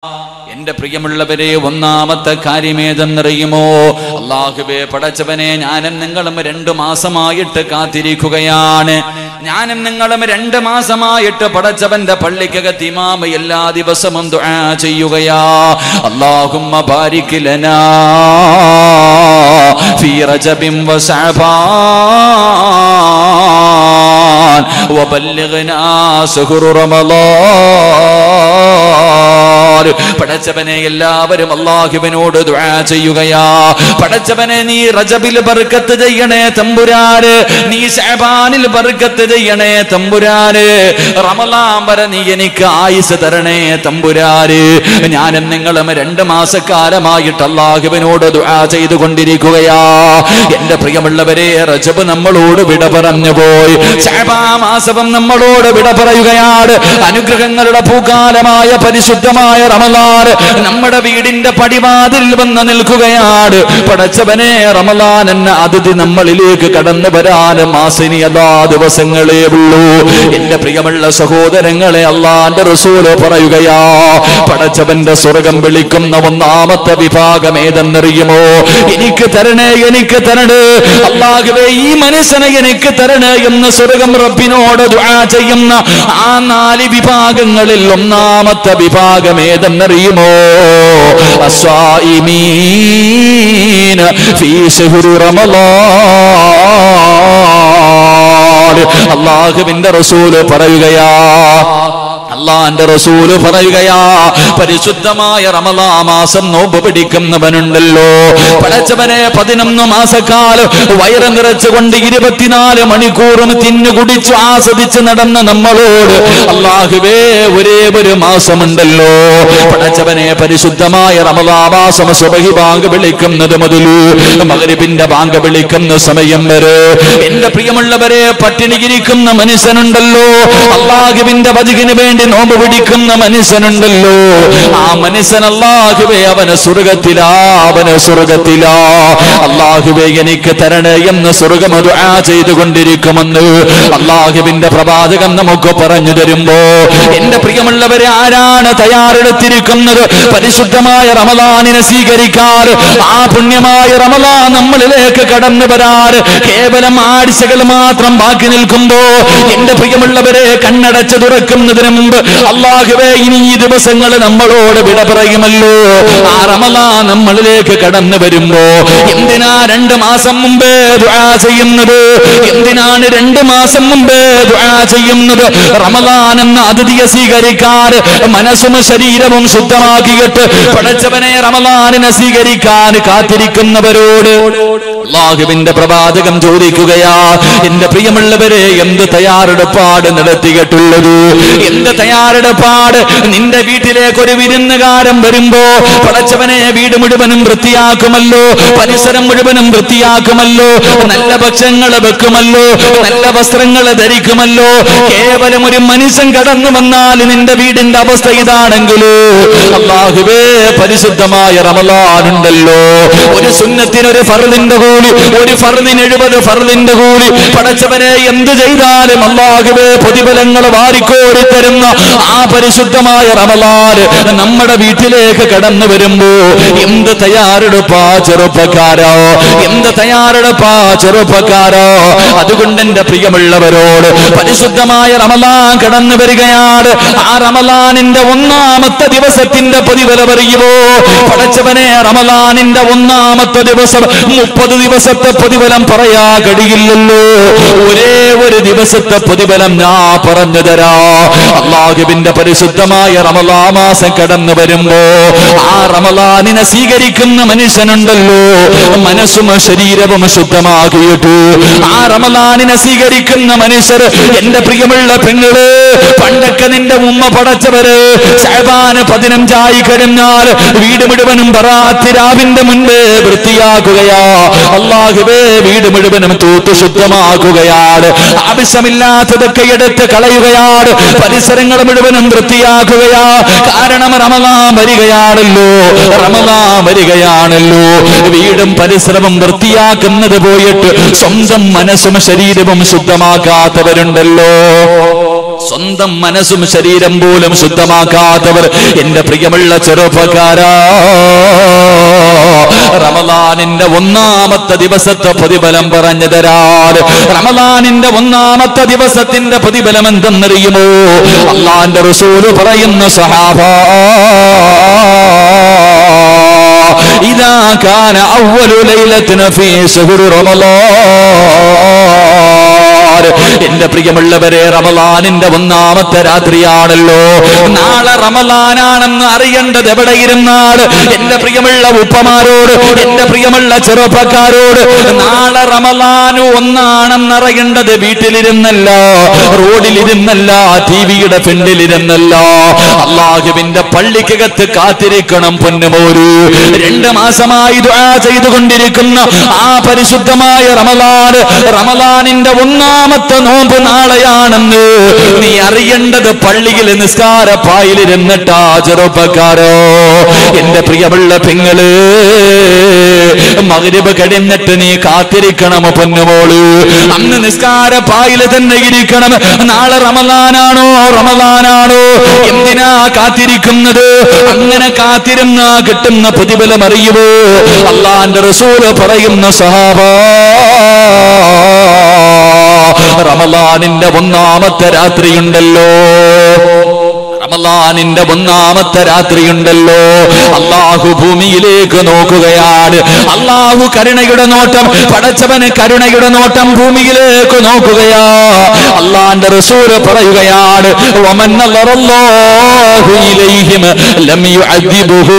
എന്റെ പ്രിയമുള്ളവരെ, ഒന്നാമത്തെ കാര്യമേതെന്നറിയുമോ? അല്ലാഹുവേ പടച്ചവനെ, ഞാനും നിങ്ങളും 2 മാസമായിട്ട് കാത്തിരിക്കുകയാണ്. ഞാനും നിങ്ങളും 2 മാസമായിട്ട് പടച്ചവന്റെ പള്ളിക്കകത്ത് ഇമാമ എല്ലാ ദിവസവും ദുആ ചെയ്യുകയാ. അല്ലാഹുമ്മ ബാരിക് ലനാ ഫീ റജബിൻ വ ശഅബാൻ വബല്ലിഗ്നാ ശഹ്റ റമളാൻ. പടച്ചവനെ, എല്ലാവരും അല്ലാഹുവിനോട് ദുആ ചെയ്യുകയാ. പടച്ചവനെ, നീ റജബിൽ ബർക്കത്ത് ചെയ്യണേ തമ്പുരാന്, നീ ശഅബാനിൽ ബർക്കത്ത് ചെയ്യണേ തമ്പുരാന്, റമളാൻ വരെ നീ എനിക്ക് ആയുസ് തരണേ തമ്പുരാന്. ഞാനും നിങ്ങളും 2 മാസക്കാലമായിട്ട് അല്ലാഹുവിനോട് ദുആ ചെയ്തുകൊണ്ടിരിക്കുകയാ. എന്റെ പ്രിയമുള്ളവരെ, റജബ് നമ്മളോട് വിട പറഞ്ഞു പോയി, ശഅബാൻ മാസവും നമ്മളോട് വിട പറയുകയാണ്. അനുഗ്രഹങ്ങളുടെ പൂക്കാലമായ പരിശുദ്ധമായ റമളാൻ നമ്മുടെ വീടിന്റെ പടിവാതിൽ വന്ന് നിൽക്കുകയാണ്. പടച്ചവനെ, റമളാൻ എന്ന അതിഥി നമ്മളിലേക്ക് കടന്നു വരാൻ മാസിനി അതാ ദിവസങ്ങളേ ഉള്ളൂ. എന്റെ പ്രിയമുള്ള സഹോദരങ്ങളെ, അല്ലാഹുവിന്റെ റസൂല് പറയുകയാ, പടച്ചവന്റെ സ്വർഗം വിളിക്കുന്ന ഒന്നാമത്തെ വിഭാഗം ഏതെന്നറിയുമോ? എനിക്ക് തരണേ, എനിക്ക് തരണേ അല്ലാഹുവേ, ഈ മനുഷ്യനെ എനിക്ക് തരണേ എന്ന് സ്വർഗം റബ്ബിനോട് ദുആ ചെയ്യുന്ന ആ 4 വിഭാഗങ്ങളിൽ ഒന്നാമത്തെ വിഭാഗം ഏതെന്നറിയുമോ? അസ്വായിമീന ഫീ ശഹ്രി റമളാൻ. അല്ലാഹുവിന്റെ റസൂല് പറയുകയാ, അല്ലാഹുവിന്റെ റസൂല് പറയുകയാ, പരിശുദ്ധമായ റമളാൻ മാസം നോമ്പ് പിടിക്കുന്നവനുണ്ടല്ലോ, പടച്ചവനെ 11 മാസക്കാലം വയറ് നിറച്ചുകൊണ്ട് 24 മണിക്കൂറും തിന്നു കുടിച്ചു ആസ്വദിച്ച് നടന്ന നമ്മളോട് അല്ലാഹുവേ, ഒരേ ഒരു മാസമുണ്ടല്ലോ പടച്ചവനെ, പരിശുദ്ധമായ റമളാൻ മാസം സുബഹി ബാങ്ക് വിളിക്കുന്നത് മുതൽ മഗ്രിബിന്റെ ബാങ്ക് വിളിക്കുന്ന സമയം വരെ എന്റെ പ്രിയമുള്ളവരെ പട്ടിണിയിരിക്കുന്ന മനുഷ്യനുണ്ടല്ലോ, അല്ലാഹുവിന്റെ വചനത്തിന് വേണ്ടി നോമ്പ് പിടിക്കുന്ന മനുഷ്യനുണ്ടല്ലോ, ആ മനുഷ്യൻ അല്ലാഹുവേ അവന് സ്വർഗ്ഗത്തിലാ, അവന് സ്വർഗ്ഗത്തിലാ. അല്ലാഹുവേ, എനിക്ക് തരണേ എന്ന് സ്വർഗ്ഗം ദുആ ചെയ്തുകൊണ്ടിരിക്കുമെന്ന് അല്ലാഹുവിന്റെ പ്രവാചകൻ നമുക്ക് പറഞ്ഞു തരുമ്പോ എന്റെ പ്രിയമുള്ളവരെ, ആരാണ് തയ്യാറെടുത്തിരിക്കുന്നത് പരിശുദ്ധമായ റമളാനിനെ സ്വീകരിക്കാൻ? ആ പുണ്യമായ റമളാൻ നമ്മളിലേക്ക് കടന്നു വരാൻ കേവലം ആഴ്ചകൾ മാത്രം ബാക്കി നിൽക്കുമ്പോ എന്റെ പ്രിയമുള്ളവരെ, കണ്ണടച്ച് തുറക്കുന്നതിന് മുമ്പ് അല്ലാഹുവേ, ഇനി ഈ ദിവസങ്ങൾ നമ്മളോട് വിട പറയുമല്ലോ. ആ റമളാൻ നമ്മളിലേക്ക് കടന്നു വരുമ്പോ എന്തിനാ 2 മാസം മുമ്പേ ദുആ ചെയ്യുന്നത്? എന്തിനാണ് 2 മാസം മുമ്പേ ദുആ ചെയ്യുന്നത്? റമളാൻ എന്ന അതിഥിയെ സ്വീകരിക്കാൻ മനസ്സും ശരീരവും ശുദ്ധമാക്കിയിട്ട് പടച്ചവനെ റമളാനിനെ സ്വീകരിക്കാൻ കാത്തിരിക്കുന്നവരോട് അല്ലാഹുവിന്റെ പ്രവാചകൻ ചോദിക്കുകയാ, എന്റെ പ്രിയമുള്ളവരെ, എന്ത് തയ്യാറെടുപ്പാട് നടത്തിയിട്ടുള്ളത്? എന്ത് തയ്യാറെടുപ്പാട്? നിന്റെ വീട്ടിലേക്ക് ഒരു വിരുന്നുകാരൻ വരുമ്പോ പടച്ചവനെ വീട് മുഴുവനും വൃത്തിയാക്കുമല്ലോ, പരിസരം മുഴുവനും വൃത്തിയാക്കുമല്ലോ, നല്ല ഭക്ഷണങ്ങൾ വെക്കുമല്ലോ, നല്ല വസ്ത്രങ്ങൾ ധരിക്കുമല്ലോ. കേവലം ഒരു മനുഷ്യൻ കടന്നു വന്നാൽ നിന്റെ വീടിന്റെ അവസ്ഥ ഇതാണെങ്കിലോ അല്ലാഹുവേ, പരിശുദ്ധമായ റമളാൻ ഉണ്ടല്ലോ, ഒരു സുന്നത്തിന് ഒരു ഫർദിന്റെ കൂലി, ഒരു ഫർദിന് 70 ഫർദിന്റെ കൂലി. പടച്ചവനെ, എന്ത് ചെയ്താലും അല്ലാഹുവേ പ്രതിഫലങ്ങൾ വാരിക്കോരി തരുന്ന ആ പരിശുദ്ധമായ റമളാൻ നമ്മുടെ വീട്ടിലേക്ക് കടന്നു വരുമ്പോ എന്ത് തയ്യാറെടുപ്പാ ചെറുപ്പക്കാരോ, എന്ത് തയ്യാറെടുപ്പാ ചെറുപ്പക്കാരോ. അതുകൊണ്ട് എന്റെ പ്രിയമുള്ളവരോട്, പരിശുദ്ധമായ റമളാൻ കടന്നു വരികയാണ്. ആ റമളാനിന്റെ ഒന്നാമത്തെ ദിവസത്തിന്റെ പ്രതിഫലം അറിയുമോ? പടച്ചവനെ, റമളാനിന്റെ ഒന്നാമത്തെ ദിവസം 30 ദിവസത്തെ പ്രതിഫലം പറയാ കഴിയില്ലല്ലോ. ഒരേ ഒരു ദിവസത്തെ പ്രതിഫലം ഞാൻ പറഞ്ഞു തരാ. അല്ലാഹുവിന്റെ പരിശുദ്ധമായ റമളാൻ മാസം കടന്നു വരുമ്പോ ആ റമളാനിനെ സ്വീകരിക്കുന്ന മനുഷ്യനുണ്ടല്ലോ, മനസ്സും ശരീരവും ശുദ്ധമാക്കിയിട്ട് ആ റമളാനിനെ സ്വീകരിക്കുന്ന മനുഷ്യർ, എന്റെ പ്രിയമുള്ള പെങ്ങള്, പണ്ടൊക്കെ നിന്റെ ഉമ്മ പടച്ചവര് ശഅബാൻ 15 കഴിഞ്ഞാൽ വീട് മുഴുവനും ബറാത്ത് രാവിന്റെ മുൻപേ വൃത്തിയാക്കുകയാ. അല്ലാഹുവേ, വീട് മുഴുവനും തൂത്ത് ശുദ്ധമാക്കുകയാണ്, ആവശ്യമില്ലാത്തതൊക്കെ എടുത്ത് കളയുകയാണ്, പരിസരങ്ങൾ മുഴുവനും വൃത്തിയാക്കുകയാ. കാരണം റമളാൻ വരികയാണല്ലോ, റമളാൻ വരികയാണല്ലോ. വീടും പരിസരവും വൃത്തിയാക്കുന്നത് പോയിട്ട് സ്വന്തം മനസ്സും ശരീരവും ശുദ്ധമാക്കാത്തവരുണ്ടല്ലോ. സ്വന്തം മനസ്സും ശരീരം പോലും ശുദ്ധമാക്കാത്തവർ എന്റെ പ്രിയമുള്ള ചെറുപ്പക്കാരാ, റമളാനിന്റെ ഒന്നാമത്തെ ദിവസത്തെ പ്രതിഫലം പറഞ്ഞു തരാൻ. റമളാനിന്റെ ഒന്നാമത്തെ ദിവസത്തിന്റെ പ്രതിഫലം എന്തെന്നറിയുമോ? അല്ലാഹുവിന്റെ റസൂൽ പറയുന്ന സഹാബാ, ഇദാ കാന അവ്വലു ലൈലത്തിൻ ഫീ ശഹ്രി റമളാൻ, എന്റെ പ്രിയമുള്ളവരെ, റമളാനിന്റെ ഒന്നാമത്തെ രാത്രിയാണല്ലോ. നാളെ റമളാനാണെന്ന് അറിയേണ്ടത് എവിടെ ഇരുന്നാൽ? എന്റെ പ്രിയമുള്ള ഉപ്പമാരോട്, എന്റെ പ്രിയമുള്ള ചെറുപ്പക്കാരോട്, നാളെ റമളാന് ഒന്നാണെന്നറിയേണ്ടത് വീട്ടിലിരുന്നല്ല, റോഡിലിരുന്നല്ല, ടിവിയുടെ ഫ്രണ്ടിലിരുന്നല്ല, അല്ലാഹുവിന്റെ പള്ളിക്കകത്ത് കാത്തിരിക്കണം പൊന്നുമോര്. 2 മാസമായി ദുആ ചെയ്തുകൊണ്ടിരിക്കുന്ന ആ പരിശുദ്ധമായ റമളാനിന്റെ ഒന്നാമത്തെ നോമ്പ് നാളെയാണെന്ന് നീ അറിയേണ്ടത് പള്ളിയിൽ നിസ്കാരപ്പായിലിരുന്നിട്ടാ ചെറുപ്പക്കാരോ. എന്റെ പ്രിയമുള്ള പെങ്ങള്, മഗ്രിബ് കഴിഞ്ഞിട്ട് നീ കാത്തിരിക്കണം പൊന്നുമോള്. അന്ന് നിസ്കാരപ്പായിൽ തന്നെ ഇരിക്കണം. നാളെ റമളാനാണോ? എന്തിനാ കാത്തിരിക്കുന്നത്? അങ്ങനെ കാത്തിരുന്ന കിട്ടുന്ന പ്രതിഫലം അറിയുമോ? അല്ലാഹുവിന്റെ റസൂൽ പറയുന്ന സഹാബാ, റമളാനിന്റെ ഒന്നാമത്തെ രാത്രിയുണ്ടല്ലോ, റമളാനിന്റെ ഒന്നാമത്തെ രാത്രിയുണ്ടല്ലോ, അല്ലാഹു ഭൂമിയിലേക്ക് നോക്കുകയാണ്. അല്ലാഹു കരുണയുടെ നോട്ടം, പടച്ചവന് കരുണയുടെ നോട്ടം ഭൂമിയിലേക്ക് നോക്കുകയാ. അല്ലാഹുവിന്റെ റസൂൽ പറയുകയാണ്, വമൻ നളറല്ലാഹു ഇലൈഹിം ലം യുഅദ്ദിബുഹു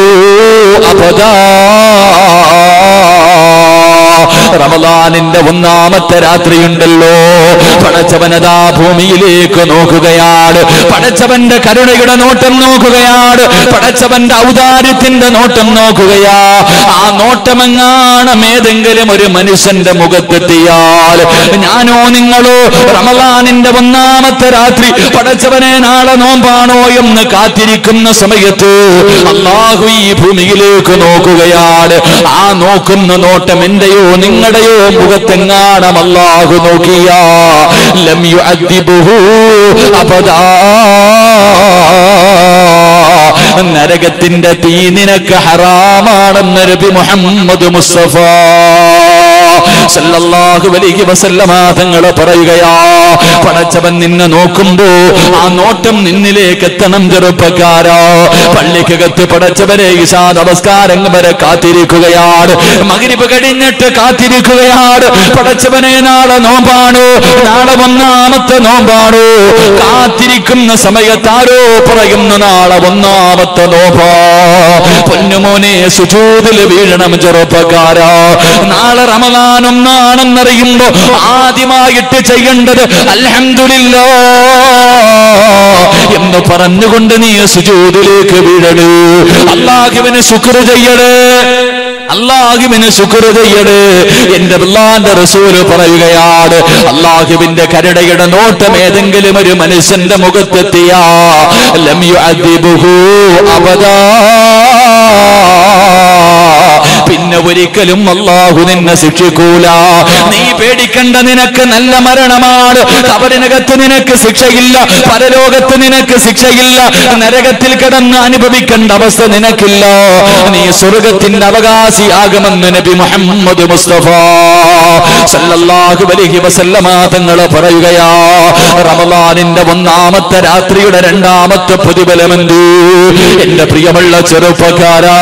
അബദാ. റമളാനിന്റെ ഒന്നാമത്തെ രാത്രിയുണ്ടല്ലോ, പടച്ചവനതാ ഭൂമിയിലേക്ക് നോക്കുകയാണ്. പടച്ചവന്റെ കരുണയുടെ നോട്ടം നോക്കുകയാണ്. പടച്ചവന്റെ ഔദാര്യത്തിന്റെ നോട്ടം നോക്കുകയാ. ആ നോട്ടമെങ്ങാണം ഏതെങ്കിലും ഒരു മനുഷ്യന്റെ മുഖത്തെത്തിയാൽ, ഞാനോ നിങ്ങളോ റമളാനിന്റെ ഒന്നാമത്തെ രാത്രി പടച്ചവനെ നാളെ നോമ്പാണോ എന്ന് കാത്തിരിക്കുന്ന സമയത്ത് അല്ലാഹു ഈ ഭൂമിയിലേക്ക് നോക്കുകയാണ്. ആ നോക്കുന്ന നോട്ടം എന്റെയോ നിങ്ങളുടെയോ മുഖത്തെങ്ങാണം അല്ലാഹു നോക്കിയാ, ലം യുഅദ്ദിബുഹു അബദാ. നരകത്തിന്റെ തീ നിനക്ക് ഹറാമാണെന്ന് നബി മുഹമ്മദ് മുസ്തഫ സല്ലല്ലാഹു അലൈഹി വസല്ലമ തങ്ങൾ പറയുകയാ. പടച്ചവൻ നിന്നെ നോക്കുമ്പോ ആ നോട്ടം നിന്നിലേക്ക് എത്തണം ചെറുപ്പക്കാരാ. പള്ളിക്കകത്ത് പടച്ചവനെ ഇശാ നമസ്കാരം വരെ കാത്തിരിക്കുകയാണ്. മഗ്രിബ് കഴിഞ്ഞിട്ട് കാത്തിരിക്കുകയാണ്. പടച്ചവനെ നാളെ നോമ്പാണോ? നാളെ ഒന്നാമത്തെ നോമ്പാണോ? കാത്തിരിക്കുന്ന സമയത്താരോ പറയുന്നു നാളെ ഒന്നാമത്തെ നോമ്പാ. പൊന്നുമോനെ, സുജൂദിൽ വീഴണം ചെറുപ്പക്കാരാ. നാളെ റമളാൻ ഒന്നാണെന്നറിയുമ്പോ ആദ്യമായിട്ട് ചെയ്യേണ്ടത് അൽഹംദുലില്ലാഹ് എന്ന് പറഞ്ഞുകൊണ്ട് നീ സുജൂദിലേക്ക് വീഴണേ. അല്ലാഹുവിനെ ശുക്ർ ചെയ്യണേ, അല്ലാഹുവിനെ ശുക്ർ ചെയ്യണേ. എന്റെ അല്ലാഹുവിന്റെ റസൂൽ പറയുകയാണ്, അല്ലാഹുവിന്റെ കരുണയുടെ നോട്ടം ഏതെങ്കിലും ഒരു മനുഷ്യന്റെ മുഖത്തെത്തിയാ ലം യുഅദ്ദിബുഹു അബദാ. പിന്നെ ഒരിക്കലും അല്ലാഹു നിന്നെ ശിക്ഷിക്കൂല. നീ പേടിക്കണ്ട, നിനക്ക് നല്ല മരണമാണ്. ഖബറിനകത്ത് നിനക്ക് ശിക്ഷയില്ല, പരലോകത്ത് നിനക്ക് ശിക്ഷയില്ല, നരകത്തിൽ കിടന്ന് അനുഭവിക്കേണ്ട അവസ്ഥ നിനക്കില്ല. നീ സ്വർഗത്തിന്റെ അവകാശിയാകുമെന്ന് നബി മുഹമ്മദ് മുസ്തഫ സല്ലല്ലാഹു അലൈഹി വസല്ലമ തങ്ങൾ പറയുകയാ. റമളാനിന്റെ ഒന്നാമത്തെ രാത്രിയുടെ രണ്ടാമത്തെ പ്രതിഫലമെന്ത്? എന്റെ പ്രിയമുള്ള ചെറുപ്പക്കാരാ,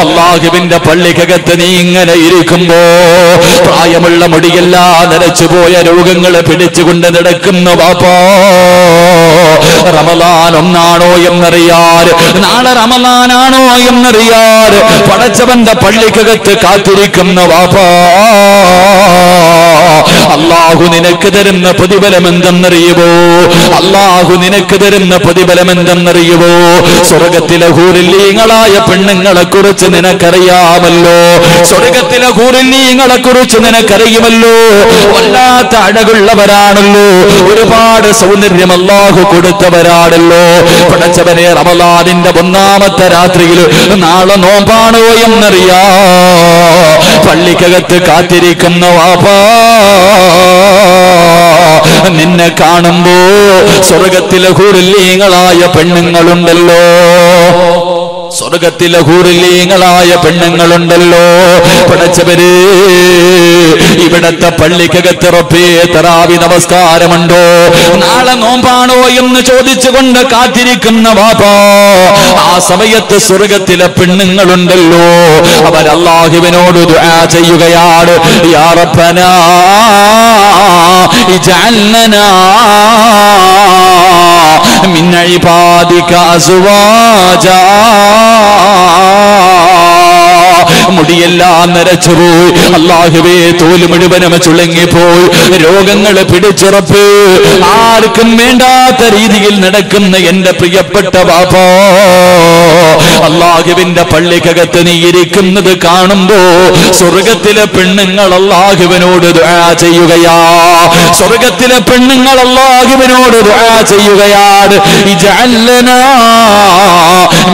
അല്ലാഹുവിന്റെ പള്ളിക്കകത്ത് നീ ഇങ്ങനെ ഇരിക്കുമ്പോ പ്രായമുള്ള മുടിയെല്ലാം നരച്ചുപോയ രോഗങ്ങളെ പിടിച്ചുകൊണ്ട് നടക്കുന്ന വാപ്പാ, റമളാൻ ഒന്നാണോ എന്നറിയാൻ, നാളെ റമളാനാണോ എന്നറിയാൻ പടച്ചവന്റെ പള്ളിക്കകത്ത് കാത്തിരിക്കുന്ന വാപ്പാ, അല്ലാഹു നിനക്ക് തരുന്ന പ്രതിഫലം എന്തെന്നറിയുമോ? അല്ലാഹു നിനക്ക് തരുന്ന പ്രതിഫലം എന്തെന്നറിയുമോ? സ്വർഗത്തിലെ ഹൂറില്ലീങ്ങളായ പെണ്ണുങ്ങളെ കുറിച്ച് നിനക്കറിയാമല്ലോ, സ്വർഗത്തിലെ ഹൂറില്ലീങ്ങളെ കുറിച്ച് നിനക്കറിയുമല്ലോ. വല്ലാത്ത അഴകുള്ളവരാണല്ലോ, ഒരുപാട് സൗന്ദര്യം അല്ലാഹു കൊടുത്തവരാണല്ലോ. പടച്ചവനെ, റമളാനിന്റെ 1-ാമത്തെ രാത്രിയിൽ നാളെ നോമ്പാണോ എന്നറിയാ പള്ളിക്കകത്ത് കാത്തിരിക്കുന്ന വാപ്പാ, നിന്നെ കാണുമ്പോ സ്വർഗത്തിലെ ഹൂറില്ലീങ്ങളായ പെണ്ണുങ്ങളുണ്ടല്ലോ, സ്വർഗത്തിലെ ഹൂറില്ലീങ്ങളായ പെണ്ണുങ്ങളുണ്ടല്ലോ. പടച്ചവര്, ഇവിടത്തെ പള്ളിക്കകത്ത് റബ്ബേ തറാവി നമസ്കാരമുണ്ടോ, നാളെ നോമ്പാണോ എന്ന് ചോദിച്ചുകൊണ്ട് കാത്തിരിക്കുന്ന വാപ്പാ, ആ സമയത്ത് സ്വർഗത്തിലെ പെണ്ണുങ്ങളുണ്ടല്ലോ, അവർ അല്ലാഹുവിനോട് ദുആ ചെയ്യുകയാണ്, യാ റബ്ബനാ ഇജ്അൽനാ മിൻ ഇബാദിക അസ്വാജാ. മുടിയെല്ലാം നരച്ചുപോയി, അല്ലാഹുവേ തോല് മുഴുവനും ചുളുങ്ങിപ്പോയി, രോഗങ്ങൾ പിടിച്ചുറപ്പ്, ആർക്കും വേണ്ടാത്ത രീതിയിൽ നടക്കുന്ന എന്റെ പ്രിയപ്പെട്ട ബാപ്പാ, അല്ലാഹുവിന്റെ പള്ളിക്കകത്ത് നീ ഇരിക്കുന്നത് കാണുമ്പോ സ്വർഗത്തിലെ പെണ്ണുങ്ങൾ അല്ലാഹുവിനോട് ദുആ ചെയ്യുകയാ, സ്വർഗത്തിലെ പെണ്ണുങ്ങൾ അല്ലാഹുവിനോട് ദുആ ചെയ്യുകയാണ്, ഇജ്അൽനാ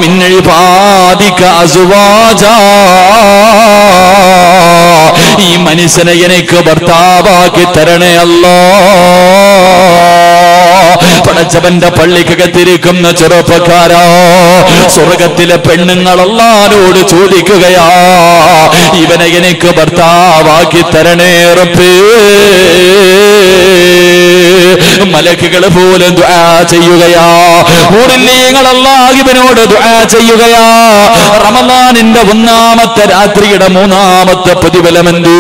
മിൻ ഇബാദിക അസ്വാജാ. ഈ മനുഷ്യനെ എനിക്ക് ഭർത്താവാക്കി തരണേ അല്ലാ. പടച്ചവന്റെ പള്ളിക്കകത്തിരിക്കുന്ന ചെറുപ്പക്കാരാ, സ്വർഗത്തിലെ പെണ്ണുങ്ങൾ അല്ലാഹുവോട് ചോദിക്കുകയാ, ഇവനെ എനിക്ക് ഭർത്താവാക്കി തരണേ റബ്ബേ. മലക്കുകൾ പോലും ദുആ ചെയ്യുകയാ, ഹൂറില്ലീങ്ങൾ അല്ലാഹുവിനോട് ദുആ ചെയ്യുകയാ. റമളാനിന്റെ 1-ാമത്തെ രാത്രിയുടെ 3-ാമത്തെ പ്രതിഫലമെന്ത്?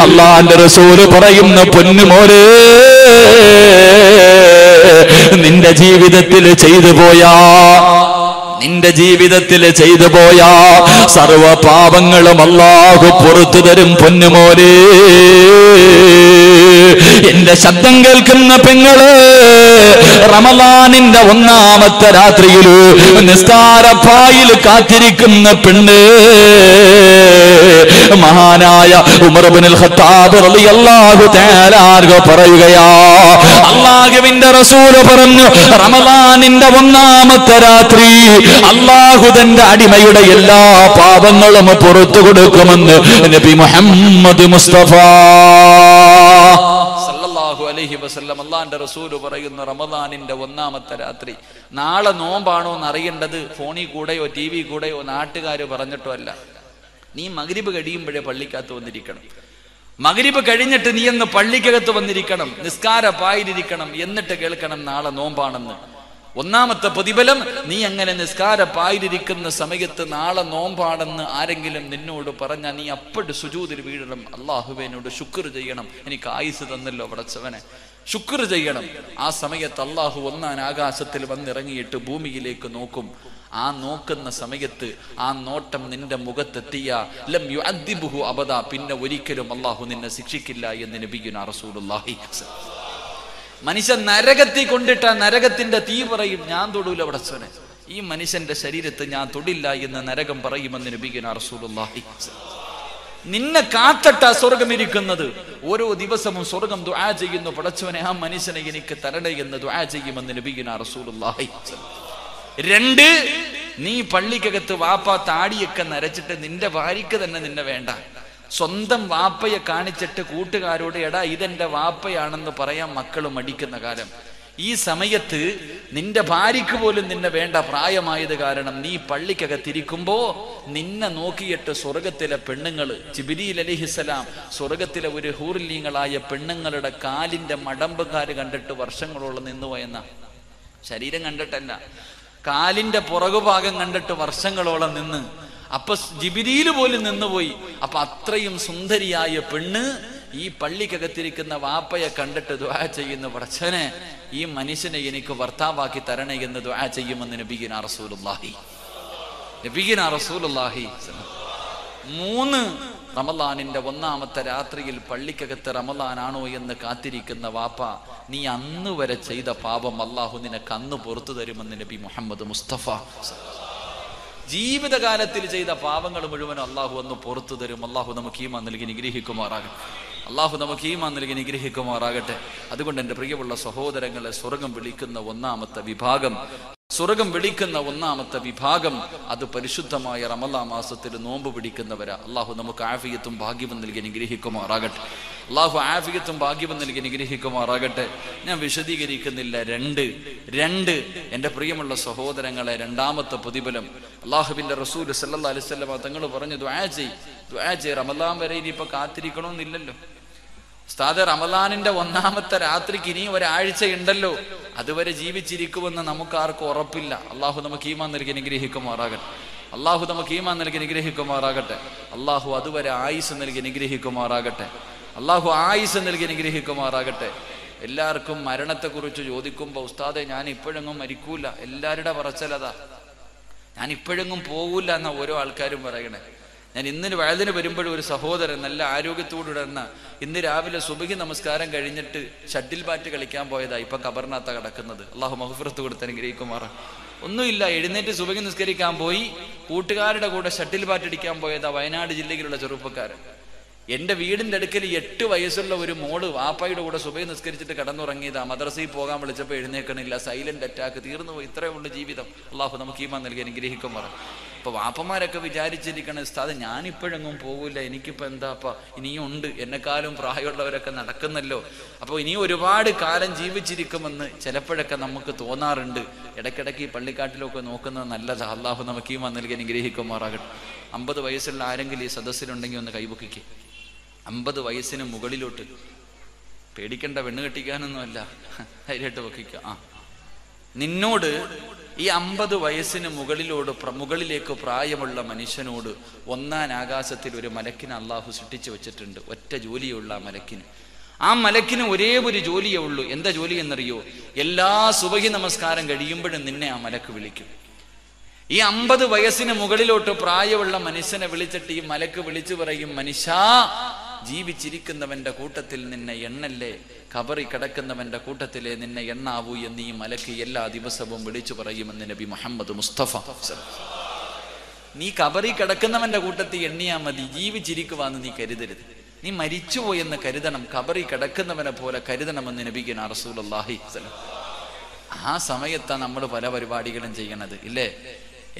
അല്ലാഹുവിന്റെ റസൂല് പറയുന്ന പൊന്നുമോനെ, നിന്റെ ജീവിതത്തിൽ ചെയ്തു പോയാ, നിന്റെ ജീവിതത്തിൽ ചെയ്തു പോയാ സർവ പാപങ്ങളും അല്ലാഹു പുറത്തു തരും പൊന്നുമോനെ. എന്റെ ശബ്ദം കേൾക്കുന്ന പെങ്ങള്, റമളാനിന്റെ 1-ാമത്തെ രാത്രിയിൽ നിസ്കാരപ്പായിൽ കാത്തിരിക്കുന്ന പെണ്ണ്, മഹാനായ ഉമർ ഇബ്നുൽ ഖത്താബ് റളിയല്ലാഹു തആല അൻഹു പറയുകയാ, അല്ലാഹുവിന്റെ റസൂൽ പറഞ്ഞു, റമളാനിന്റെ 1-ാമത്തെ രാത്രി അല്ലാഹു തന്റെ അടിമയുടെ എല്ലാ പാപങ്ങളും പുറത്തു കൊടുക്കുമെന്ന് നബി മുഹമ്മദ് മുസ്തഫ സല്ലല്ലാഹു അലൈഹി വസല്ലം. അല്ലാഹുവിന്റെ റസൂൽ പറയുന്ന റമളാനിന്റെ 1-ാമത്തെ രാത്രി നാളെ നോമ്പാണോ എന്ന് അറിയേണ്ടത് ഫോണിൽ കൂടെയോ ടി വി കൂടെയോ നാട്ടുകാര് പറഞ്ഞിട്ടോ അല്ല. നീ മഗ്രിബ് കഴിയുമ്പോഴേ പള്ളിക്കകത്ത് വന്നിരിക്കണം, മഗ്രിബ് കഴിഞ്ഞിട്ട് നീ എന്ന് പള്ളിക്കകത്ത് വന്നിരിക്കണം, നിസ്കാര പായിരിക്കണം, എന്നിട്ട് കേൾക്കണം നാളെ നോമ്പാണെന്ന്. 1-ാമത്തെ പ്രതിഫലം, നീ അങ്ങനെ നിസ്കാര പായിരിക്കുന്ന സമയത്ത് നാളെ നോമ്പാണെന്ന് ആരെങ്കിലും നിന്നോട് പറഞ്ഞാൽ നീ അപ്പോഴും സുജൂദിൽ വീഴണം, അല്ലാഹുവിനോട് ശുക്ർ ചെയ്യണം, എനിക്ക് ആയുസ് തന്നല്ലോ പടച്ചവനെ, ശുക്ർ ചെയ്യണം. ആ സമയത്ത് അല്ലാഹു 1-ാം ആകാശത്തിൽ വന്നിറങ്ങിയിട്ട് ഭൂമിയിലേക്ക് നോക്കും. ആ നോക്കുന്ന സമയത്ത് ആ നോട്ടം നിന്റെ മുഖത്തെത്തിയ ലം യുഅദ്ദിബുഹു അബദ, പിന്നെ ഒരിക്കലും അല്ലാഹു നിന്നെ ശിക്ഷിക്കില്ല എന്ന് നബിയുനാ റസൂലുള്ളാഹി. മനുഷ്യൻ നരകത്തിൽ കൊണ്ടിട്ട നരകത്തിന്റെ തീ പറയും, ഞാൻ തൊടൂല പടച്ചവനെ, ഈ മനുഷ്യന്റെ ശരീരത്തെ ഞാൻ തൊടില്ല എന്ന് നരകം പറയുമെന്ന് നബിയുനാ റസൂലുള്ളാഹി. നിന്നെ കാത്തട്ട സ്വർഗം ഇരിക്കുന്നത്. ഓരോ ദിവസവും സ്വർഗം ദുആ ചെയ്യുന്നു, പടച്ചവനെ ആ മനുഷ്യനെ എനിക്ക് തരണേ എന്ന് ദുആ ചെയ്യുമെന്ന് നബിയുനാ റസൂലുള്ളാഹി. 2, നീ പള്ളിക്കകത്ത് വാപ്പ താടിയൊക്കെ നരച്ചിട്ട് നിന്റെ ഭാര്യക്ക് തന്നെ നിന്നെ വേണ്ട, സ്വന്തം വാപ്പയെ കാണിച്ചിട്ട് കൂട്ടുകാരോട് എടാ ഇതെന്റെ വാപ്പയാണെന്ന് പറയാൻ മക്കൾ മടിക്കുന്ന കാലം. ഈ സമയത്ത് നിന്റെ ഭാര്യക്ക് പോലും നിന്നെ വേണ്ട പ്രായമായത് കാരണം നീ പള്ളിക്കകത്തിരിക്കുമ്പോ നിന്നെ നോക്കിയിട്ട് സ്വർഗത്തിലെ പെണ്ണുങ്ങള്, ജിബ്രീൽ അലൈഹിസ്സലാം സ്വർഗത്തിലെ ഒരു ഹൂറില്ലീങ്ങളായ പെണ്ണുങ്ങളുടെ കാലിന്റെ മടമ്പുകാര് കണ്ടിട്ട് വർഷങ്ങളോളം നിന്നുപോയെന്ന, ശരീരം കണ്ടിട്ടല്ല, കാലിന്റെ പുറകുഭാഗം കണ്ടിട്ട് വർഷങ്ങളോളം നിന്ന്. അപ്പൊ ജിബ്രീൽ പോലും നിന്നുപോയി. അപ്പൊ അത്രയും സുന്ദരിയായ പെണ്ണ് ഈ പള്ളിക്കകത്തിരിക്കുന്ന വാപ്പയെ കണ്ടിട്ട് ദുആ ചെയ്യുന്നു, പടച്ചവനെ ഈ മനുഷ്യനെ എനിക്ക് ഭർത്താവാക്കി തരണേ എന്ന് ദുആ ചെയ്യുമെന്ന് നബിയുനാ റസൂലുള്ളാഹി. 3 റമളാനിന്റെ 1-ാമത്തെ രാത്രിയിൽ പള്ളിക്കകത്ത് റമളാനാണോ എന്ന് കാത്തിരിക്കുന്ന വാപ്പ, നീ അന്ന് വരെ ചെയ്ത പാപം അല്ലാഹു നിനക്ക് അന്ന് പുറത്തു തരുമെന്ന് നബി മുഹമ്മദ് മുസ്തഫ. ജീവിതകാലത്തിൽ ചെയ്ത പാവങ്ങൾ മുഴുവൻ അള്ളാഹു ഒന്ന് പുറത്തു തരും. അള്ളാഹു നമുക്ക് ഈമാൻ നൽകി നിഗ്രഹിക്കുമാറാകട്ടെ. അള്ളാഹു നമുക്ക് ഈമാൻ നൽകി നിഗ്രഹിക്കുമാറാകട്ടെ. അതുകൊണ്ട് എൻ്റെ പ്രിയമുള്ള സഹോദരങ്ങളെ, സ്വർഗം വിളിക്കുന്ന ഒന്നാമത്തെ വിഭാഗം അത് പരിശുദ്ധമായ റമളാൻ മാസത്തിൽ നോമ്പ് പിടിക്കുന്നവരാ. അള്ളാഹു നമുക്ക് ആഫിയത്തും ഭാഗ്യവും നൽകി നിഗ്രഹിക്കുമാറാകട്ടെ. അള്ളാഹു ആഫിയത്തും ഭാഗ്യവും നൽകി നിഗ്രഹിക്കുമാറാകട്ടെ. ഞാൻ വിശദീകരിക്കുന്നില്ല. രണ്ട് എൻ്റെ പ്രിയമുള്ള സഹോദരങ്ങളെ, രണ്ടാമത്തെ പ്രതിഫലം അള്ളാഹുവിൻ്റെ റസൂൽ സല്ലല്ലാഹു അലൈഹി വസല്ലം തങ്ങൾ പറഞ്ഞു, ദുആ ചെയ്യ്. റമളാൻ വരെ ഇനിയിപ്പോൾ കാത്തിരിക്കണമെന്നില്ലല്ലോ ഉസ്താദ്. റമളാനിന്റെ ഒന്നാമത്തെ രാത്രിക്ക് ഇനി ഒരാഴ്ച ഉണ്ടല്ലോ, അതുവരെ ജീവിച്ചിരിക്കുമെന്ന് നമുക്കാർക്കും ഉറപ്പില്ല. അള്ളാഹു നമുക്ക് ഈമാൻ നൽകി നിഗ്രഹിക്കുമാറാകട്ടെ. അള്ളാഹു അതുവരെ ആയുസ് നൽകി നിഗ്രഹിക്കുമാറാകട്ടെ. എല്ലാവർക്കും മരണത്തെക്കുറിച്ച് ചോദിക്കുമ്പോൾ ഉസ്താദെ ഞാൻ ഇപ്പോഴെങ്ങും മരിക്കൂല, എല്ലാവരുടെ പറച്ചലതാ, ഞാൻ ഇപ്പോഴെങ്ങും പോകൂല എന്ന ഓരോ ആൾക്കാരും പറയണേ. ഞാൻ ഇന്നിന് വയലിന് വരുമ്പോഴും ഒരു സഹോദരൻ നല്ല ആരോഗ്യത്തോടുകൂടെ ഇന്ന് രാവിലെ സുബഹി നമസ്കാരം കഴിഞ്ഞിട്ട് ഷട്ടിൽ ബാറ്റ് കളിക്കാൻ പോയതാ, ഇപ്പൊ ഖബറിനകത്ത കിടക്കുന്നത്. അള്ളാഹു മഗ്ഫിറത്ത് കൊടുത്ത് അനുഗ്രഹിക്കുമാറാ. ഒന്നുമില്ല, എഴുന്നേറ്റ് സുബഹി നിസ്കരിക്കാൻ പോയി, കൂട്ടുകാരുടെ കൂടെ ഷട്ടിൽ ബാറ്റ് അടിക്കാൻ പോയതാ. വയനാട് ജില്ലയിലുള്ള ചെറുപ്പക്കാരൻ. എൻ്റെ വീടിൻ്റെ അടുക്കൽ 8 വയസ്സുള്ള ഒരു മോള് വാപ്പായുടെ കൂടെ സുബഹി നിസ്കരിച്ചിട്ട് കിടന്നുറങ്ങിയതാ. മദ്രസയിൽ പോകാൻ വിളിച്ചപ്പോൾ എഴുന്നേക്കണില്ല, സൈലന്റ് അറ്റാക്ക്, തീർന്നു പോയി. ഇത്രയേ ഉള്ളൂ ജീവിതം. അള്ളാഹു നമുക്ക് ഈമാൻ നൽകി അനുഗ്രഹിക്കുമാറാ. അപ്പോൾ വാപ്പന്മാരൊക്കെ വിചാരിച്ചിരിക്കണം, ഉസ്താദ് ഞാനിപ്പോഴെങ്ങും പോകില്ല, എനിക്കിപ്പോൾ എന്താപ്പാ, ഇനിയും ഉണ്ട്, എന്നെക്കാളും പ്രായമുള്ളവരൊക്കെ നടക്കുന്നല്ലോ, അപ്പോൾ ഇനിയും ഒരുപാട് കാലം ജീവിച്ചിരിക്കുമെന്ന് ചിലപ്പോഴൊക്കെ നമുക്ക് തോന്നാറുണ്ട്. ഇടയ്ക്കിടയ്ക്ക് ഈ പള്ളിക്കാട്ടിലൊക്കെ നോക്കുന്നത് നല്ലതാണ്. അള്ളാഹു നമുക്ക് ഈമാൻ നൽകി അനുഗ്രഹിക്കുമാറാകട്ടെ. 50 വയസ്സുള്ള ആരെങ്കിലും ഈ സദസ്സിലുണ്ടെങ്കിൽ ഒന്ന് കൈപൊക്കിക്ക്. 50 വയസ്സിന് മുകളിലോട്ട്, പേടിക്കേണ്ട, പെണ്ണ് കെട്ടിക്കാനൊന്നുമല്ല, ധൈര്യമായിട്ട് പൊക്കിക്കുക. നിന്നോട് ഈ 50 വയസ്സിന് മുകളിലേക്ക് പ്രായമുള്ള മനുഷ്യനോട് ഒന്നാം ആകാശത്തിൽ ഒരു മലക്കിനെ അള്ളാഹു സൃഷ്ടിച്ചു വെച്ചിട്ടുണ്ട്. ഒറ്റ ജോലിയുള്ള മലക്കിന്. ആ മലക്കിന് ഒരേ ഒരു ജോലിയേ ഉള്ളൂ. എന്താ ജോലി എന്നറിയോ? എല്ലാ സുബഹി നമസ്കാരം കഴിയുമ്പോഴും നിന്നെ ആ മലക്ക് വിളിക്കും. ഈ 50 വയസ്സിന് മുകളിലോട്ട് പ്രായമുള്ള മനുഷ്യനെ വിളിച്ചിട്ട് ഈ മലക്ക് വിളിച്ചു പറയും, മനുഷ്യാ, ജീവിച്ചിരിക്കുന്നവന്റെ കൂട്ടത്തിൽ നിന്നെ എണ്ണല്ലേ, ഖബറിൽ കിടക്കുന്നവന്റെ കൂട്ടത്തിലെ നിന്നെ എണ്ണാവൂ എന്ന് ഈ മലക്ക് എല്ലാ ദിവസവും വിളിച്ചു പറയുമെന്ന് നബി മുഹമ്മദ് മുസ്തഫ. നീ ഖബറിൽ കിടക്കുന്നവന്റെ കൂട്ടത്തിൽ എണ്ണിയാ മതി, ജീവിച്ചിരിക്കുവാന്ന് നീ കരുതരുത്. നീ മരിച്ചുപോയെന്ന് കരുതണം, ഖബറിൽ കിടക്കുന്നവനെ പോലെ കരുതണമെന്ന് നബിഗുന റസൂലുള്ളാഹി. ആ സമയത്താണ് നമ്മൾ പല പരിപാടികളും ചെയ്യണത്, ഇല്ലേ?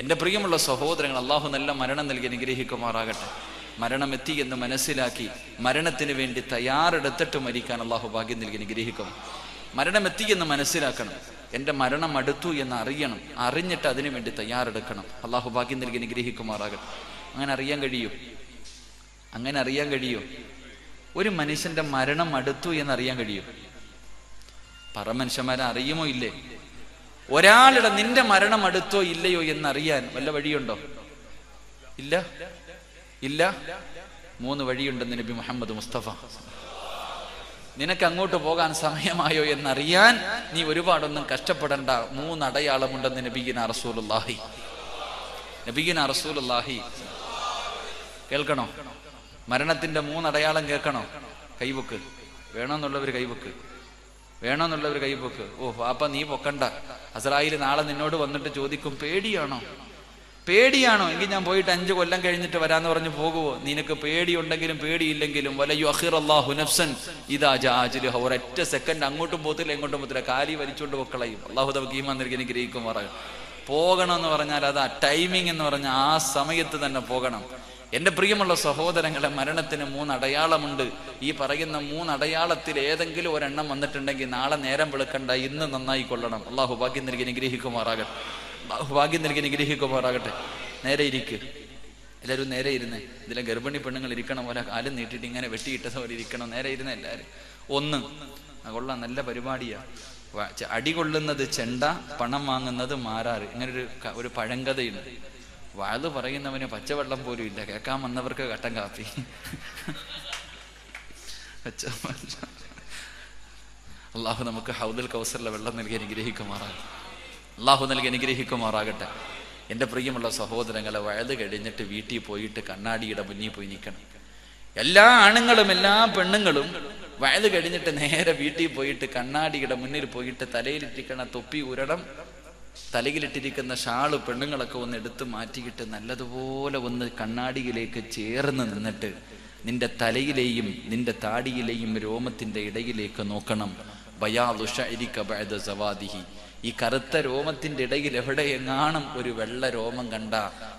എൻ്റെ പ്രിയമുള്ള സഹോദരങ്ങൾ, അള്ളാഹു നല്ല മരണം നൽകി അനുഗ്രഹിക്കുമാറാകട്ടെ. മരണം എത്തി എന്ന് മനസ്സിലാക്കി മരണത്തിന് വേണ്ടി തയ്യാറെടുത്തിട്ട് മരിക്കാൻ അള്ളാഹു ഭാഗ്യം നൽകി അനുഗ്രഹിക്കും. മരണം എത്തി എന്ന് മനസ്സിലാക്കണം, എൻ്റെ മരണം അടുത്തു എന്ന് അറിയണം, അറിഞ്ഞിട്ട് അതിനു വേണ്ടി തയ്യാറെടുക്കണം. അള്ളാഹു ഭാഗ്യം നൽകി അനുഗ്രഹിക്കുമാറാകട്ടെ. അങ്ങനെ അറിയാൻ കഴിയോ? ഒരു മനുഷ്യന്റെ മരണം അടുത്തു എന്നറിയാൻ കഴിയും? പറമനുഷ്യന്മാരെ അറിയുമോ ഇല്ലേ? ഒരാളുടെ നിന്റെ മരണം അടുത്തോ ഇല്ലയോ എന്നറിയാൻ വല്ല വഴിയുണ്ടോ? ഇല്ല. 3 വഴിയുണ്ടെന്ന് നബി മുഹമ്മദ് മുസ്തഫ. നിനക്ക് അങ്ങോട്ട് പോകാൻ സമയമായോ എന്നറിയാൻ നീ ഒരുപാടൊന്നും കഷ്ടപ്പെടണ്ട. 3 അടയാളമുണ്ടെന്ന് നബിഗുന റസൂലുള്ളാഹി. കേൾക്കണോ? മരണത്തിന്റെ 3 അടയാളം കേൾക്കണോ? കൈവക്ക്. വേണമെന്നുള്ളവർ കൈവക്ക്. ഓ പാപ്പ, നീ പൊക്കണ്ട. അസ്രായിൽ നാളെ നിന്നോട് വന്നിട്ട് ചോദിക്കും, പേടിയാണോ? എങ്കിൽ ഞാൻ പോയിട്ട് 5 കൊല്ലം കഴിഞ്ഞിട്ട് വരാന്ന് പറഞ്ഞ് പോകുവോ? നിനക്ക് പേടിയുണ്ടെങ്കിലും പേടിയില്ലെങ്കിലും വലയുഅഖിറല്ലാഹു നഫ്സൻ ഇദാ ജാഅ അജ്ലുഹാ. ഒരൊറ്റ സെക്കൻഡ് അങ്ങോട്ടും പോത്തില്ല ഇങ്ങോട്ടും പോത്തില്ല, കാലി വലിച്ചുകൊണ്ട് പൊക്കളയും. അല്ലാഹു നമുക്ക് ഈമാൻ നൽകി അനുഗ്രഹിക്കുമാറാകട്ടെ. പോകണമെന്ന് പറഞ്ഞാൽ അതാ ടൈമിംഗ് എന്ന് പറഞ്ഞാൽ ആ സമയത്ത് തന്നെ പോകണം. എൻ്റെ പ്രിയമുള്ള സഹോദരങ്ങളെ, മരണത്തിന് 3 അടയാളമുണ്ട്. ഈ പറയുന്ന 3 അടയാളത്തിൽ ഏതെങ്കിലും ഒരെണ്ണം വന്നിട്ടുണ്ടെങ്കിൽ നാളെ നേരം വെളുക്കണ്ട, ഇന്ന് നന്നായി കൊള്ളണം. അള്ളാഹു ഭാഗ്യം നൽകി അനുഗ്രഹിക്കുമാറാകട്ടെ. നേരെ ഇരിക്ക്, എല്ലാവരും നേരെ ഇരുന്നേ. ഇതിലെ ഗർഭിണി പെണ്ണുങ്ങൾ ഇരിക്കണം പോലെ കാലും നീട്ടിയിട്ട് ഇങ്ങനെ വെട്ടിയിട്ടത് പോലെ ഇരിക്കണം. നേരെ ഇരുന്നേ എല്ലാവരും. 1 കൊള്ളാം, നല്ല പരിപാടിയാ. അടി കൊള്ളുന്നത് ചെണ്ട, പണം വാങ്ങുന്നത് മാരാറ്. ഇങ്ങനെ ഒരു പഴങ്കഥയുണ്ട്. വാഴ് പറയുന്നവന് പച്ചവെള്ളം പോലും ഇല്ല, കേൾക്കാൻ വന്നവർക്ക് കട്ടൻ കാപ്പി. അള്ളാഹു നമുക്ക് ഹൗദുൽ കൗസറിലെ വെള്ളം നൽകി അനുഗ്രഹിക്കുമാറാകട്ടെ. എൻ്റെ പ്രിയമുള്ള സഹോദരങ്ങളെ, വയത് കഴിഞ്ഞിട്ട് വീട്ടിൽ പോയിട്ട് കണ്ണാടിയുടെ മുന്നിൽ പോയി നിൽക്കണം. എല്ലാ ആണുങ്ങളും എല്ലാ പെണ്ണുങ്ങളും വയത് കഴിഞ്ഞിട്ട് നേരെ വീട്ടിൽ പോയിട്ട് കണ്ണാടിയുടെ മുന്നിൽ പോയിട്ട് തലയിലിട്ടിക്കണ തൊപ്പി ഉരണം, തലയിലിട്ടിരിക്കുന്ന ഷാള് പെണ്ണുങ്ങളൊക്കെ ഒന്ന് എടുത്ത് മാറ്റിയിട്ട് നല്ലതുപോലെ ഒന്ന് കണ്ണാടിയിലേക്ക് ചേർന്ന് നിന്നിട്ട് നിന്റെ തലയിലെയും നിന്റെ താടിയിലെയും രോമത്തിന്റെ ഇടയിലേക്ക് നോക്കണം. ബയാദു ശഅരിക ബഅദ സവാദിഹി. ഈ കറുത്ത രോമത്തിന്റെ ഇടയിൽ എവിടെയെങ്ങാണം ഒരു വെള്ള രോമം കണ്ട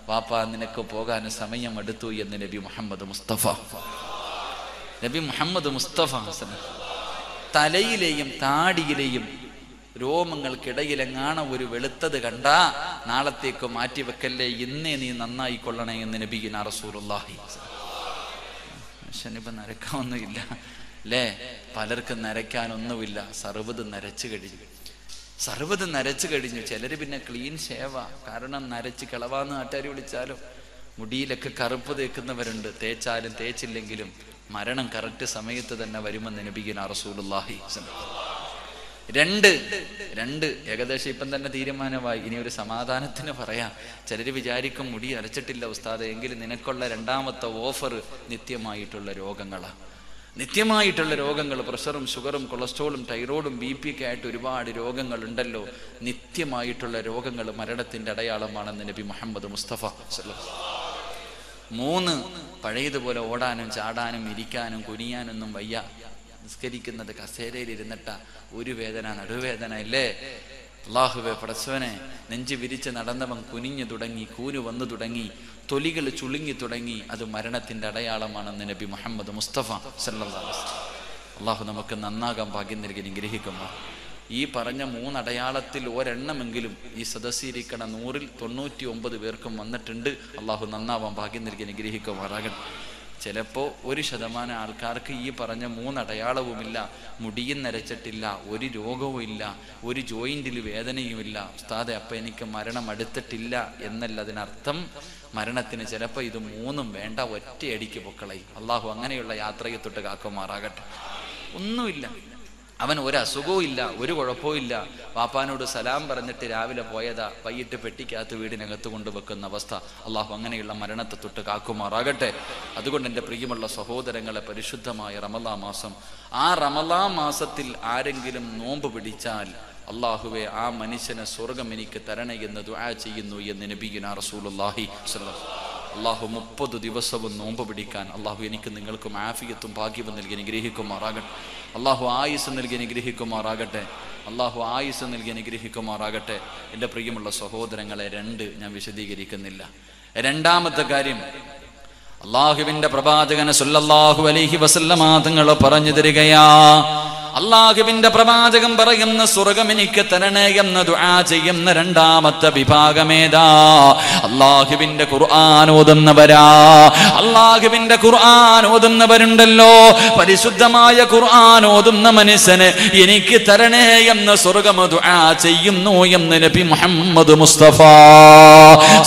വാപ്പാ നിനക്ക് പോകാൻ സമയം എടുത്തു എന്ന് നബി മുഹമ്മദ് മുസ്തഫ. നബി മുഹമ്മദ് മുസ്തഫ തലയിലെയും താടിയിലെയും രോമങ്ങൾക്കിടയിലെങ്ങാണം ഒരു വെളുത്തത് കണ്ടാ നാളത്തേക്ക് മാറ്റിവെക്കല്ലേ, ഇന്നേ നീ നന്നായി കൊള്ളണേ എന്ന് നബിയിന റസൂലുള്ളാഹി. മനുഷ്യനിപ്പോ നരക്കാനൊന്നുമില്ല അല്ലേ? പലർക്കും നരയ്ക്കാനൊന്നുമില്ല. സർവ്വത് നരച്ചു കഴിഞ്ഞു. ചിലര് പിന്നെ ക്ലീൻ ഷേവ. കാരണം നരച്ച് കിളവാന്ന് നാട്ടുകാർ വിളിച്ചാലോ. മുടിയിലൊക്കെ കറുപ്പ് തേക്കുന്നവരുണ്ട്. തേച്ചാലും തേച്ചില്ലെങ്കിലും മരണം കറക്റ്റ് സമയത്ത് തന്നെ വരുമെന്ന് നബിയിന റസൂലുള്ളാഹി. രണ്ട് ഏകദേശം ഇപ്പം തന്നെ തീരുമാനമായി. ഇനി ഒരു സമാധാനത്തിന് പറയാം. ചിലർ വിചാരിക്കും മുടി അരച്ചിട്ടില്ല ഉസ്താദ്, എങ്കിലും നിനക്കുള്ള രണ്ടാമത്തെ ഓഫർ നിത്യമായിട്ടുള്ള രോഗങ്ങളാണ്. നിത്യമായിട്ടുള്ള രോഗങ്ങൾ, പ്രഷറും ഷുഗറും കൊളസ്ട്രോളും തൈറോയിഡും BP ഒക്കെ ആയിട്ട് ഒരുപാട് രോഗങ്ങളുണ്ടല്ലോ. നിത്യമായിട്ടുള്ള രോഗങ്ങൾ മരണത്തിന്റെ അടയാളമാണെന്ന് നബി മുഹമ്മദ് മുസ്തഫ. 3 പഴയതുപോലെ ഓടാനും ചാടാനും ഇരിക്കാനും കുനിയാനൊന്നും വയ്യ. നിസ്കരിക്കുന്നത് കസേരയിൽ ഇരുന്നിട്ട ഒരു വേദന, നടുവേദന ഇല്ലേ? അല്ലാഹുവേ പടച്ചവനെ, നെഞ്ച് വിരിച്ച് നടന്നവൻ കുനിഞ്ഞു തുടങ്ങി, കൂന് വന്നു തുടങ്ങി, തൊലികൾ ചുളുങ്ങി തുടങ്ങി. അത് മരണത്തിന്റെ അടയാളമാണെന്ന് നബി മുഹമ്മദ് മുസ്തഫ സല്ലല്ലാഹു അലൈഹി വസല്ലം. അല്ലാഹു നമുക്ക് നന്നാകാൻ ഭാഗ്യം നൽകി അനുഗ്രഹിക്കുമ്പോൾ ഈ പറഞ്ഞ 3 അടയാളത്തിൽ ഒരെണ്ണമെങ്കിലും ഈ സദസ്സിരിക്കണ 100ൽ 99 പേർക്കും വന്നിട്ടുണ്ട്. അല്ലാഹു നന്നാവാൻ ഭാഗ്യം നൽകി അനുഗ്രഹിക്കുമാറാകട്ടെ. ചിലപ്പോൾ 1% ആൾക്കാർക്ക് ഈ പറഞ്ഞ 3 അടയാളവുമില്ല. മുടിയും നരച്ചിട്ടില്ല, ഒരു രോഗവും ഇല്ല, ഒരു ജോയിന്റിൽ വേദനയുമില്ല. ഉസ്താദെ അപ്പം എനിക്ക് മരണം അടുത്തിട്ടില്ല എന്നല്ല അതിനർത്ഥം. മരണത്തിന് ചിലപ്പോൾ ഇത് 3ഉം വേണ്ട, ഒറ്റയടിക്ക് പൊക്കളയും. അള്ളാഹു അങ്ങനെയുള്ള യാത്രയെ തൊട്ട് കാക്കുമാറാകട്ടെ. ഒന്നുമില്ല, അവൻ ഒരു അസുഖവും ഇല്ല, ഒരു കുഴപ്പവും ഇല്ല. വാപ്പാനോട് സലാം പറഞ്ഞിട്ട് രാവിലെ പോയതാ, വൈകിട്ട് പെട്ടിക്കകത്ത് വീടിനകത്ത് കൊണ്ടുവെക്കുന്ന അവസ്ഥ. അള്ളാഹു അങ്ങനെയുള്ള മരണത്തെ തൊട്ട് കാക്കുമാറാകട്ടെ. അതുകൊണ്ട് എൻ്റെ പ്രിയമുള്ള സഹോദരങ്ങളെ, പരിശുദ്ധമായ റമളാൻ മാസം, ആ റമളാൻ മാസത്തിൽ ആരെങ്കിലും നോമ്പ് പിടിച്ചാൽ അള്ളാഹുവെ ആ മനുഷ്യനെ സ്വർഗം എനിക്ക് തരണേ എന്ന് ദുആ ചെയ്യുന്നു എന്ന് നബിയുനാ റസൂലുള്ളാഹി സ്വല്ലല്ലാഹു അലൈഹി വസല്ലം. അള്ളാഹു 30 ദിവസവും നോമ്പ് പിടിക്കാൻ അള്ളാഹു എനിക്ക് നിങ്ങൾക്കും ആഫിയത്തും ഭാഗ്യവും നൽകി അനുഗ്രഹിക്കുമാറാകട്ടെ. അള്ളാഹു ആയുസ് നൽകി അനുഗ്രഹിക്കുമാറാകട്ടെ. അള്ളാഹു ആയുസ് നൽകി അനുഗ്രഹിക്കുമാറാകട്ടെ. എൻ്റെ പ്രിയമുള്ള സഹോദരങ്ങളെ, 2 ഞാൻ വിശദീകരിക്കുന്നില്ല. രണ്ടാമത്തെ കാര്യം, അള്ളാഹുവിന്റെ പ്രവാചകൻ സല്ലല്ലാഹു അലൈഹി വസല്ലമ തങ്ങൾ പറഞ്ഞു തരികയാ. അള്ളാഹുവിന്റെ പ്രവാചകൻ പറയുന്ന സ്വർഗം എനിക്ക് തരണേ എന്ന് ദുആ ചെയ്യുന്ന രണ്ടാമത്തെ വിഭാഗമേതാ? അള്ളാഹുവിന്റെ ഖുർആൻ ഓതുന്നവരാ. അള്ളാഹുവിന്റെ ഖുർആൻ ഓതുന്നവരുണ്ടല്ലോ. പരിശുദ്ധമായ ഖുർആൻ ഓതുന്ന മനുഷ്യന് എനിക്ക് തരണേ എന്ന് സ്വർഗം ദുആ ചെയ്യുന്നു എന്ന് നബി മുഹമ്മദ് മുസ്തഫ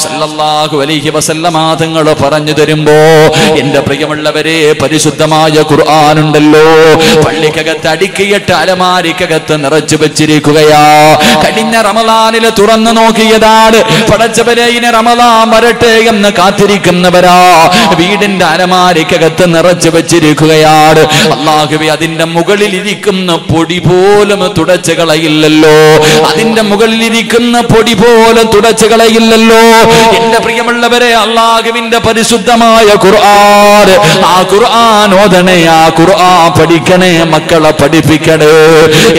സല്ലല്ലാഹു അലൈഹി വസല്ലമ തങ്ങൾ പറഞ്ഞു തരുമ്പോ, എന്റെ പ്രിയമുള്ളവരെ, പരിശുദ്ധമായ ഖുർആൻ ഉണ്ടല്ലോ, പള്ളിക്കകത്ത് അടിക്കിയിട്ട് അലമാരിക്കകത്ത് നിറച്ചു വെച്ചിരിക്കുകയാ. കഴിഞ്ഞ റമളാനില് തുറന്നു നോക്കിയതാണ്. പടച്ചവനെ, ഇനി റമളാൻ വരട്ടെ എന്ന് കാത്തിരിക്കുന്നവരാ. വീടിന്റെ അലമാരിക്കകത്ത് നിറച്ചു വെച്ചിരിക്കുകയാണ്. അല്ലാഹുവേ, അതിന്റെ മുകളിൽ ഇരിക്കുന്ന പൊടി പോലും തുടച്ചു കളയില്ലല്ലോ. അതിന്റെ മുകളിൽ ഇരിക്കുന്ന പൊടി പോലും തുടച്ചു കളയില്ലല്ലോ. എന്റെ പ്രിയമുള്ളവരെ, അല്ലാഹുവിന്റെ പരിശുദ്ധമായ ഖുർആൻ, ആ ഖുർആൻ ഓതണേ, ആ ഖുർആൻ പഠിക്കണേ, മക്കളെ പഠിപ്പിക്കണേ.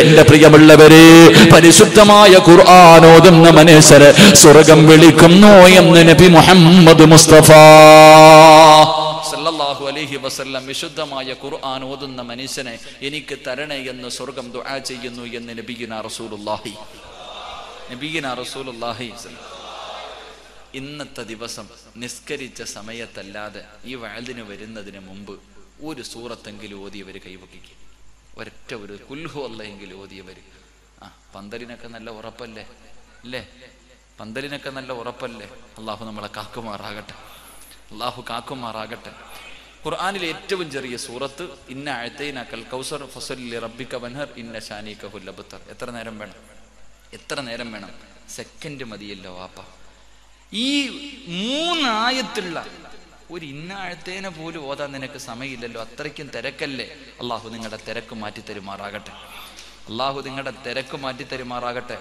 എന്റെ പ്രിയമുള്ളവരെ, പരിശുദ്ധമായ ഖുർആൻ ഓതുന്ന മനുഷ്യരെ സ്വർഗം വിളിക്കുന്നു എന്ന് നബി മുഹമ്മദ് മുസ്തഫ സല്ലല്ലാഹു അലൈഹി വസല്ലം വിശുദ്ധമായ ഖുർആൻ ഓതുന്ന മനുഷ്യനെ എനിക്ക് തരണേ എന്ന് സ്വർഗം ദുആ ചെയ്യുന്നു എന്ന് നബിയുനാ റസൂലുള്ളാഹി. ഇന്നത്തെ ദിവസം നിസ്കരിച്ച സമയത്തല്ലാതെ ഈ വഅദിന് വരുന്നതിന് മുമ്പ് ഒരു സൂറത്തെങ്കിലും ഓതിയവർ കൈവക്കിക്കും. ഒരൊറ്റ ഒരു കുൽഹു അല്ലാഹെങ്കിലും ഓതിയവർ. പന്തലിനൊക്കെ നല്ല ഉറപ്പല്ലേ അല്ലേ? പന്തലിനൊക്കെ നല്ല ഉറപ്പല്ലേ? അള്ളാഹു നമ്മളെ കാക്കുമാറാകട്ടെ. അള്ളാഹു കാക്കുമാറാകട്ടെ. ഖുർആനിലെ ഏറ്റവും ചെറിയ സൂറത്ത് ഇന്ന അഅതൈനാകൽ കൗസർ ഫസല്ലി റബ്ബിക വൻഹർ ഇന്ന ശാനികഹുൽ അബ്തർ. എത്ര നേരം വേണം? എത്ര നേരം വേണം? സെക്കൻഡ് മതിയല്ലോ വാപ്പ. ഈ 3 ആയത്തുള്ള ഒരു ഇന്നാഴത്തേനെ പോലും ഓതാൻ നിനക്ക് സമയമില്ലല്ലോ. അത്രയ്ക്കും തിരക്കല്ലേ. അള്ളാഹു നിങ്ങളുടെ തിരക്ക് മാറ്റി തരുമാറാകട്ടെ. അള്ളാഹു നിങ്ങളുടെ തിരക്ക് മാറ്റി തരുമാറാകട്ടെ.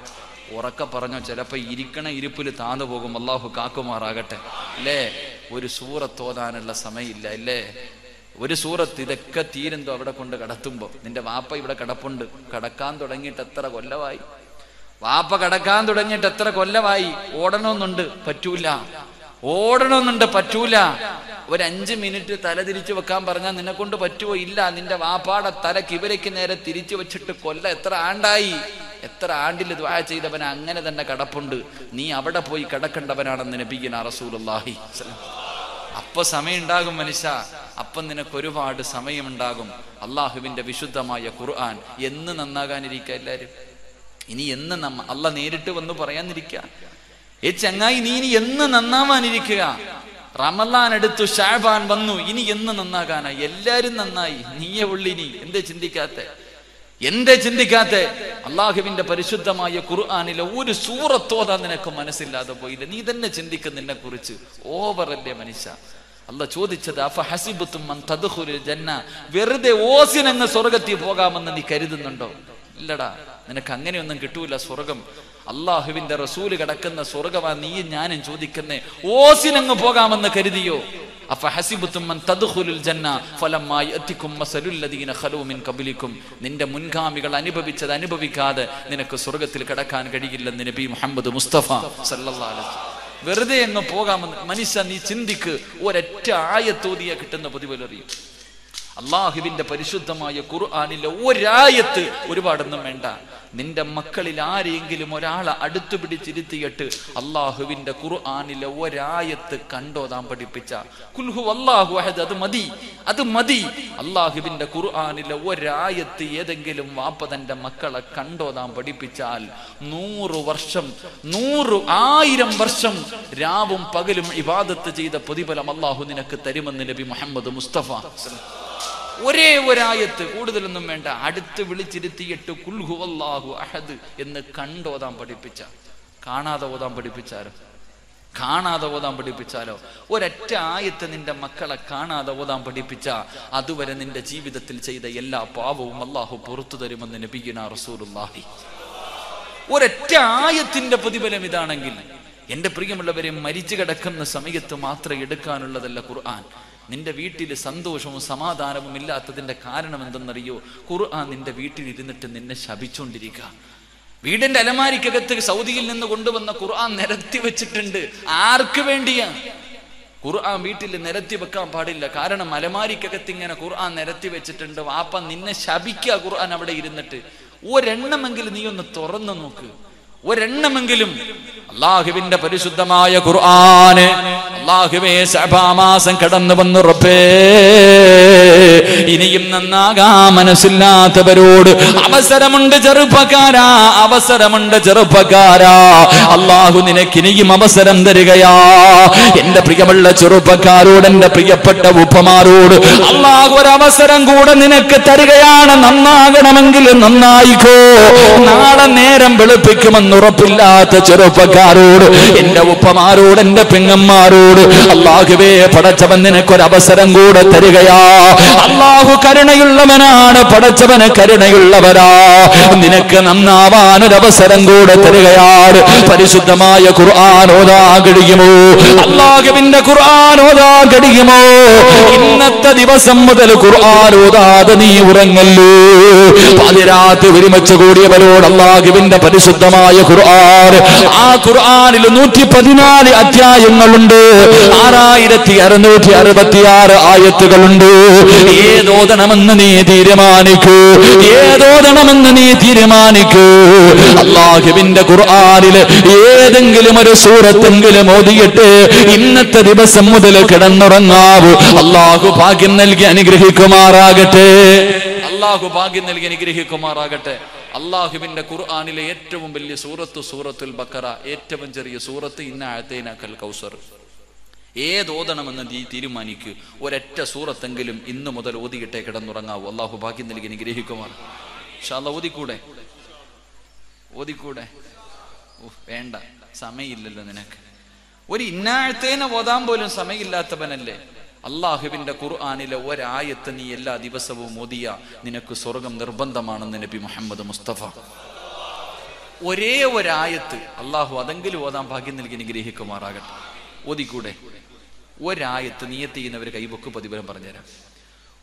ഉറക്കെ പറഞ്ഞോ, ചിലപ്പോൾ ഇരിക്കണ ഇരിപ്പിൽ താന്നു പോകും. അള്ളാഹു കാക്കുമാറാകട്ടെ. അല്ലേ, ഒരു സൂറത്ത് ഓതാനുള്ള സമയമില്ല അല്ലേ? ഒരു സൂറത്ത് ഇതൊക്കെ തീരുന്തോ അവിടെ കൊണ്ട് കടത്തുമ്പോൾ. നിന്റെ വാപ്പ ഇവിടെ കിടപ്പുണ്ട്, കടക്കാൻ തുടങ്ങിയിട്ട് എത്ര കൊല്ലമായി? വാപ്പ കടക്കാൻ തുടങ്ങിയിട്ട് എത്ര കൊല്ലമായി? ഓടണമെന്നുണ്ട്, പറ്റൂല. ഓടണമെന്നുണ്ട്, പറ്റൂല. ഒരു 5 മിനിറ്റ് തല തിരിച്ചു വെക്കാൻ പറഞ്ഞാൽ നിന്നെ കൊണ്ട് പറ്റുമോ? ഇല്ല. നിന്റെ വാപ്പാടെ തല കിബിലയ്ക്ക് നേരെ തിരിച്ചു വെച്ചിട്ട് എത്ര ആണ്ടായി? എത്ര ആണ്ടിൽ ദുആ ചെയ്തവൻ അങ്ങനെ തന്നെ കിടപ്പുണ്ട്. നീ അവിടെ പോയി കിടക്കേണ്ടവനാണെന്ന് നബിയുനാ റസൂലുള്ളാഹി. അപ്പൊ സമയം ഉണ്ടാകും മനുഷ്യ, അപ്പം നിനക്ക് ഒരുപാട് സമയമുണ്ടാകും. അള്ളാഹുവിന്റെ വിശുദ്ധമായ ഖുർആൻ എന്ന് നന്നാകാനിരിക്കുക എല്ലാവരും. ഇനി എന്ന് അല്ല നേരിട്ട് വന്ന് പറയാനിരിക്കുക. ചങ്ങായി, നീ ഇനി എന്ന് നന്നാവാനിരിക്കുക. റമളാൻ എടുത്തു, ശഅബാൻ വന്നു, ഇനി എന്ന് നന്നാകാനാ? എല്ലാരും നന്നായി, നീയെ ഉള്ളിനി. എന്തേ ചിന്തിക്കാത്തെ? അള്ളാഹുവിന്റെ പരിശുദ്ധമായ ഖുർആനിലെ ഒരു സൂറത്തോതാൻ നിനക്ക് മനസ്സില്ലാതെ പോയില്ല. നീ തന്നെ ചിന്തിക്കും നിന്നെ കുറിച്ച്. ഓവറല്ലേ മനുഷ്യ? അല്ലാഹ് ചോദിച്ചത് അഫഹസിബതും അൻ തദ്ഖുലുൽ ജന്ന, വെറുതെ ഓസിനങ്ങ് സ്വർഗ്ഗത്തിൽ പോകാമെന്ന് നീ കരുതുന്നുണ്ടോ? ഇല്ലടാ, നിനക്ക് അങ്ങനെയൊന്നും കിട്ടൂല സ്വർഗം. അള്ളാഹുവിന്റെ റസൂല് കിടക്കുന്ന സ്വർഗമാ നീയും ഞാനും ചോദിക്കുന്നേ. ഓസിനങ്ങ് പോകാമെന്ന് കരുതിയോ? അഫഹസിബതും അൻ തദ്ഖുലുൽ ജന്ന ഫലമ്മാ യഅതികും മസലുൽ ലദീന ഖലൂ മിൻ ഖബ്ലികും, നിന്റെ മുൻഗാമികൾ അനുഭവിച്ചത് അനുഭവിക്കാതെ നിനക്ക് സ്വർഗത്തിൽ കിടക്കാൻ കഴിയില്ലെന്ന് നബി മുഹമ്മദ് മുസ്തഫ സല്ലല്ലാഹു അലൈഹി വസല്ലം. വെറുതെ അങ്ങ് പോകാമെന്ന് മനുഷ്യ നീ ചിന്തിക്ക്. ഒരൊറ്റ ആയത്തോതിയാ കിട്ടുന്ന പ്രതിഫലറിയും. അള്ളാഹുവിന്റെ പരിശുദ്ധമായ ഖുർആനിലെ ഒരായത്ത്, ഒരുപാടൊന്നും വേണ്ട, നിന്റെ മക്കളിൽ ആരെങ്കിലും ഒരാളെ അടുത്തു പിടിച്ചിരുത്തിയിട്ട് അള്ളാഹുവിന്റെ ഖുർആനിലെ ഒരായത്ത് കണ്ടോതാൻ പഠിപ്പിച്ച ഖുൽ ഹുവല്ലാഹു അഹദ്, അത് മതി. അള്ളാഹുവിന്റെ ഖുർആനിലെ ഒരായത്ത് ഏതെങ്കിലും വാപ്പ തന്റെ മക്കളെ കണ്ടോതാൻ പഠിപ്പിച്ചാൽ 100 വർഷം 1000 വർഷം രാവും പകലും ഇബാദത്ത് ചെയ്ത പ്രതിഫലം അള്ളാഹു നിനക്ക് തരുമെന്ന് നബി മുഹമ്മദ് മുസ്തഫ. ഒരേ ഒരായത്ത്, കൂടുതലൊന്നും വേണ്ട. അടുത്ത് വിളിച്ചിരുത്തിയിട്ട് ഖുൽ ഹുവല്ലാഹു അഹദ് എന്ന് കണ്ടോതാൻ പഠിപ്പിച്ച, കാണാതെ ഓതാൻ പഠിപ്പിച്ചാലോ ഒരൊറ്റ ആയത്ത് നിന്റെ മക്കളെ കാണാതെ ഓതാൻ പഠിപ്പിച്ച അതുവരെ നിന്റെ ജീവിതത്തിൽ ചെയ്ത എല്ലാ പാവവും അള്ളാഹു പുറത്തു തരുമെന്ന് നബിയുനാ റസൂലുള്ളാഹി. ഒരൊറ്റ ആയത്തിന്റെ പ്രതിഫലം ഇതാണെങ്കിൽ എന്റെ പ്രിയമുള്ളവരെ, മരിച്ചു കിടക്കുന്ന സമയത്ത് മാത്രം എടുക്കാനുള്ളതല്ല ഖുർആൻ. നിന്റെ വീട്ടിൽ സന്തോഷവും സമാധാനവും ഇല്ലാത്തതിന്റെ കാരണം എന്തെന്നറിയോ? ഖുർആൻ നിന്റെ വീട്ടിൽ ഇരുന്നിട്ട് നിന്നെ ശപിച്ചുകൊണ്ടിരിക്കുക. വീടിന്റെ അലമാരിക്കകത്ത് സൗദിയിൽ നിന്ന് കൊണ്ടുവന്ന ഖുർആൻ നിരത്തി വെച്ചിട്ടുണ്ട്. ആർക്ക് വേണ്ടിയാ? ഖുർആൻ വീട്ടിൽ നിരത്തി വെക്കാൻ പാടില്ല. കാരണം അലമാരിക്കകത്ത് ഇങ്ങനെ ഖുർആൻ നിരത്തി വെച്ചിട്ടുണ്ട്. വാപ്പ നിന്നെ ശപിക്കുക ഖുർആൻ അവിടെ ഇരുന്നിട്ട്. ഒരെണ്ണമെങ്കിലും നീ ഒന്ന് തുറന്നു നോക്ക്, ഒരെണ്ണമെങ്കിലും. അള്ളാഹുവിന്റെ പരിശുദ്ധമായ ഖുർആന്, അള്ളാഹുവേ ശഅബാൻ മാസം കടന്നു വന്നു റബ്ബേ, ഇനിയും നന്നാകാ മനസ്സില്ലാത്തവരോട് അവസരമുണ്ട് ചെറുപ്പക്കാരാ, അള്ളാഹു നിനക്ക് ഇനിയും അവസരം തരികയാ. എന്റെ പ്രിയമുള്ള ചെറുപ്പക്കാരോട്, എന്റെ പ്രിയപ്പെട്ട ഉപ്പമാരോട് അള്ളാഹു ഒരവസരം കൂടെ നിനക്ക് തരികയാണ്. നന്നാകണമെങ്കിൽ നന്നായിക്കോ. നാളെ നേരം വെളുപ്പിക്കുമെന്ന് ഉറപ്പില്ലാത്ത ചെറുപ്പക്കാരോട്, എന്റെ ഉപ്പമാരോട്, എന്റെ പെങ്ങന്മാരോട് അള്ളാഹുവേ പടച്ചവൻ നിനക്കൊരവസരം കൂടെ തരികയാ. അള്ളാഹു കരുണയുള്ളവനാണ്, പടച്ചവന് കരുണയുള്ളവരാ. നിനക്ക് നന്നാവാനൊരവസരം കൂടെ തരികയാണ്. പരിശുദ്ധമായ ഖുർആൻ ഓതാൻ കഴിയുമോ? അള്ളാഹുവിന്റെ ഖുർആൻ ഓതാൻ കഴിയുമോ? ഇന്നത്തെ ദിവസം മുതൽ ഖുർആൻ ഓതാതെ നീ ഉറങ്ങല്ലോ. പാതിരാത്രി ഒരുമിച്ച് കൂടിയവരോട് അള്ളാഹുവിന്റെ പരിശുദ്ധമായ ഖുർആൻ, ആ ഖുർആനിൽ 114 അധ്യായങ്ങളുണ്ട്, 6666 ആയത്തുകളുണ്ട്. ഏതോദണമെന്ന് നീ തീരുമാനിക്കൂ. അള്ളാഹുവിന്റെ ഖുർആനില് ഏതെങ്കിലും ഒരു സൂറത്തെങ്കിലും ഓതിയിട്ട് ഇന്നത്തെ ദിവസം മുതൽ കിടന്നുറങ്ങാവൂ. അള്ളാഹു ഭാഗ്യം നൽകി അനുഗ്രഹിക്കുമാറാകട്ടെ. അള്ളാഹുവിന്റെ ഖുർആനിലെ ഏറ്റവും വലിയ സൂറത്തുൽ ബഖറ, ഏറ്റവും ചെറിയ സൂറത്ത് ഇന്നഅതൈനാകൽ കൗസർ. ഏതോദണമെന്ന് നീ തീരുമാനിക്കൂ. ഒരൊറ്റ സൂറത്തെങ്കിലും ഇന്ന് മുതൽ ഓതിയിട്ടേ കിടന്നുറങ്ങാവൂ. അള്ളാഹു ഭാഗ്യം നൽകി അനുഗ്രഹിക്കുമാർ. ഇൻഷാ അല്ലാഹ് ഓതിക്കൂടെ? വേണ്ട, സമയമില്ലല്ലോ നിനക്ക്. ഒരു ഇന്നഅതൈന ഓതാൻ പോലും സമയമില്ലാത്തവനല്ലേ? അള്ളാഹുവിന്റെ ഖുർആനിലെ ഒരായത്ത് നീ എല്ലാ ദിവസവും ഓതിയ നിനക്ക് സ്വർഗം നിർബന്ധമാണെന്ന് നബി മുഹമ്മദ് മുസ്തഫ. ഒരേ ഒരായത്ത് അള്ളാഹു അതെങ്കിലും ഓതാൻ ഭാഗ്യം നൽകി അനുഗ്രഹിക്കുമാറാകട്ടെ. ഓതിക്കൂടെ? ഒരായത്ത് നിയത്ത് ചെയ്യുന്നവർ കൈവക്ക് പ്രതിഫലം പറഞ്ഞുതരാം.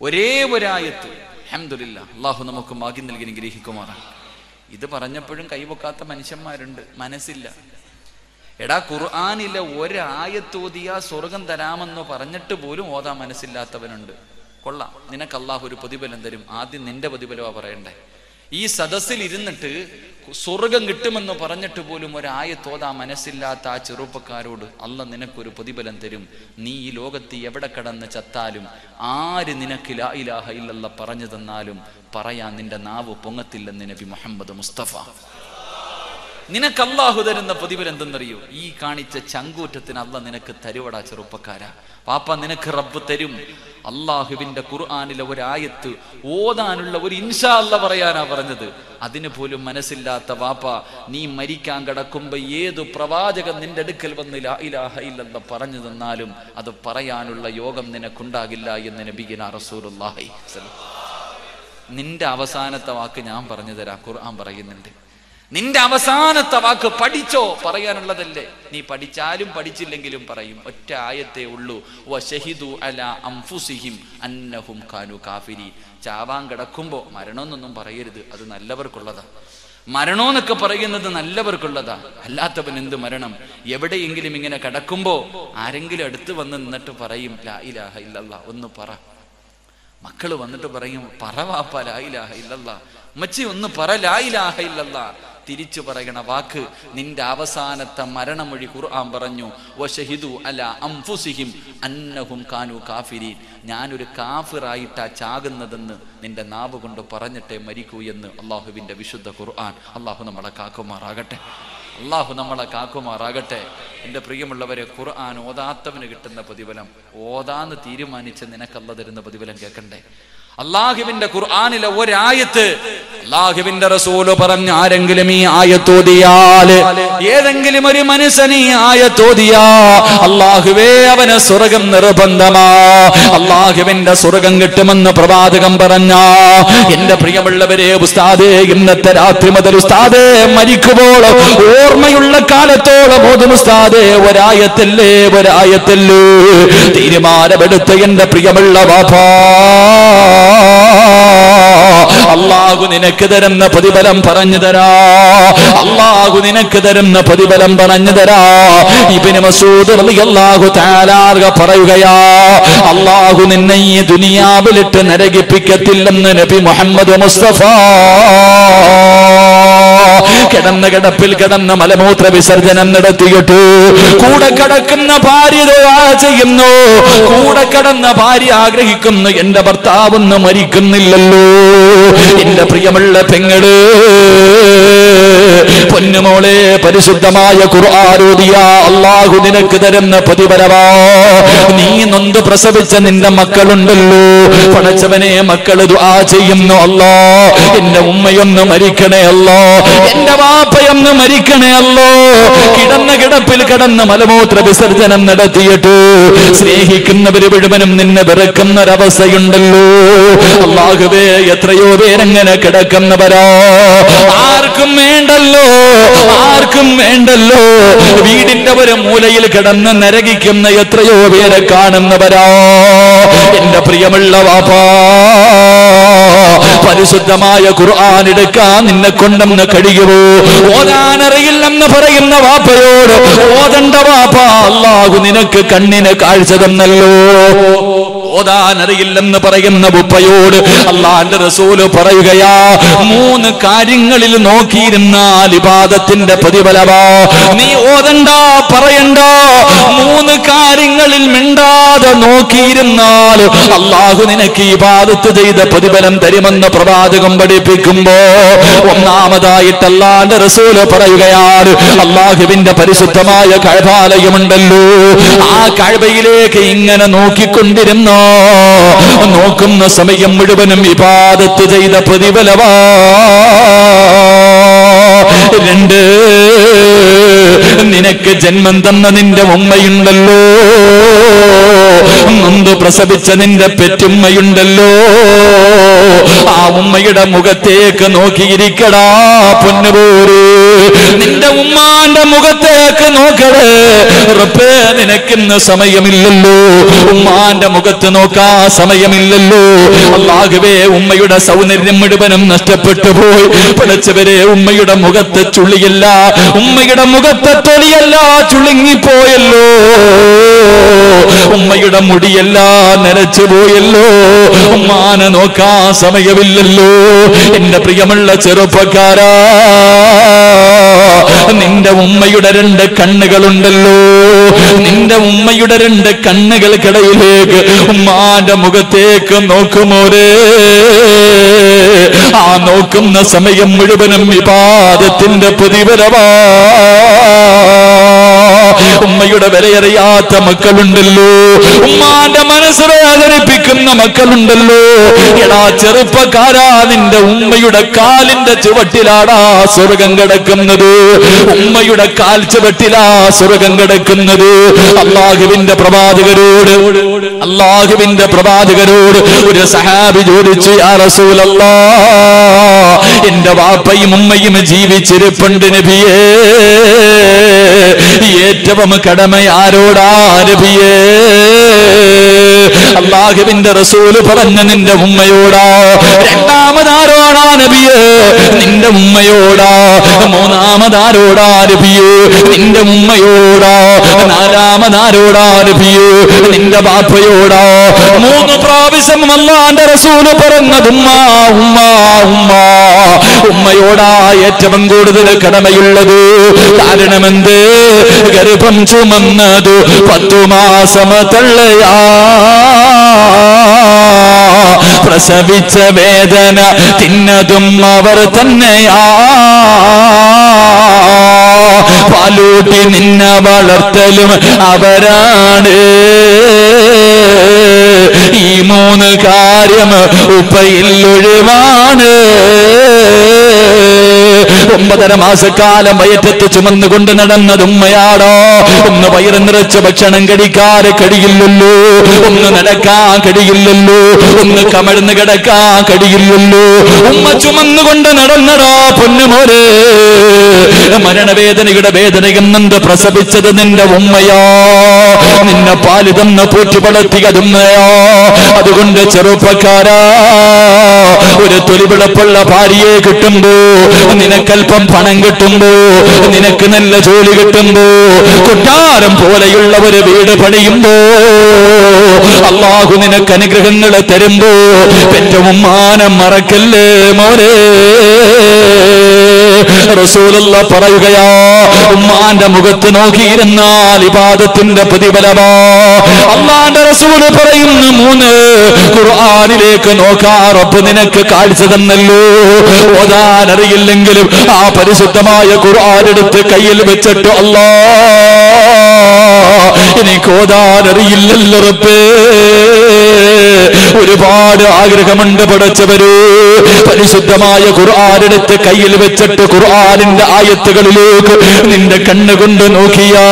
ഒരേ ഒരായത്ത്. അൽഹംദുലില്ലാഹ്, അള്ളാഹു നമുക്ക് ഭാഗ്യം നൽകി അനുഗ്രഹിക്കുമാറാകട്ടെ. ഇത് പറഞ്ഞപ്പോഴും കൈവക്കാത്ത മനുഷ്യന്മാരുണ്ട്, മനസ്സില്ല. എടാ, ഖുർആനിലെ ഒരായത്ത് ഓതിയാ സ്വർഗം തരാമെന്ന് പറഞ്ഞിട്ട് പോലും ഓതാൻ മനസ്സില്ലാത്തവനുണ്ട്. കൊള്ളാം, നിനക്ക് അള്ളാഹു ഒരു പ്രതിഫലം തരും. ആദ്യം നിന്റെ പ്രതിഫലമാ പറയണ്ടേ. ഈ സദസ്സിൽ ഇരുന്നിട്ട് സ്വർഗം കിട്ടുമെന്ന് പറഞ്ഞിട്ട് പോലും ഒരായത്ത് ഓതാൻ മനസ്സില്ലാത്ത ആ ചെറുപ്പക്കാരോട് അള്ളാഹ് നിനക്കൊരു പ്രതിഫലം തരും. നീ ഈ ലോകത്ത് എവിടെ കടന്ന് ചത്താലും, ആര് നിനക്ക് ലാ ഇലാഹ ഇല്ലല്ലാഹ് പറഞ്ഞു തന്നാലും പറയാൻ നിന്റെ നാവ് പൊങ്ങത്തില്ലെന്ന് നബി മുഹമ്മദ് മുസ്തഫ. നിനക്ക് അള്ളാഹു തരുന്ന പ്രതിഫലം എന്തെന്നറിയോ? ഈ കാണിച്ച ചങ്കൂറ്റത്തിന് അള്ളാഹ് നിനക്ക് തരുവടാ ചെറുപ്പക്കാരാ. പാപ്പ, നിനക്ക് റബ്ബ് തരും. അള്ളാഹുവിന്റെ ഖുർആനിലെ ഒരായത്ത് ഓതാനുള്ള ഒരു ഇൻഷാ അല്ലാഹ് പറയാനാ പറഞ്ഞത്. അതിന് പോലും മനസ്സില്ലാത്ത വാപ്പ, നീ മരിക്കാൻ കിടക്കുമ്പോ ഏതു പ്രവാചകൻ നിന്റെ അടുക്കൽ വന്ന് ലാ ഇലാഹ ഇല്ലല്ലാഹ് പറഞ്ഞു തന്നാലും അത് പറയാനുള്ള യോഗം നിനക്കുണ്ടാകില്ല എന്ന് നബിയുനാ റസൂലുള്ളാഹി. നിന്റെ അവസാനത്തെ വാക്ക് ഞാൻ പറഞ്ഞു തരാം. ഖുർആൻ പറയുന്നുണ്ട്, നിന്റെ അവസാനത്തെ വാക്ക് പഠിച്ചോ, പറയാനുള്ളതല്ലേ. നീ പഠിച്ചാലും പഠിച്ചില്ലെങ്കിലും പറയും. ഒറ്റ ആയത്തേ ഉള്ളൂ, വശഹിദു അലാ അൻഫുസിഹിം അന്നഹും കാനു കാഫിരീൻ. ചാവാൻ കിടക്കുമ്പോ മരണമെന്നൊന്നും പറയരുത്, അത് നല്ലവർക്കുള്ളതാ. മരണമെന്നൊക്കെ പറയുന്നത് നല്ലവർക്കുള്ളതാ. അല്ലാത്തവൻ എന്ത് മരണം? എവിടെയെങ്കിലും ഇങ്ങനെ കിടക്കുമ്പോ ആരെങ്കിലും അടുത്ത് വന്ന് നിന്നിട്ട് പറയും ലാ ഇലാഹ ഇല്ലല്ലാഹ് ഒന്ന് പറ. മക്കള് വന്നിട്ട് പറയും, പറ വാപ്പ ലാ ഇലാഹ ഇല്ലല്ലാഹ്. ഉമ്മച്ചി ഒന്ന് പറ ലാ ഇലാഹ ഇല്ലല്ലാഹ്. തിരിച്ചു പറയണ വാക്ക് നിന്റെ അവസാനത്തെ മരണമൊഴി ഖുർആൻ പറഞ്ഞു, വശഹിദു അലാ അൻഫുസിഹിം അന്നഹും കാനു കാഫിരീൻ. ഞാനൊരു കാഫിറായിട്ടാ ചാകുന്നതെന്ന് നിന്റെ നാവ് കൊണ്ട് പറഞ്ഞിട്ടേ മരിക്കൂ എന്ന് അള്ളാഹുവിന്റെ വിശുദ്ധ ഖുർആൻ. അള്ളാഹു നമ്മളെ കാക്കുമാറാകട്ടെ. അള്ളാഹു നമ്മളെ കാക്കുമാറാകട്ടെ. എൻ്റെ പ്രിയമുള്ളവരെ, ഖുർആൻ ഓതാത്തവന് കിട്ടുന്ന പ്രതിഫലം ഓതാന്ന് തീരുമാനിച്ച് നിനക്കല്ല തരുന്ന പ്രതിഫലം കേൾക്കണ്ടേ? അള്ളാഹുവിന്റെ ഖുർആനിലെ ഒരായത്ത് അള്ളാഹുവിന്റെ റസൂല് പറഞ്ഞ, ആരെങ്കിലും ഈ ആയത്തോതിയാൽ, ഏതെങ്കിലും ഒരു മനുഷ്യൻ ഈ ആയത്തോതിയാ അള്ളാഹുവേ അവന് സ്വർഗം നിർബന്ധമാ. അള്ളാഹുവിന്റെ സ്വർഗം കിട്ടുമെന്ന് പ്രവാചകം പറഞ്ഞ എന്റെ പ്രിയമുള്ളവരെ, ഉസ്താദേ ഇന്നത്തെ രാത്രി മുതൽ ഉസ്താദേ മരിക്കുമ്പോൾ ഓർമ്മയുള്ള കാലത്തോളം ഓതും ഉസ്താദേ ഒരായത്തല്ലേ ഒരായത്തല്ലേ. തീരുമാനമെടുത്ത് എന്റെ പ്രിയമുള്ള വാപ്പാ, അള്ളാഹു നിനക്ക് തരുന്ന പ്രതിഫലം പറഞ്ഞു തരാ. അള്ളാഹു നിനക്ക് തരുന്ന പ്രതിഫലം പറഞ്ഞു തരാ. ഇബ്നു മസ്ഊദ് റളിയല്ലാഹു തആല പറയുകയാ, അള്ളാഹു നിന്നെ ഈ ദുനിയാവിലിട്ട് നരകിപ്പിക്കത്തില്ലെന്ന് നബി മുഹമ്മദ് മുസ്തഫ. കിടന്ന കിടപ്പിൽ കിടന്ന മലമൂത്ര വിസർജനം നടത്തിയിട്ട് കൂടെ കിടക്കുന്ന ഭാര്യ ദുആ ചെയ്യുന്നു. കൂടെ കിടന്ന ഭാര്യ ആഗ്രഹിക്കുന്നു, എന്റെ ഭർത്താവൊന്നും മരിക്കുന്നില്ലല്ലോ. എന്റെ പ്രിയമുള്ള പെങ്ങള്, പൊന്നുമോളെ, പരിശുദ്ധമായ ഖുർആൻ ഓതിയ അല്ലാഹു നിനക്ക് തരുന്ന പ്രതിഫലമാ. നീ നൊന്ത് പ്രസവിച്ച നിന്റെ മക്കളുണ്ടല്ലോ, പടച്ചവനെ മക്കള് ദുആ ചെയ്യുന്നു, അല്ലാ എന്റെ ഉമ്മയൊന്ന് മരിക്കണേ അല്ലാ, എന്റെ വാപ്പയൊന്ന് മരിക്കണേ അല്ലോ. കിടന്ന കിടപ്പിൽ കിടന്ന് മലമൂത്ര വിസർജനം നടത്തിയിട്ട് സ്നേഹിക്കുന്നവര് മുഴുവനും നിന്നെ വെറുക്കുന്നൊരവസ്ഥയുണ്ടല്ലോ. അല്ലാഹുവേ, എത്രയോ പേരെങ്ങനെ കിടക്കുന്നവരാ. ആർക്കും വേണ്ടല്ലോ, ആർക്കും വേണ്ടല്ലോ. വീടിന്റെ ഒരു മൂലയിൽ കിടന്ന് നരകിക്കുന്ന എത്രയോ പേരെ കാണുന്നവരാ. എന്റെ പ്രിയമുള്ള വാപ്പാ, പരിശുദ്ധമായ ഖുർആൻ എടുക്കാൻ നിന്നെ കൊണ്ടെന്ന് കഴിയുമോ? ഓതാനറിയില്ലെന്ന് പറയുന്ന വാപ്പയോട് ഓതണ്ട വാപ്പ, അല്ലാഹു നിനക്ക് കണ്ണിന് കാഴ്ച തന്നല്ലോ. ഓതാനറിയില്ലെന്ന് പറയുന്ന ഉപ്പയോട് അല്ലാഹുവിന്റെ റസൂല് പറയുകയാ, 3 കാര്യങ്ങളിൽ നോക്കിയിരുന്നാൽ ഇബാദത്തിന്റെ പ്രതിഫലമാ. നീ ഓതണ്ട, പറയണ്ട, 3 കാര്യങ്ങളിൽ മിണ്ടാതെ നോക്കിയിരുന്നാൽ അല്ലാഹു നിനക്ക് ഇബാദത്ത് ചെയ്ത പ്രതിഫലം തരുമെന്ന് പ്രവാചകം പഠിപ്പിക്കുമ്പോ, ഒന്നാമതായിട്ട് അല്ലാഹുവിന്റെ റസൂല് പറയുകയാണ്, അല്ലാഹുവിന്റെ പരിശുദ്ധമായ കഅബാലയമുണ്ടല്ലോ, ആ കഅബയിലേക്ക് ഇങ്ങനെ നോക്കിക്കൊണ്ടിരുന്നോ, നോക്കുന്ന സമയം മുഴുവനും ഇബാദത്ത് ചെയ്ത പ്രതിഫലമാ. 2, നിനക്ക് ജന്മം തന്ന നിന്റെ ഉമ്മയുണ്ടല്ലോ, നൊന്ത് പ്രസവിച്ച നിന്റെ പെറ്റുമ്മയുണ്ടല്ലോ, ആ ഉമ്മയുടെ മുഖത്തേക്ക് നോക്കിയിരിക്കടാ പൊന്നുപോര്. നിന്റെ ഉമ്മാന്റെ മുഖത്തേക്ക് നോക്കടേ. റബ്ബേ, നിനക്കിന്ന് സമയമില്ലല്ലോ, ഉമ്മാന്റെ മുഖത്ത് നോക്കാ സമയമില്ലല്ലോ. അല്ലാഹുവേ, ഉമ്മയുടെ സൗന്ദര്യം മുഴുവനും നഷ്ടപ്പെട്ടു പോയി. പടച്ചവരെ, ഉമ്മയുടെ മുഖത്ത് ചുളിയല്ല, ഉമ്മയുടെ മുഖത്തെ തൊലിയല്ല ചുളുങ്ങിപ്പോയല്ലോ, ഉമ്മയുടെ മുടിയെല്ലാം നരച്ചു പോയല്ലോ, ഉമ്മാനെ നോക്കാ സമയമില്ലല്ലോ. എന്റെ പ്രിയമുള്ള ചെറുപ്പക്കാരാ, നിന്റെ ഉമ്മയുടെ 2 കണ്ണുകളുണ്ടല്ലോ, നിന്റെ ഉമ്മയുടെ 2 കണ്ണുകൾക്കിടയിലേക്ക് ഉമ്മാന്റെ മുഖത്തേക്ക് നോക്കുമോരേ. ആ നോക്കുന്ന സമയം മുഴുവനും വിവാദത്തിന്റെ പ്രതിഫലമാ. ഉമ്മയുടെ വിലയറിയാത്ത മക്കളുണ്ടല്ലോ, ഉമ്മാന്റെ മനസ്സ് വേദനിപ്പിക്കുന്ന മക്കളുണ്ടല്ലോ. എടാ ചെറുപ്പക്കാരാ, നിന്റെ ഉമ്മയുടെ കാലിന്റെ ചുവട്ടിലാടാ സ്വർഗം കിടക്കുന്നത്, ഉമ്മയുടെ കാൽ ചുവട്ടിലാ സ്വർഗം കിടക്കുന്നത്. അല്ലാഹുവിന്റെ പ്രവാചകരോട് ഒരു സഹാബി ചോദിച്ചു, യാ റസൂലല്ലാഹ്, എന്റെ വാപ്പയും ഉമ്മയും ജീവിച്ചിരിപ്പുണ്ട് നബിയേ, ഏറ്റവും കടമ ആരോടാ നബിയേ? അല്ലാഹുവിന്റെ റസൂല് പറഞ്ഞു, നിന്റെ ഉമ്മയോടാ. രണ്ടാമതാരോടാ നബിയേ? നിന്റെ ഉമ്മയോടാ. മൂന്നാമതാരോടാ നബിയേ? നിന്റെ ഉമ്മയോടാ. നാലാമതാരോടാ നബിയേ? നിന്റെ ബാപ്പയോടാ. 3 പ്രാവശ്യം അല്ലാഹുവിന്റെ റസൂല് പറഞ്ഞത് ഉമ്മ ഉമ്മ ഉമ്മ. ഉമ്മയോടാ ഏറ്റവും കൂടുതൽ കടമയുള്ളത്. കാരണമെന്ത്? ഗർഭം ചുമന്നതു 10 മാസം തള്ളയാ, പ്രസവിച്ച വേദന തിന്നതും അവർ തന്നെയാ, പാലൂട്ടി നിന്നെ വളർത്തലും അവരാണ്. ഈ 3 കാര്യം ഉപ്പയിൽ ഒഴിവാണ്. 9.5 മാസക്കാലം വയറ്റത്ത് ചുമന്നുകൊണ്ട് നടന്നത് ഉമ്മയാടോ. ഒന്ന് വയറ് നിറച്ച് ഭക്ഷണം കഴിക്കാതെ കഴിയില്ലല്ലോ, ഒന്ന് നടക്കാൻ കഴിയില്ലല്ലോ, ഒന്ന് കമഴ്ന്ന് കിടക്കാൻ കഴിയില്ലല്ലോ. ഉമ്മ ചുമന്നുകൊണ്ട് നടന്നടോ പൊന്നുമോരെ. മരണവേദനയുടെ വേദനയെന്നത് പ്രസവിച്ചത് നിന്റെ ഉമ്മയോ, നിന്നെ പാല് തന്ന പോറ്റി വളർത്തിയത് ഉമ്മയോ. അതുകൊണ്ട് ചെറുപ്പക്കാരാ, ഒരു തൊലിവിളപ്പുള്ള ഭാര്യയെ കിട്ടുമ്പോ, നിനക്കൽപ്പം പണം കിട്ടുമ്പോ, നിനക്ക് നല്ല ജോലി കിട്ടുമ്പോ, കൊട്ടാരം പോലെയുള്ള ഒരു വീട് പണിയുമ്പോ, അല്ലാഹു നിനക്ക് അനുഗ്രഹങ്ങൾ തരുമ്പോ, പെറ്റ ഉമ്മാനെ മറക്കല്ലേ മോനെ. റസൂലുള്ള പറയുകയാ, ഉമ്മാന്റെ മുഖത്ത് നോക്കിയിരുന്നാൽ ഇബാദത്തിന്റെ പ്രതിഫലമാ. അല്ലാഹുവിന്റെ റസൂല് പറയുന്നു 3 ഖുർആനിലേക്ക് നോക്കാ റബ്ബ് നിനക്ക് കാഴ്ച തന്നല്ലോ. ഓതാൻ അറിയില്ലെങ്കിലും ആ പരിശുദ്ധമായ ഖുർആൻ എടുത്ത് കയ്യിൽ വെച്ചിട്ട്, അല്ലാഹ് എനിക്ക് ഓതാൻ അറിയില്ലല്ലോ റബ്ബേ, ഒരുപാട് ആഗ്രഹമുണ്ട് പടച്ചവര്. പരിശുദ്ധമായ ഖുർആൻ എടുത്ത് കയ്യിൽ വെച്ചിട്ട് ഖുർആനിന്റെ ആയത്തുകളിലേക്ക് നിന്റെ കണ്ണുകൊണ്ട് നോക്കിയാ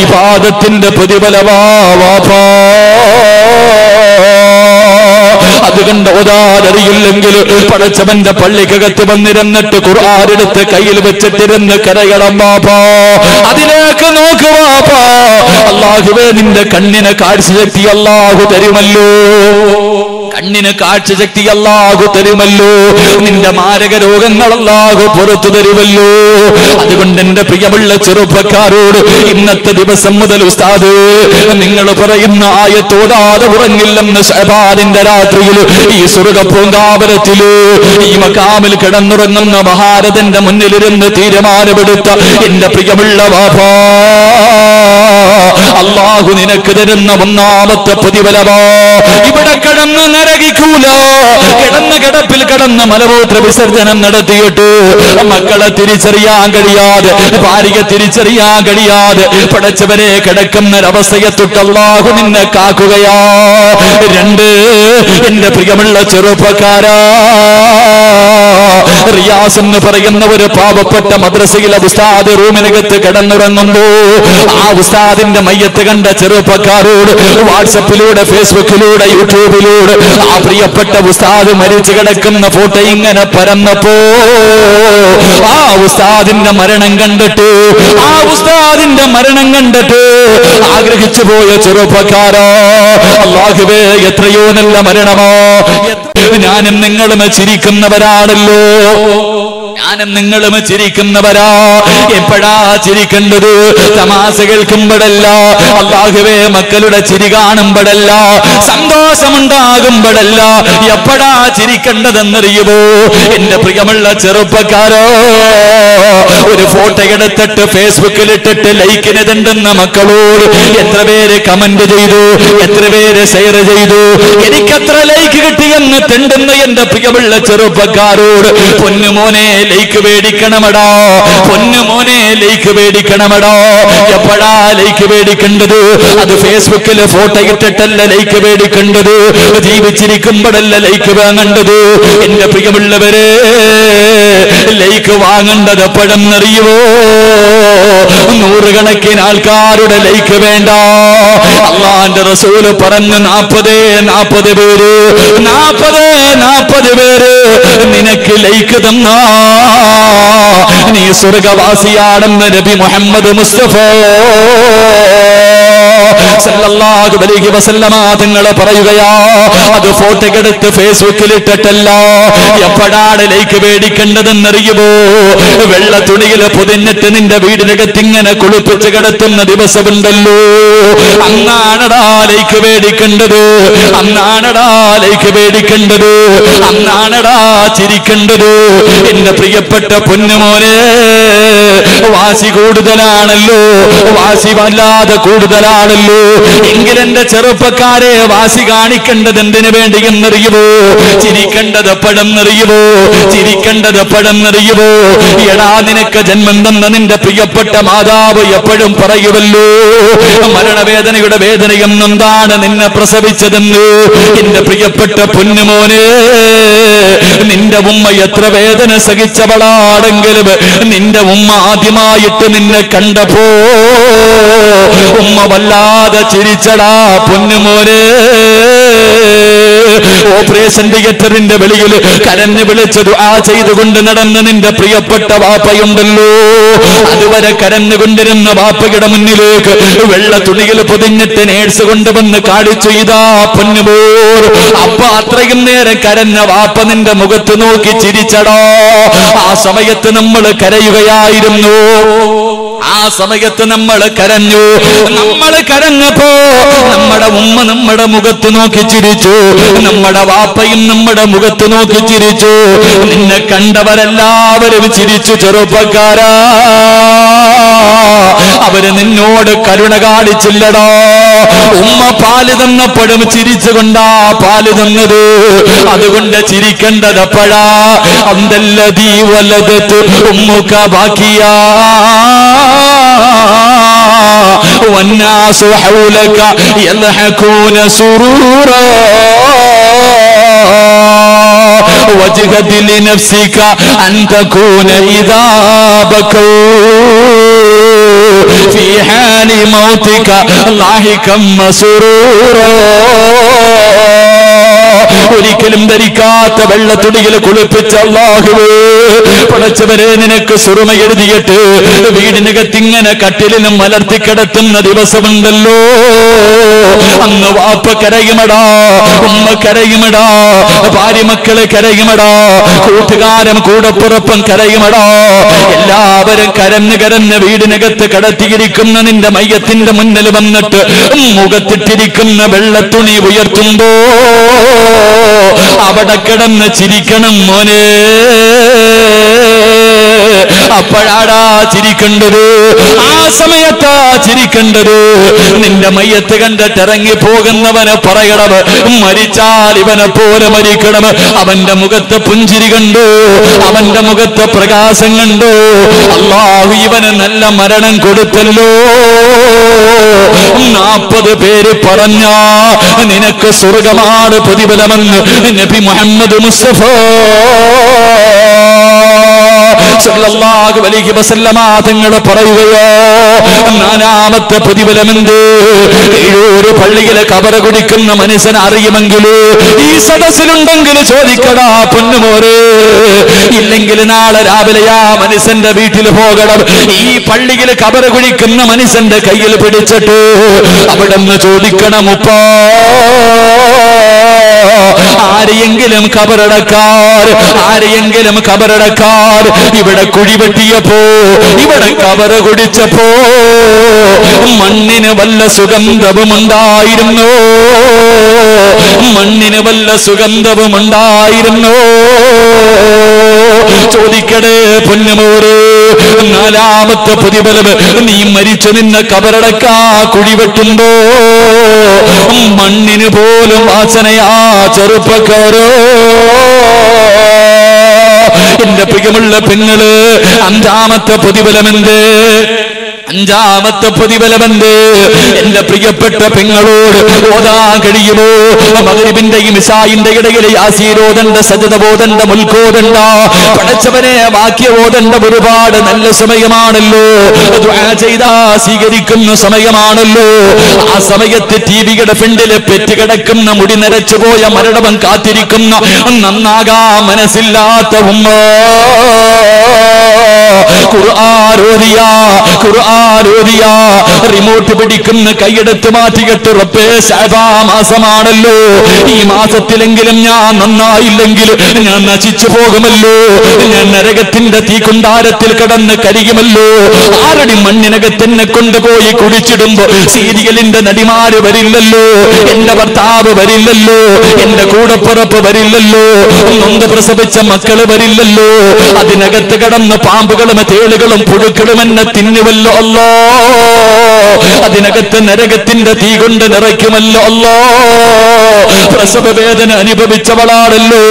ഇബാദത്തിന്റെ പ്രതിഫലമാ വാപ്പാ. അതുകൊണ്ട് ഓതാനറിയില്ലെങ്കിൽ പടച്ചവന്റെ പള്ളിക്കകത്ത് വന്നിരുന്നിട്ട് ഖുർആൻ എടുത്ത് കയ്യിൽ വെച്ചിട്ടിരുന്ന് കരയണം വാപ്പാ. അതിലേക്ക് നോക്ക് വാപ്പാ. അല്ലാഹുവേ, നിന്റെ കണ്ണിനെ കാഴ്ചശക്തി അല്ലാഹു തരുമല്ലോ, കണ്ണിന് കാഴ്ചശക്തി അല്ലാഹു തരുമല്ലോ, നിന്റെ മാരക രോഗങ്ങൾ അല്ലാഹു പുറത്തു തരുമല്ലോ. അതുകൊണ്ട് എന്റെ പ്രിയമുള്ള ചെറുപ്പക്കാരോട് ഇന്നത്തെ ദിവസം മുതൽ ഉസ്താദ് നിങ്ങൾ പറയുന്ന ആയത്തോടാതെ ഉറങ്ങില്ലെന്ന് ശഅബാനിന്റെ രാത്രിയിൽ ഈ സ്വർഗ്ഗപൂങ്കാവനത്തില് ഈ മഖാമിൽ കിടന്നുറങ്ങുന്ന മഹാരഥന്റെ മുന്നിലിരുന്ന് തീരുമാനമെടുത്ത എന്റെ പ്രിയമുള്ള വാപ്പാ, അല്ലാഹു നിനക്ക് തരുന്ന 1ാമത്തെ പ്രതിഫലമാ. ഇവിടെ കിടന്ന് നരകിക്കൂല, കിടന്ന കിടപ്പിൽ കിടന്ന് മലമൂത്ര വിസർജനം നടത്തിയിട്ട് മക്കളെ തിരിച്ചറിയാൻ കഴിയാതെ, ഭാര്യയെ തിരിച്ചറിയാൻ കഴിയാതെ പടച്ചവരെ കിടക്കുന്ന ഒരവസ്ഥയെ തൊട്ട് അല്ലാഹു നിന്നെ കാക്കുകയാ. 2, എന്റെ പ്രിയമുള്ള ചെറുപ്പക്കാരാ, റിയാസ് എന്ന് പറയുന്ന ഒരു പാവപ്പെട്ട മദ്രസയിലെ ഉസ്താദ് റൂമിനകത്ത് കിടന്നുറങ്ങുമ്പോ ആ ഉസ്താദിന്റെ മയ്യത്ത് കണ്ട ചെറുപ്പക്കാരോട് വാട്സപ്പിലൂടെ, ഫേസ്ബുക്കിലൂടെ, യൂട്യൂബിലൂടെ ആ പ്രിയപ്പെട്ട ഉസ്താദ് മരിച്ചു കിടക്കുന്ന ഫോട്ടോ ഇങ്ങനെ പരന്നപ്പോ ആ ഉസ്താദിന്റെ മരണം കണ്ടിട്ട് ആഗ്രഹിച്ചു പോയ ചെറുപ്പക്കാരോ, അല്ലാഹുവേ എത്രയോ നല്ല മരണമോ. ഞാനും നിങ്ങളും ചിരിക്കുന്നവരാണല്ലോ, ഞാനും നിങ്ങളും ചിരിക്കുന്നവരാ. എപ്പോഴാ ചിരിക്കേണ്ടത്? തമാശ കേൾക്കുമ്പോഴല്ല, അല്ലാഹുവേ മക്കളുടെ ചിരി കാണുമ്പോഴല്ല, സന്തോഷമുണ്ടാകുമ്പോഴല്ല. എപ്പോഴാ ചിരിക്കേണ്ടതെന്നറിയുമോ? എന്റെ പ്രിയമുള്ള ചെറുപ്പക്കാരോ, ഒരു ഫോട്ടോ എടുത്തിട്ട് ഫേസ്ബുക്കിൽ ഇട്ടിട്ട് ലൈക്കിന് തണ്ടുന്ന മക്കളോട് എത്ര പേര് കമന്റ് ചെയ്തു, എത്ര പേര് ഷെയർ ചെയ്തു, എനിക്കത്ര ലൈക്ക് കിട്ടിയെന്ന് തെണ്ടുന്ന എന്റെ പ്രിയമുള്ള ചെറുപ്പക്കാരോട്, പൊന്നുമോനെ ലൈക്ക് മേടിക്കണമടാ, പൊന്നുമോനെ ലൈക്ക് മേടിക്കണമടാ. എപ്പോഴാ ലൈക്ക് മേടിക്കേണ്ടത്? അത് ഫേസ്ബുക്കിൽ ഫോട്ടോ ഇട്ടിട്ടല്ല ലൈക്ക് മേടിക്കേണ്ടത്, ജീവിച്ചിരിക്കുമ്പോഴല്ല ലൈക്ക് വാങ്ങേണ്ടത്. എന്റെ പ്രിയമുള്ളവരെ, ലൈക്ക് വാങ്ങേണ്ടത് എപ്പോഴെന്നറിയുമോ? നൂറുകണക്കിന് ആൾക്കാരുടെ ലൈക്ക് വേണ്ട. അല്ലാഹുവിന്റെ റസൂല് പറഞ്ഞു 40 പേര് നിനക്ക് ലൈക്ക് തന്നാ നീ സ്വർഗവാസിയാണെന്ന് നബി മുഹമ്മദ് മുസ്തഫ സല്ലല്ലാഹു അലൈഹി വസല്ലമ തങ്ങൾ പറയുകയാ. അത് ഫോട്ടോ എടുത്ത് ഫേസ്ബുക്കിൽ ഇട്ടിട്ടല്ല. എപ്പോഴാണ് ലൈക്ക് മേടിക്കേണ്ടതെന്നറിയുമോ? വെള്ള തുണിയിൽ പൊതിഞ്ഞിട്ട് നിന്റെ വീടിനകത്ത് ഇങ്ങനെ കുളിപ്പിച്ച് കിടത്തുന്ന ദിവസമുണ്ടല്ലോ, അന്നാണടാ ലൈക്ക് മേടിക്കേണ്ടത്, അന്നാണടാ ലൈക്ക് മേടിക്കേണ്ടത്, അന്നാണടാ ചിരിക്കേണ്ടത്. എന്റെ പ്രിയപ്പെട്ട പൊന്നുമോനെ, വാശി കൂടുതലാണല്ലോ, വാശി വല്ലാതെ കൂടുതലാണല്ലോ. എങ്കിലെന്റെ ചെറുപ്പക്കാരെ, വാശി കാണിക്കേണ്ടത് എന്തിനു വേണ്ടി എന്നറിയുമോ? ചിരിക്കേണ്ടത് എപ്പോഴെന്നറിയുമോ? ചിരിക്കേണ്ടത് എപ്പോഴെന്നറിയുമോ? എടാ, നിനക്ക് ജന്മം തന്ന നിന്റെ പ്രിയപ്പെട്ട മാതാവ് എപ്പോഴും പറയുമല്ലോ, മരണവേദനയുടെ വേദനയും എന്താണ് നിന്നെ പ്രസവിച്ചതെന്ന്. എന്റെ പ്രിയപ്പെട്ട പൊന്നുമോനെ, നിന്റെ ഉമ്മ എത്ര വേദന സഹിച്ചവളാണെങ്കിലും നിന്റെ ഉമ്മ ആദ്യമായിട്ട് നിന്നെ കണ്ടപ്പോ ഉമ്മ വല്ലാതെ ചിരിച്ചടാ പൊന്നുമോനെ. ഓപ്പറേഷൻ തിയേറ്ററിന്റെ വെളിയിൽ കരഞ്ഞു വിളിച്ച് ദുആ ചെയ്തുകൊണ്ട് നടന്ന നിന്റെ പ്രിയപ്പെട്ട വാപ്പയുണ്ടല്ലോ, അതുവരെ കരഞ്ഞുകൊണ്ടിരുന്ന വാപ്പയുടെ മുന്നിലേക്ക് വെള്ള തുണിയിൽ പൊതിഞ്ഞിട്ട് നേഴ്സ് കൊണ്ടുവന്ന് കാണിച്ചു, ഇതാ പൊന്നുമോർ. അപ്പ അത്രയും നേരം കരഞ്ഞ വാപ്പ നിന്റെ മുഖത്ത് നോക്കി ചിരിച്ചടോ. ആ സമയത്ത് നമ്മൾ കരയുകയായിരുന്നു, ആ സമയത്ത് നമ്മൾ കരഞ്ഞു. നമ്മൾ കരഞ്ഞപ്പോ നമ്മുടെ ഉമ്മ നമ്മുടെ മുഖത്ത് നോക്കി ചിരിച്ചു, നമ്മുടെ വാപ്പയും നമ്മുടെ മുഖത്ത് നോക്കി ചിരിച്ചു. നിന്നെ കണ്ടവരെല്ലാവരും ചിരിച്ചു. ചെറുപ്പക്കാരാ, അവര് നിന്നോട് കരുണ കാണിച്ചില്ലടോ. ഉമ്മ പാല് തന്നപ്പോഴും ചിരിച്ചുകൊണ്ടാ പാല് തന്നത്. അതുകൊണ്ട് ചിരിക്കേണ്ടത് എപ്പോഴാ? അന്തല്ലദീ വലദത് ഉമ്മുക ബാക്കിയാ والناس حولك يضحكون سرورا وجهد لنفسك أن تكون إذا بكوا في حال موتك لاحقا مسرورا. ഒരിക്കലും ധരിക്കാത്ത വെള്ളത്തുണിയിൽ കുളിപ്പിച്ച അല്ലാഹുവേ, പടച്ചവരെ നിനക്ക് സുറുമ എഴുതിയിട്ട് വീടിനകത്തിങ്ങനെ കട്ടിലിനും മലർത്തിക്കിടത്തുന്ന ദിവസമുണ്ടല്ലോ, അന്ന് വാപ്പ കരയുമടാ, ഉമ്മ കരയുമടാ, ഭാര്യ മക്കള് കരയുമടാ, കൂട്ടുകാരൻ കൂടപ്പുറപ്പം കരയുമടാ. എല്ലാവരും കരഞ്ഞ് വീടിനകത്ത് കടത്തിയിരിക്കുന്ന നിന്റെ മയ്യത്തിന്റെ മുന്നിൽ വന്നിട്ട് മുഖത്തിട്ടിരിക്കുന്ന വെള്ളത്തുണി ഉയർത്തുമ്പോ അവിടെ കിടന്ന് ചിരിക്കണം മോനെ. അപ്പോഴാടാ ചിരിക്കേണ്ടത്, ആ സമയത്താ ചിരിക്കേണ്ടത്. നിന്റെ മയ്യത്ത് കണ്ടിട്ട് ഇറങ്ങി പോകുന്നവന് പറയണം, മരിച്ചാൽ ഇവനെ പോലെ മരിക്കണം. അവന്റെ മുഖത്ത് പുഞ്ചിരി കണ്ടു, അവന്റെ മുഖത്ത് പ്രകാശം കണ്ടു. അല്ലാഹു ഇവന് നല്ല മരണം കൊടുത്തല്ലോ. 40 പേര് പറഞ്ഞ നിനക്ക് സ്വർഗമാണ് പ്രതിഫലമെന്ന് നബി മുഹമ്മദ് മുസ്തഫ സല്ലല്ലാഹു അലൈഹി വസല്ലമ തങ്ങൾ പറയുകയോ, 4ാമത്തെ പ്രതിഫലമെന്ത്? ഏഴൂര് പള്ളിയിലെ കബറ കുടിക്കുന്ന മനുഷ്യൻ അറിയുമെങ്കിൽ ഈ സദസ്സിലുണ്ടെങ്കിൽ ചോദിക്കടാ പൊന്നുമോരെ. ഇല്ലെങ്കിൽ നാളെ രാവിലെ ആ മനുഷ്യന്റെ വീട്ടിൽ പോകണം. ഈ പള്ളിയിൽ കബറ കുടിക്കുന്ന മനുഷ്യന്റെ കയ്യിൽ പിടിച്ചിട്ട് അവിടെ നിന്ന് ചോദിക്കണം, ഉപ്പാ ആരെയെങ്കിലും കബറടക്കാർ, ആരെയെങ്കിലും കബറടക്കാർ. ഇവിടെ കുഴിവെട്ടിയപ്പോ, ഇവിടെ കബറ കുടിച്ചപ്പോ മണ്ണിന് വല്ല സുഗന്ധവുമുണ്ടായിരുന്നു, മണ്ണിന് വല്ല സുഗന്ധവുമുണ്ടായിരുന്നു. ചോദിക്കടേ പൊന്നുമോര്, 4ാമത്തെ പ്രതിഫലം, നീ മരിച്ചു നിന്നെ കബറടക്കാ കുഴിവെട്ടുമ്പോ മണ്ണിന് പോലും വാസനയാ ചെറുപ്പക്കാരോ. എന്റെ പ്രിയമുള്ള പെങ്ങള്, 5ാമത്തെ പ്രതിഫലമെന്ത്? 5ാമത്തെ പ്രതിഫലമെന്ത്? എന്റെ പ്രിയപ്പെട്ട പെങ്ങളോട് ഓതാൻ കഴിയുമോ? മഗ്രിബിന്റെയും ഇശാഇന്റെ ഇടയിൽ യാസീനോദണ്ട, സജദ ഓതണ്ട, മുൽക്കോദണ്ട, പടച്ചവനെ വാക്യ ഓതണ്ട ഒരുപാട് നല്ല സമയമാണല്ലോ. ദുആ ചെയ്താ സ്വീകരിക്കുന്ന സമയമാണല്ലോ. ആ സമയത്ത് ടിവിയുടെ ഫ്രണ്ടില് പെറ്റുകിടക്കുന്ന, മുടി നരച്ചുപോയ മരണവൻ കാത്തിരിക്കുന്ന, നന്നാകാ മനസ്സില്ലാത്ത ഉമ്മ ഖുർആൻ റിമോട്ട് പിടിക്കുന്ന കൈയെടുത്ത് മാറ്റിയിട്ട് റബ്ബേ ശഅബാ മാസമാണല്ലോ, ഈ മാസത്തിലെങ്കിലും ഞാൻ നന്നായില്ലെങ്കിൽ ഞാൻ നശിച്ചു പോകുമല്ലോ, ഞാൻ നരകത്തിന്റെ തീക്കുണ്ടാരത്തിൽ കിടന്ന് കരിയുമല്ലോ. ആരടി മണ്ണിനകത്തെന്നെ കൊണ്ടുപോയി കുടിച്ചിടുമ്പോ സീരിയലിന്റെ നടിമാര് വരില്ലല്ലോ, എന്റെ ഭർത്താവ് വരില്ലല്ലോ, എന്റെ കൂടപ്പുറപ്പ് വരില്ലല്ലോ, നൊന്ത് പ്രസവിച്ച മക്കള് വരില്ലല്ലോ. അതിനകത്ത് കിടന്ന് പാമ്പുകളും തേളുകളും പുഴുക്കളും എന്നെ തിന്നുവല്ലോ അല്ലോ. അതിനകത്ത് നരകത്തിന്റെ തീ കൊണ്ട് നിറയ്ക്കുമല്ലോ അല്ലോ. പ്രസവ വേദന അനുഭവിച്ചവളാണല്ലോ,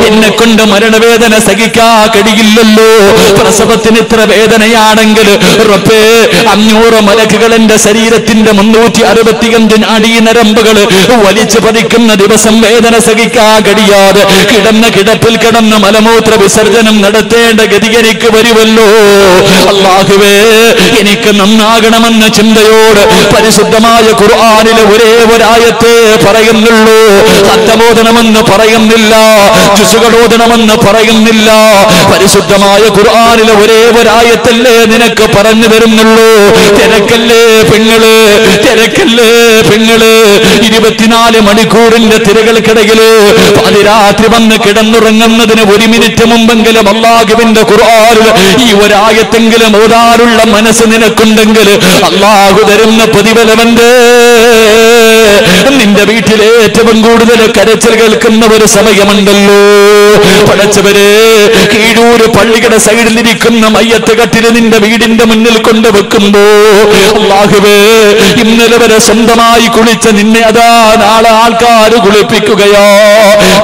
എന്നെ കൊണ്ട് മരണവേദന സഹിക്കാ കഴിയില്ലല്ലോ. പ്രസവത്തിന് ഇത്ര വേദനയാണെങ്കിൽ റബ്ബേ 500 മലക്കുകൾ എന്റെ ശരീരത്തിന്റെ 365 നാഡീനരമ്പുകൾ വലിച്ചു പതിക്കുന്ന ദിവസം വേദന സഹിക്കാ കഴിയാതെ കിടന്ന കിടപ്പിൽ കിടന്ന മലമൂത്ര വിസർജനം നടത്തേണ്ട ഗതി എനിക്ക് വരുമല്ലോ. അല്ലാഹുവേ, എനിക്ക് നന്നാകണമെന്ന ചിന്തയോട് പരിശുദ്ധമായ ഖുർആനിലെ ഒരേ ഒരായത്തെ പറയുന്നുള്ളൂ. ഖത്തമോദനമെന്ന് പറയുന്നില്ല, ജുസുകളോദനമെന്ന് പറയുന്നില്ല. പരിശുദ്ധമായ ഖുർആനിലെ ഒരേ ഒരായത്തല്ലേ നിനക്ക് പറഞ്ഞു തരുന്നുള്ളൂ. തിരക്കല്ലേ പെങ്ങള്, തിരക്കല്ലേ പെങ്ങള്. 24 മണിക്കൂറിന്റെ തിരകൾക്കിടയില് പാതിരാത്രി വന്ന് കിടന്നുറങ്ങുന്നതിന് 1 മിനിറ്റ് മുമ്പെങ്കിലും അല്ലാഹുവിന്റെ ഖുർആനിൽ ഈ ഒരായത്തെങ്കിലും ഓതാനുള്ള മനസ്സ് നിനക്കുണ്ടെങ്കിൽ അല്ലാഹു തരുന്ന പ്രതിഫലമെന്ത്? നിന്റെ വീട്ടിലെ ഏറ്റവും കൂടുതൽ കരച്ചിൽ കേൾക്കുന്ന ഒരു സമയമുണ്ടല്ലോ. പടച്ചവരെ, കീഴൂര് പള്ളിയുടെ സൈഡിലിരിക്കുന്ന മയ്യത്ത് കട്ടില് നിന്റെ വീടിന്റെ മുന്നിൽ കൊണ്ടുവെക്കുമ്പോ അല്ലാഹുവേ, ഇന്നലെ വരെ സ്വന്തമായി കുളിച്ച നിന്നെ അതാ നാളെ ആൾക്കാർ കുളിപ്പിക്കുകയോ.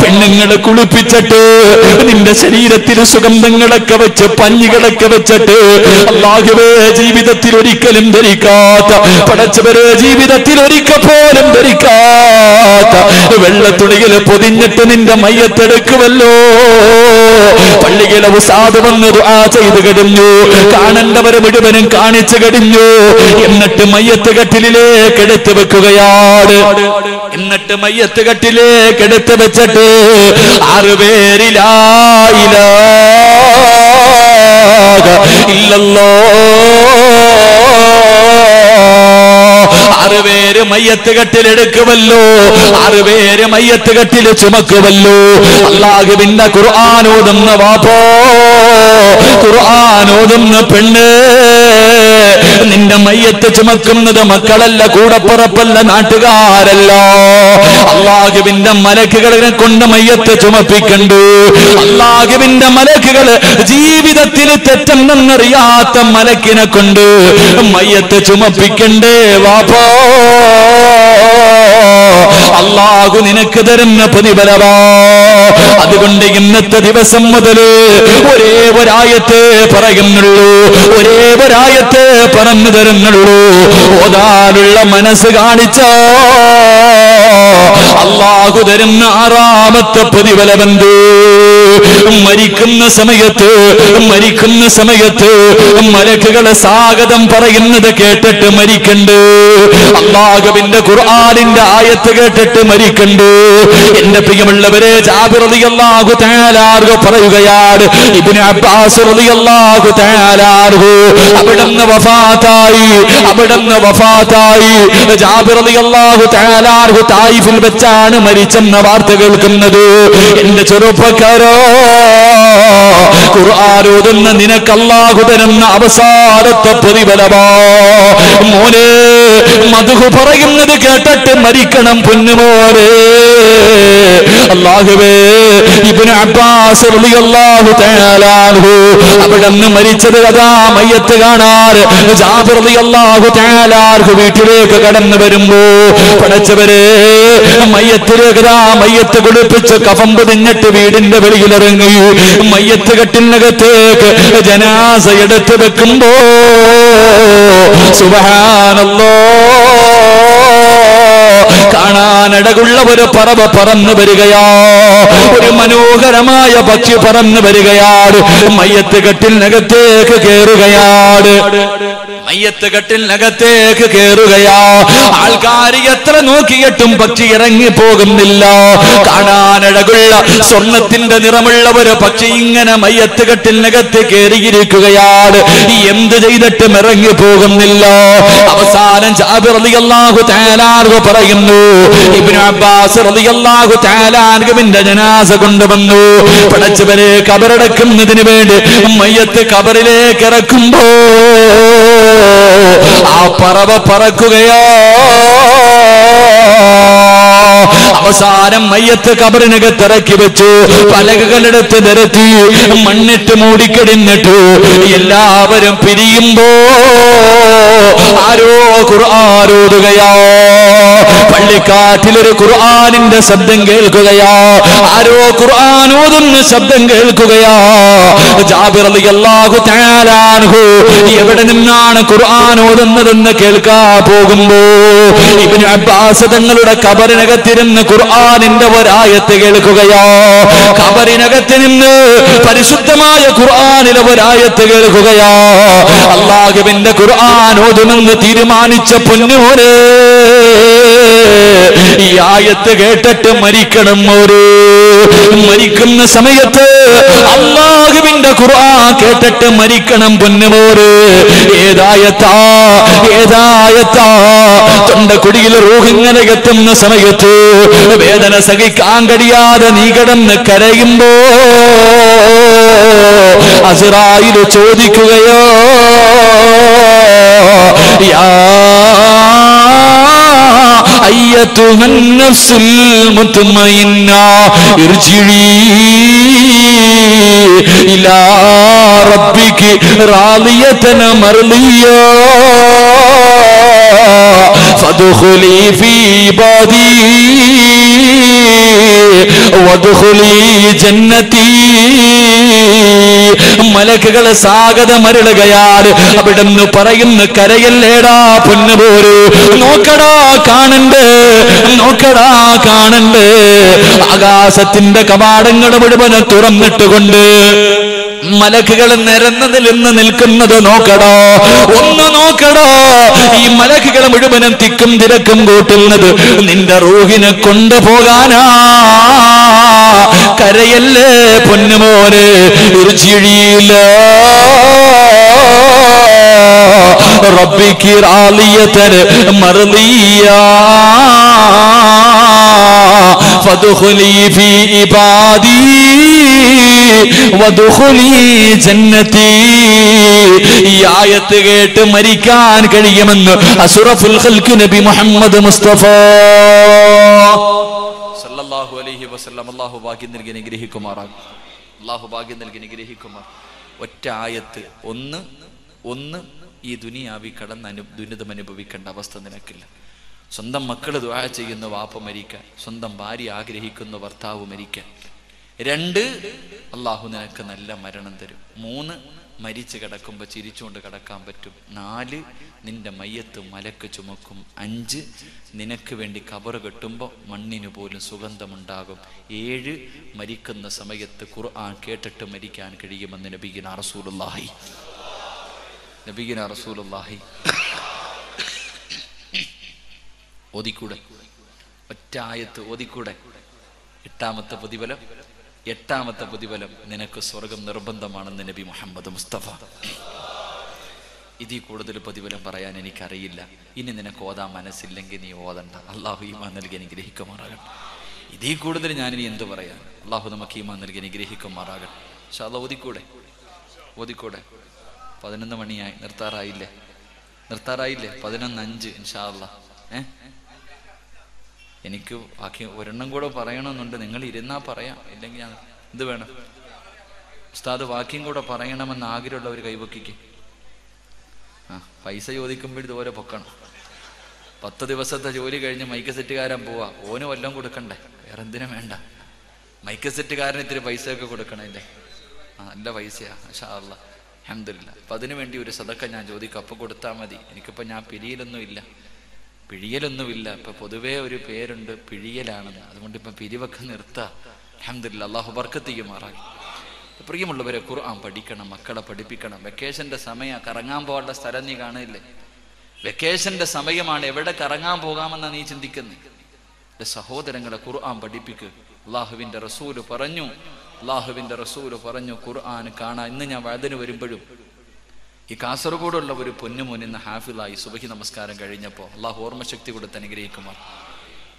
പെണ്ണുങ്ങളെ കുളിപ്പിച്ചിട്ട് നിന്റെ ശരീരത്തിൽ സുഗന്ധങ്ങളൊക്കെ വെച്ച് പഞ്ഞികളൊക്കെ വെച്ചിട്ട് അല്ലാഹുവേ, ജീവിതത്തിൽ ഒരിക്കലും ധരിക്കാത്ത, പടച്ചവരെ ജീവിതത്തിൽ ഒരിക്കൽ പോലും ധരിക്കാത്ത വെള്ളത്തുണിയിൽ പൊതിഞ്ഞിട്ട് നിന്റെ മയ്യത്തെടുക്കുമല്ലോ. പള്ളിയിലെ ഉസ്താദ് വന്ന് ദുആ ചെയ്തു കഴിഞ്ഞു, കാണേണ്ടവരെ മുഴുവനും കാണിച്ചു കഴിഞ്ഞു. എന്നിട്ട് മയ്യത്ത് കട്ടിലേക്ക് എടുത്തു വെക്കുകയാണ്. എന്നിട്ട് മയ്യത്ത് കട്ടിലേക്ക് എടുത്തു വെച്ചിട്ട് 6 പേര് ലാ ഇലാഹ ഇല്ലല്ലാഹ് 6 പേര് മയ്യത്ത് കട്ടിലെടുക്കുമല്ലോ, 6 പേര് മയ്യത്ത് കട്ടില് ചുമക്കുമല്ലോ. അല്ലാഹുവിന്റെ ഖുർആൻ ഓതുന്ന വാപ്പോ ഖുർആൻ ഓതുന്ന പെണ്ണ്, നിന്റെ മയ്യത്ത് ചുമക്കുന്നത് മക്കളല്ല, കൂടപ്പുറപ്പല്ല, നാട്ടുകാരല്ല. അല്ലാഹുവിന്റെ മലക്കുകളെ കൊണ്ട് മയ്യത്ത് ചുമപ്പിക്കണ്ടു. അല്ലാഹുവിന്റെ മലക്കുകൾ ജീവിതത്തിൽ തെറ്റെന്നറിയാത്ത മലക്കിനെ കൊണ്ട് മയ്യത്ത് ചുമപ്പിക്കണ്ടേ വാപ്പോ. അല്ലാഹു നിനക്ക് തരുന്ന പ്രതിഫലമാ. അതുകൊണ്ട് ഇന്നത്തെ ദിവസം മുതൽ ഒരേ ഒരായത്തെ പറയുന്നുള്ളൂ, ഒരേ ഒരായത്തെ പറഞ്ഞു തരുന്നുള്ളൂ. ഓതാനുള്ള മനസ്സ് കാണിച്ചോ അല്ലാഹു തരുന്ന ആറാമത്തെ പ്രതിഫലമെന്ത്? മരിക്കുന്ന സമയത്ത് മലക്കുകളെ സ്വാഗതം പറയുന്നത് കേട്ടിട്ട് മരിക്കണ്ട്. അല്ലാഹുവിന്റെ ഖുർആനിന്റെ ആയത്ത് കേട്ടിട്ട് മരിക്കണ്ട്. എന്റെ പ്രിയമുള്ളവരെ, ജാബിർ റളിയല്ലാഹു തആല അൻഹു പറയുകയാണ്, ഇബ്നു അബ്ബാസ് റളിയല്ലാഹു തആല അൻഹു അവിടുന്ന് വഫാത്തായി. ജാബിർ റളിയല്ലാഹു തആല അൻഹു തായിഫിൽ വെച്ചാണ് മരിച്ചെന്ന വാർത്ത കേൾക്കുന്നത്. എന്റെ ചെറുപ്പക്കാരോ, ഖുർആൻ ഓതുന്ന നിനക്ക് അല്ലാഹു തരുന്ന അവസാനത്തെ പ്രതിഫലമാ. മോനെ, മദ്ഹ് പറയുന്നത് കേട്ടിട്ട് മരിക്കണം പൊന്നുമോനെ. അല്ലാഹുവേ, ഇബ്നു അബ്ബാസ് റളിയല്ലാഹു തആല അൻഹു അവിടുന്ന് മരിച്ചത് കഥാ മയ്യത്ത് കാണാൻ ജാബിർ റളിയല്ലാഹു തആല അൻഹു വീട്ടിലേക്ക് കടന്നു വരുമ്പോ, പടച്ചവരെ, മയ്യത്ത് കുളിപ്പിച്ച് കഫം പൊതിഞ്ഞിട്ട് വീടിന്റെ വെളിയിലിറങ്ങി മയ്യത്ത് കെട്ടിനകത്തേക്ക് ജനാസ എടുത്ത് വെക്കുമ്പോ സുബ്ഹാനല്ലാഹ്, കാണാനടകുള്ള ഒരു പറവ പറന്നു വരികയാ, ഒരു മനോഹരമായ പക്ഷി പറന്നു വരികയാണ്. മയ്യത്ത് കെട്ടിനകത്തേക്ക് കയറുകയാ. ആൾക്കാർ എത്ര നോക്കിയിട്ടും പക്ഷി ഇറങ്ങി പോകുന്നില്ല. കാണാനഴകുള്ള സ്വർണത്തിന്റെ നിറമുള്ള ഒരു പക്ഷി ഇങ്ങനെ മയ്യത്ത് കെട്ടിനകത്ത് കയറിയിരിക്കുകയാണ്. എന്ത് ചെയ്തിട്ടും ഇറങ്ങി പോകുന്നില്ല. അവസാനം ജാബിർ റളിയല്ലാഹു തആല അൻഹു പറയുന്നു, ഇബ്നു അബ്ബാസ് റളിയല്ലാഹു തആല അൻഹുവിന്റെ ജനാസ കൊണ്ടുവന്നു. പടച്ചവരെ, ഖബറടക്കുന്നതിന് വേണ്ടി മയ്യത്ത് ഖബറിലേക്ക് ഇറക്കുമ്പോ ആ പറവ പറക്കുകയോ. അവസാനം മയ്യത്ത് ഖബറിനകത്ത് ഇറക്കി വെച്ചു, പലകകളെടുത്ത് നിരത്തി മണ്ണിട്ട് മൂടിക്കിടന്നിട്ടു. എല്ലാവരും പിരിയുമ്പോ ആരോ ഖുർആൻ ഓതുകയാ. പള്ളിക്കാട്ടിലൊരു ഖുർആനിന്റെ ശബ്ദം കേൾക്കുകയാ. ആരോ ഖുർആൻ ഓതുന്ന ശബ്ദം കേൾക്കുകയാ. ജാബിർ റളിയല്ലാഹു തആല അൻഹു എവിടെ നിന്നാണ് ഖുർആൻ ഓതുന്നതെന്ന് കേൾക്കാൻ പോകുമ്പോ ഇബ്നു അബ്ബാസ് തങ്ങളുടെ ഖബറിനകത്തിരുന്ന് ഖുർആനിന്റെ ഒരായത്ത് കേൾക്കുകയാ. ഖബറിനകത്ത് നിന്ന് പരിശുദ്ധമായ ഖുർആനിലെ ഒരായത്ത് കേൾക്കുകയാ. അല്ലാഹുവിന്റെ ഖുർആൻ ഓതുമെന്ന് തീരുമാനിച്ച പൊന്നുമോനെ, ഈ ആയത്ത് കേട്ടിട്ട് മരിക്കണം. മരിക്കുന്ന സമയത്ത് അല്ലാഹുവിന്റെ ഖുർആൻ കേട്ടിട്ട് മരിക്കണം പൊന്നുമോര്. ഏതായത്താ തൊണ്ടക്കുടിയിൽ റൂഹിങ്ങനെ എത്തുന്ന സമയത്ത് വേദന സഹിക്കാൻ കഴിയാതെ നീ കിടന്ന് കരയുമ്പോ അസ്റായീൽ ചോദിക്കുകയോ, യാ അയ്യത്തുഹൻ നഫ്സുൽ മുത്മയിന്ന ഇർജിഇ ഇലാ റബ്ബികി റാളിയതൻ മർളിയ ഫദ്ഖുലി ഫീ ഇബാദി വദ്ഖുലി ജന്നതി. മലക്കുകൾ സ്വാഗതമരുളുകയാണ്. അവിടുന്ന് പറയുന്ന, കരയല്ലേടാ പൊന്നുപോര്, നോക്കടാ കാണണ്ട്. ആകാശത്തിന്റെ കവാടങ്ങൾ മുഴുവൻ തുറന്നിട്ടുകൊണ്ട് മലക്കുകൾ നിരന്ന് നിൽക്കുന്നത് നോക്കടോ, ഒന്ന് നോക്കടോ. ഈ മലക്കുകൾ മുഴുവനും തിക്കും തിരക്കും കൂട്ടുന്നത് നിന്റെ റൂഹിനെ കൊണ്ടുപോകാനാ. കരയല്ലേ പൊന്നുമോനെ, ഇർജിഇല റബ്ബികി റാളിയതൻ മർളിയ ഫദ്ഖുലി ഫീ ഇബാദി വദ്ഖുലീ ജന്നതി. ഈ ആയത്ത് കേട്ട് മരിക്കാൻ കഴിയുമെന്ന് അസ്റഫുൽ ഖൽഖ് നബി മുഹമ്മദ് മുസ്തഫ സല്ലല്ലാഹു അലൈഹി വസല്ലം. അല്ലാഹു ഭാഗ്യം നൽകി അനുഗ്രഹിക്കുമാറാകും. അല്ലാഹു ഭാഗ്യം നൽകി അനുഗ്രഹിക്കുമാർ. ഒറ്റ ആയത്ത്, ഒന്ന് ഈ ദുനിയാവി കടന്ന് ദുരിതം അനുഭവിക്കേണ്ട അവസ്ഥ നിനക്കില്ല. സ്വന്തം മക്കൾ ദുആ ചെയ്യുന്ന വാപ്പ മരിക്കാൻ, സ്വന്തം ഭാര്യ ആഗ്രഹിക്കുന്ന ഭർത്താവ് മരിക്കാൻ. 2, അള്ളാഹു നിനക്ക് നല്ല മരണം തരും. 3, മരിച്ചു കിടക്കുമ്പോൾ ചിരിച്ചുകൊണ്ട് കിടക്കാൻ പറ്റും. 4, നിന്റെ മയ്യത്ത് മലക്ക് ചുമക്കും. 5, നിനക്ക് വേണ്ടി ഖബർ കെട്ടുമ്പോൾ മണ്ണിന് പോലും സുഗന്ധമുണ്ടാകും. 7, മരിക്കുന്ന സമയത്ത് ഖുർആൻ കേട്ടിട്ട് മരിക്കാൻ കഴിയുമെന്ന് നബിയുനാ റസൂലുള്ളാഹി. ഓതിക്കൂടെ? ഒറ്റ ആയത്ത് ഓതിക്കൂടെ? 8ാമത്തെ പ്രതിഫലം നിനക്ക് സ്വർഗം നിർബന്ധമാണെന്ന് നബി മുഹമ്മദ് മുസ്തഫ. ഇതിൽ കൂടുതൽ പ്രതിഫലം പറയാൻ എനിക്കറിയില്ല. ഇനി നിനക്ക് ഓതാൻ മനസ്സില്ലെങ്കിൽ നീ ഓതണ്ട. അള്ളാഹു ഈമാൻ നൽകി അനുഗ്രഹിക്കുമാറാകട്ടെ. ഇതിൽ കൂടുതൽ ഞാനിനി എന്ത് പറയാൻ? അള്ളാഹു നമുക്ക് ഈമാൻ നൽകി അനുഗ്രഹിക്കുമാറാകട്ടെ. ഇൻഷാ അല്ലാഹ് ഓതിക്കൂടെ? 11 മണിയായി. നിർത്താറായില്ലേ? 11:05 ഇൻഷാ അല്ലാഹ്. എനിക്ക് ബാക്കി ഒരെണ്ണം കൂടെ പറയണമെന്നുണ്ട്. നിങ്ങൾ ഇരുന്നാ പറയാം, ഇല്ലെങ്കിൽ ഞാൻ എന്ത് വേണം? ഉസ്താദ് വാക്യം കൂടെ പറയണമെന്ന് ആഗ്രഹമുള്ളവർ കൈവക്കിക്ക്. പൈസ ചോദിക്കുമ്പോൾ ഇതുപോലെ പൊക്കണം. 10 ദിവസത്തെ ജോലി കഴിഞ്ഞ് മൈക്ക് സെറ്റുകാരൻ പോവാ, ഓന് വല്ലതും കൊടുക്കണ്ടേ? വേറെ എന്തിനും വേണ്ട. മൈക്ക് സെറ്റുകാരന് ഇത്തിരി പൈസയൊക്കെ കൊടുക്കണല്ലേ? നല്ല പൈസയാ മാഷാ അല്ലാഹ്, അൽഹംദുലില്ലാഹ്. അപ്പം അതിനു വേണ്ടി ഒരു സദക്ക ഞാൻ ചോദിക്കും, അപ്പം കൊടുത്താൽ മതി. എനിക്കിപ്പോൾ ഞാൻ പിരിയലൊന്നുമില്ല. ഇപ്പം പൊതുവേ ഒരു പേരുണ്ട് പിഴിയലാണെന്ന്. അതുകൊണ്ട് ഇപ്പം പിരിവൊക്കെ നിർത്താം. അൽഹംദുലില്ലാഹ്, അല്ലാഹു ബർക്കത്ത് ചെയ്യുമാറാകട്ടെ. പ്രിയമുള്ളവരെ, ഖുർആൻ പഠിക്കണം, മക്കളെ പഠിപ്പിക്കണം. വെക്കേഷൻ്റെ സമയം, കറങ്ങാൻ പോകേണ്ട സ്ഥലം നീ കാണില്ലേ? വെക്കേഷൻ്റെ സമയമാണ്, എവിടെ കറങ്ങാൻ പോകാമെന്നാണ് നീ ചിന്തിക്കുന്നത്? എൻ്റെ സഹോദരങ്ങളെ, ഖുർആൻ പഠിപ്പിക്കുക. അള്ളാഹുവിൻ്റെ റസൂല് പറഞ്ഞു ഖുർആൻ കാണാൻ. ഇന്ന് ഞാൻ വഅദിന് വരുമ്പോഴും ഈ കാസർഗോഡുള്ള ഒരു പൊന്നുമോൻ ഇന്ന് ഹാഫിളായി സുബഹി നമസ്കാരം കഴിഞ്ഞപ്പോൾ. അള്ളാഹു ഓർമ്മശക്തി കൊടുത്ത് അനുഗ്രഹിക്കുമാർ.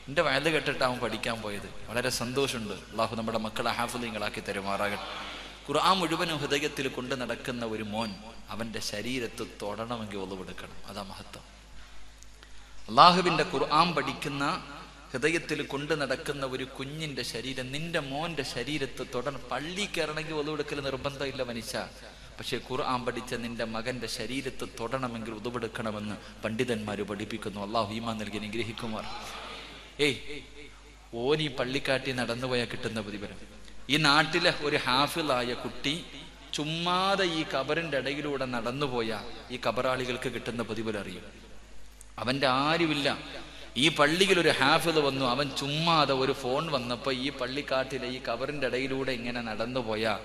എൻ്റെ വയല് കേട്ടിട്ട് അവൻ പഠിക്കാൻ പോയത്. വളരെ സന്തോഷമുണ്ട്. അള്ളാഹു നമ്മുടെ മക്കളെ ഹാഫിളീങ്ങളാക്കി തരുമാറാകട്ടെ. ഖുർആൻ മുഴുവനും ഹൃദയത്തിൽ കൊണ്ട് നടക്കുന്ന ഒരു മോൻ അവൻ്റെ ശരീരത്ത് തൊടണമെങ്കിൽ ഒളിവെടുക്കണം. അതാ മഹത്വം. അള്ളാഹുവിൻ്റെ ഖുർആൻ പഠിക്കുന്ന, ഹൃദയത്തിൽ കൊണ്ട് നടക്കുന്ന ഒരു കുഞ്ഞിൻ്റെ ശരീരം നിന്റെ മോൻ്റെ ശരീരത്ത് തൊടണം. പള്ളി കയറണമെങ്കിൽ ഒളിവെടുക്കൽ നിർബന്ധമില്ല മനുഷ്യ. പക്ഷേ ഖുർആൻ പഠിച്ച നിന്റെ മകൻ്റെ ശരീരത്ത് തൊടണമെങ്കിൽ ഉതുവെടുക്കണമെന്ന് പണ്ഡിതന്മാർ പഠിപ്പിക്കുന്നു. അള്ളാഹു ഈമാൻ നൽകി അനുഗ്രഹിക്കുമാർ. ഓനീ പള്ളിക്കാട്ടി നടന്നുപോയാൽ കിട്ടുന്ന പ്രതിഫലം. ഈ നാട്ടിലെ ഒരു ഹാഫിളായ കുട്ടി ചുമ്മാതെ ഈ ഖബറിൻ്റെ ഇടയിലൂടെ നടന്നുപോയാൽ ഈ ഖബറാളികൾക്ക് കിട്ടുന്ന പ്രതിഫലം അറിയും. അവൻ്റെ ആരുമില്ല. ഈ പള്ളിയിൽ ഒരു ഹാഫിള് വന്നു, അവൻ ചുമ്മാതെ ഒരു ഫോൺ വന്നപ്പോൾ ഈ പള്ളിക്കാട്ടിലെ ഈ ഖബറിൻ്റെ ഇടയിലൂടെ ഇങ്ങനെ നടന്നുപോയാൽ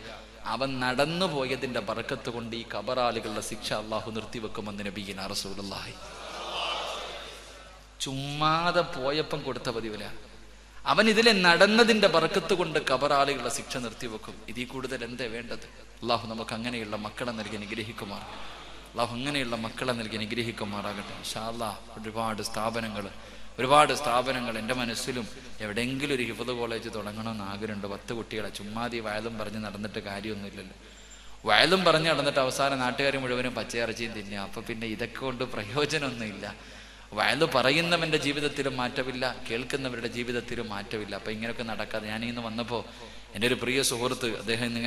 അവൻ നടന്നു പോയതിൻ്റെ ബർക്കത്ത് കൊണ്ട് ഈ ഖബറാളികളുടെ ശിക്ഷ അള്ളാഹു നിർത്തിവെക്കുമെന്ന് നബിയുനാ റസൂലുള്ളാഹി. ചുമ്മാതെ പോയപ്പം കൊടുത്ത പ്രതിഫല. അവൻ ഇതിലെ നടന്നതിൻ്റെ ബർക്കത്ത് കൊണ്ട് ഖബറാളികളുടെ ശിക്ഷ നിർത്തിവെക്കും. ഇതിൽ കൂടുതൽ എന്താ വേണ്ടത്? അള്ളാഹു നമുക്ക് അങ്ങനെയുള്ള മക്കളെ നൽകി അനുഗ്രഹിക്കുമാർ. അനുഗ്രഹിക്കുമാറാകട്ടെ. ഇൻഷാ അല്ലാഹ്. ഒരുപാട് സ്ഥാപനങ്ങൾ എൻ്റെ മനസ്സിലും എവിടെയെങ്കിലും ഒരു ഹിഫ്ദ് കോളേജ് തുടങ്ങണമെന്ന് ആഗ്രഹമുണ്ട്. 10 കുട്ടികളെ. ചുമ്മാതി വയലും പറഞ്ഞ് നടന്നിട്ട് കാര്യമൊന്നുമില്ലല്ലോ. വയലും പറഞ്ഞ് നടന്നിട്ട് അവസാനം നാട്ടുകാർ മുഴുവനും പച്ചയിറച്ചിയും തിന്നുക. അപ്പം പിന്നെ ഇതൊക്കെ കൊണ്ട് പ്രയോജനമൊന്നുമില്ല. വയല് പറയുന്നവൻ്റെ ജീവിതത്തിലും മാറ്റമില്ല, കേൾക്കുന്നവരുടെ ജീവിതത്തിലും മാറ്റമില്ല. അപ്പം ഇങ്ങനെയൊക്കെ നടക്കാതെ ഞാനിന്ന് വന്നപ്പോൾ എൻ്റെ ഒരു പ്രിയ സുഹൃത്ത്, അദ്ദേഹം ഇന്ന്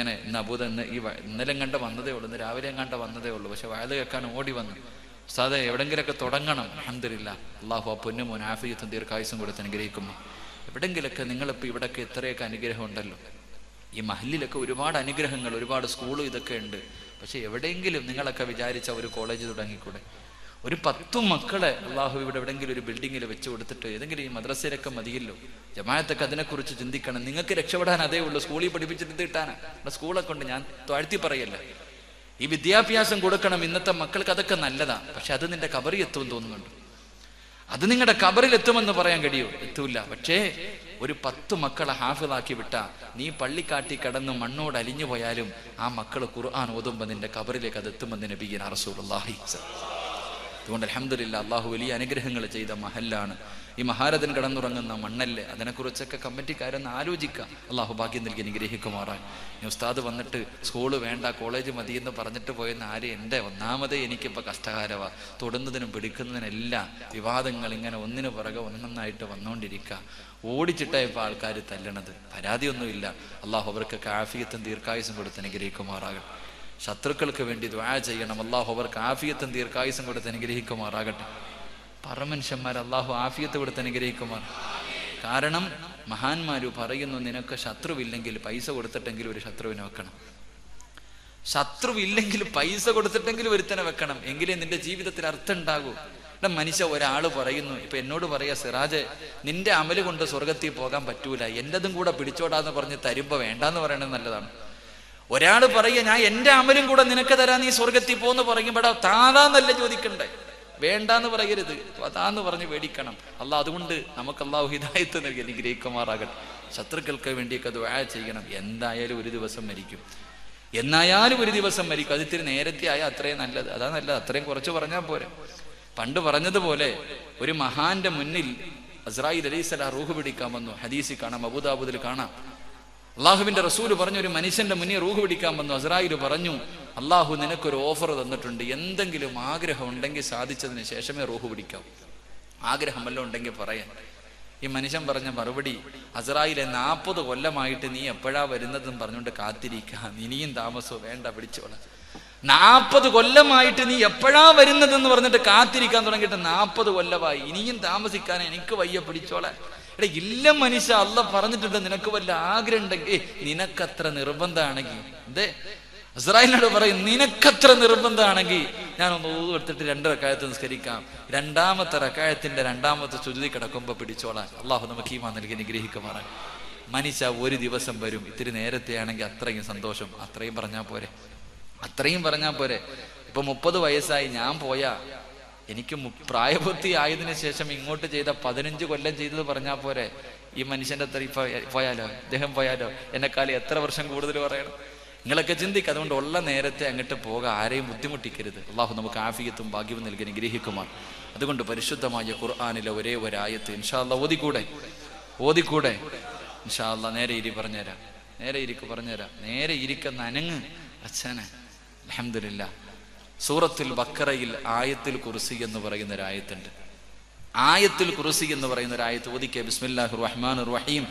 ഇന്നലെ കണ്ട വന്നതേ ഉള്ളൂ, ഇന്ന് രാവിലെ കണ്ട വന്നതേ ഉള്ളൂ. പക്ഷെ വയല് കേൾക്കാൻ ഓടി വന്നു. ഉസ്താദേ, എവിടെങ്കിലൊക്കെ തുടങ്ങണം. അൽഹംദുലില്ലാഹ്, അള്ളാഹു ആ പൊന്നുമോൻ ആഫിയത്തും ദീർഘായുസ്സും കൊടുത്ത് അനുഗ്രഹിക്കുന്നു. എവിടെങ്കിലൊക്കെ നിങ്ങളിപ്പോൾ ഇവിടെയൊക്കെ ഇത്രയൊക്കെ അനുഗ്രഹം ഉണ്ടല്ലോ. ഈ മഹല്ലിലൊക്കെ ഒരുപാട് അനുഗ്രഹങ്ങൾ, ഒരുപാട് സ്കൂളും ഇതൊക്കെ ഉണ്ട്. പക്ഷെ എവിടെയെങ്കിലും നിങ്ങളൊക്കെ വിചാരിച്ച ഒരു കോളേജ് തുടങ്ങിക്കൂടെ? ഒരു 10 മക്കളെ അള്ളാഹു ഇവിടെ എവിടെയെങ്കിലും ഒരു ബിൽഡിങ്ങിൽ വെച്ച് കൊടുത്തിട്ട് ഏതെങ്കിലും ഈ മദ്രസയിലൊക്കെ മതിയല്ലോ. ജമാഅത്തൊക്കെ അതിനെക്കുറിച്ച് ചിന്തിക്കണം. നിങ്ങൾക്ക് രക്ഷപ്പെടാൻ അതേ ഉള്ളൂ. സ്കൂളിൽ പഠിപ്പിച്ചിട്ട് കിട്ടാനാ. സ്കൂളൊക്കെ ഉണ്ട്, ഞാൻ താഴ്ത്തി പറയല്ല. ഈ വിദ്യാഭ്യാസം കൊടുക്കണം. ഇന്നത്തെ മക്കൾക്ക് അതൊക്കെ നല്ലതാ. പക്ഷെ അത് നിന്റെ ഖബറിൽ എത്തുമെന്ന് തോന്നുന്നുണ്ട്. അത് നിങ്ങളുടെ ഖബറിൽ എത്തുമെന്ന് പറയാൻ കഴിയുമോ? എത്തൂല. പക്ഷേ ഒരു 10 മക്കളെ ഹാഫിളാക്കി വിട്ടാ നീ പള്ളിക്കാട്ടി കടന്ന് മണ്ണോട് അലിഞ്ഞു പോയാലും ആ മക്കൾ ഖുർആൻ ഓതുമ്പോൾ നിന്റെ ഖബറിലേക്ക് അത് എത്തുമെന്ന് നബിയുനാ റസൂലുള്ളാഹി. അതുകൊണ്ട് അൽഹംദുലില്ലാ അള്ളാഹു വലിയ അനുഗ്രഹങ്ങൾ ചെയ്ത മഹല്ലാണ്. ഈ മഹാരഥൻ കിടന്നുറങ്ങുന്ന മണ്ണല്ലേ, അതിനെക്കുറിച്ചൊക്കെ കമ്മിറ്റിക്കാരൊന്ന് ആലോചിക്കുക. അള്ളാഹു ഭാഗ്യം നൽകി അനുഗ്രഹിക്കുമാറാൻ. ഈ ഉസ്താദ് വന്നിട്ട് സ്കൂള് വേണ്ട കോളേജ് മതി എന്ന് പറഞ്ഞിട്ട് പോയെന്ന് ആര് എൻ്റെ ഒന്നാമതേ എനിക്കിപ്പോൾ കഷ്ടകാലമാണ്. തൊടുന്നതിനും പിടിക്കുന്നതിനെല്ലാം വിവാദങ്ങൾ ഇങ്ങനെ ഒന്നിനു പുറകെ ഒന്നൊന്നായിട്ട് വന്നുകൊണ്ടിരിക്കുക. ഓടിച്ചിട്ടാണ് ഇപ്പോൾ ആൾക്കാർ തല്ലണത്. പരാതിയൊന്നുമില്ല. അള്ളാഹു അവർക്ക് ആഫിയത്തും ദീർഘായുസും കൊടുത്ത് അനുഗ്രഹിക്കുമാറാകട്ടെ. ശത്രുക്കൾക്ക് വേണ്ടി ദുആ ചെയ്യണം. അള്ളാഹു അവർക്ക് ആഫിയത്തും ദീർഘായുസും കൊടുത്ത് അനുഗ്രഹിക്കുമാറാകട്ടെ. പറമനുഷ്യന്മാർ അള്ളാഹു ആഫിയത്ത് കൊടുത്ത് അനുഗ്രഹിക്കുമാർ. കാരണം മഹാന്മാര് പറയുന്നു, നിനക്ക് ശത്രുവില്ലെങ്കിൽ പൈസ കൊടുത്തിട്ടെങ്കിലും ഒരു ശത്രുവിനെ വെക്കണം. ശത്രുവില്ലെങ്കിൽ പൈസ കൊടുത്തിട്ടെങ്കിലും ഒരുത്തനെ വെക്കണം, എങ്കിലേ നിന്റെ ജീവിതത്തിൽ അർത്ഥം ഉണ്ടാകൂ. മനുഷ്യ ഒരാൾ പറയുന്നു, ഇപ്പൊ എന്നോട് പറയാ, സിറാജ് നിന്റെ അമല് കൊണ്ട് സ്വർഗത്തിൽ പോകാൻ പറ്റൂല, എന്റെതും കൂടെ പിടിച്ചോടാന്ന് പറഞ്ഞ് തരുമ്പോ വേണ്ടാന്ന് പറയണത് നല്ലതാണ്. ഒരാൾ പറയുക, ഞാൻ എന്റെ അമലും കൂടെ നിനക്ക് തരാൻ നീ സ്വർഗത്തിൽ പോന്ന് പറയുമ്പോഴാ താതാന്നല്ല ചോദിക്കണ്ടേ, വേണ്ടാന്ന് പറയരുത്, അതാന്ന് പറഞ്ഞ് മേടിക്കണം. അള്ളാഹ് അതുകൊണ്ട് നമുക്ക് അള്ളാഹു ഹിദായത്ത് നൽകി അനുഗ്രഹിക്കുമാറാകട്ടെ. ശത്രുക്കൾക്ക് വേണ്ടിയൊക്കെ ദുആ ചെയ്യണം. എന്തായാലും ഒരു ദിവസം മരിക്കും, എന്നായാലും ഒരു ദിവസം മരിക്കും. അത് ഇത്തിരി നേരത്തെ ആയാൽ അത്രയും നല്ലത്. അതാ നല്ലത്, അത്രയും കുറച്ച് പറഞ്ഞാൽ പോരെ. പണ്ട് പറഞ്ഞതുപോലെ ഒരു മഹാന്റെ മുന്നിൽ അസ്രായീൽ അലൈഹിസ്സലാം റൂഹ് പിടിക്കാൻ വന്നു. ഹദീസിൽ കാണാം, അബൂദാവൂദിൽ കാണാം. അള്ളാഹുവിന്റെ റസൂല് പറഞ്ഞു, ഒരു മനുഷ്യന്റെ മുന്നിൽ റൂഹ് പിടിക്കാൻ വന്നു. അസ്രായീൽ പറഞ്ഞു, അള്ളാഹു നിനക്കൊരു ഓഫർ തന്നിട്ടുണ്ട്, എന്തെങ്കിലും ആഗ്രഹം ഉണ്ടെങ്കിൽ സാധിച്ചതിന് ശേഷമേ റൂഹ് പിടിക്കാവൂ. ആഗ്രഹം വല്ലതും ഉണ്ടെങ്കിൽ പറയാൻ. ഈ മനുഷ്യൻ പറഞ്ഞ മറുപടി, അസ്രായീലെ 40 കൊല്ലമായിട്ട് നീ എപ്പോഴാ വരുന്നതെന്ന് പറഞ്ഞുകൊണ്ട് കാത്തിരിക്കുക, ഇനിയും താമസവും വേണ്ട, പിടിച്ചോളാം. 40 കൊല്ലമായിട്ട് നീ എപ്പോഴാ വരുന്നതെന്ന് പറഞ്ഞിട്ട് കാത്തിരിക്കാൻ തുടങ്ങിയിട്ട് 40 കൊല്ലമായി, ഇനിയും താമസിക്കാൻ എനിക്ക് വയ്യ, പിടിച്ചോളാം. എടാ ഇല്ല മനുഷ്യ, അള്ള പറഞ്ഞിട്ടുണ്ട് നിനക്ക് വല്ല ആഗ്രഹം ഉണ്ടെങ്കിൽ, നിനക്കത്ര നിർബന്ധമാണെങ്കിൽ, അതെ ഇസ്രായേലിനോട് പറയും, നിനക്കത്ര നിർബന്ധമാണെങ്കിൽ ഞാനൊന്ന് ഊതു എടുത്തിട്ട് 2 റക്അത്ത് നിസ്കരിക്കാം, 2ാമത്തെ റക്അത്തിന്റെ 2ാമത്തെ സുജൂദിൽ കിടക്കുമ്പോ പിടിച്ചോളാൻ. അള്ളാഹു നമുക്ക് ഈമാൻ നൽകി അനുഗ്രഹിക്കുമാറാൻ. മനുഷ്യ ഒരു ദിവസം വരും, ഇത്തിരി നേരത്തെ ആണെങ്കിൽ അത്രയും സന്തോഷം. അത്രയും പറഞ്ഞാൽ പോരെ, അത്രയും പറഞ്ഞാൽ പോരെ. ഇപ്പൊ 30 വയസ്സായി ഞാൻ പോയാ, എനിക്ക് പ്രായപൂർത്തി ആയതിനു ശേഷം ഇങ്ങോട്ട് ചെയ്ത 15 കൊല്ലം ചെയ്തത് പറഞ്ഞാൽ പോരെ. ഈ മനുഷ്യന്റെ അത്ര ഇപ്പൊ പോയാലോ, ഇദ്ദേഹം പോയാലോ, എന്നെക്കാലം എത്ര വർഷം കൂടുതൽ പറയണം. നിങ്ങളൊക്കെ ചിന്തിക്കുക. അതുകൊണ്ട് ഉള്ള നേരത്തെ അങ്ങോട്ട് പോകാൻ ആരെയും ബുദ്ധിമുട്ടിക്കരുത്. അള്ളാഹു നമുക്ക് ആഫിയത്തും ഭാഗ്യവും നൽകി അനുഗ്രഹിക്കുമാർ. അതുകൊണ്ട് പരിശുദ്ധമായ ഖുർആനിലെ ഒരേ ഒരു ആയത്ത് ഇൻഷാ അല്ലാഹ് ഓതിക്കൂടെ ഇൻഷാ അല്ലാഹ്. നേരെ ഇരി പറഞ്ഞുതരാം, നേരെ ഇരിക്ക് പറഞ്ഞുതരാം. നേരെ ഇരിക്കുന്ന അനങ്ങ് അച്ഛനെ. അൽഹംദുലില്ലാ, സൂറത്തുൽ ബഖറയിൽ ആയത്തുൽ കുർസി എന്ന് പറയുന്ന ഒരു ആയത്തുണ്ട്. ആയത്തുൽ കുർസി എന്ന് പറയുന്ന ഒരു ആയത്ത് ഓതിക്കേ. ബിസ്മില്ലാഹിർ റഹ്മാനിർ റഹീം.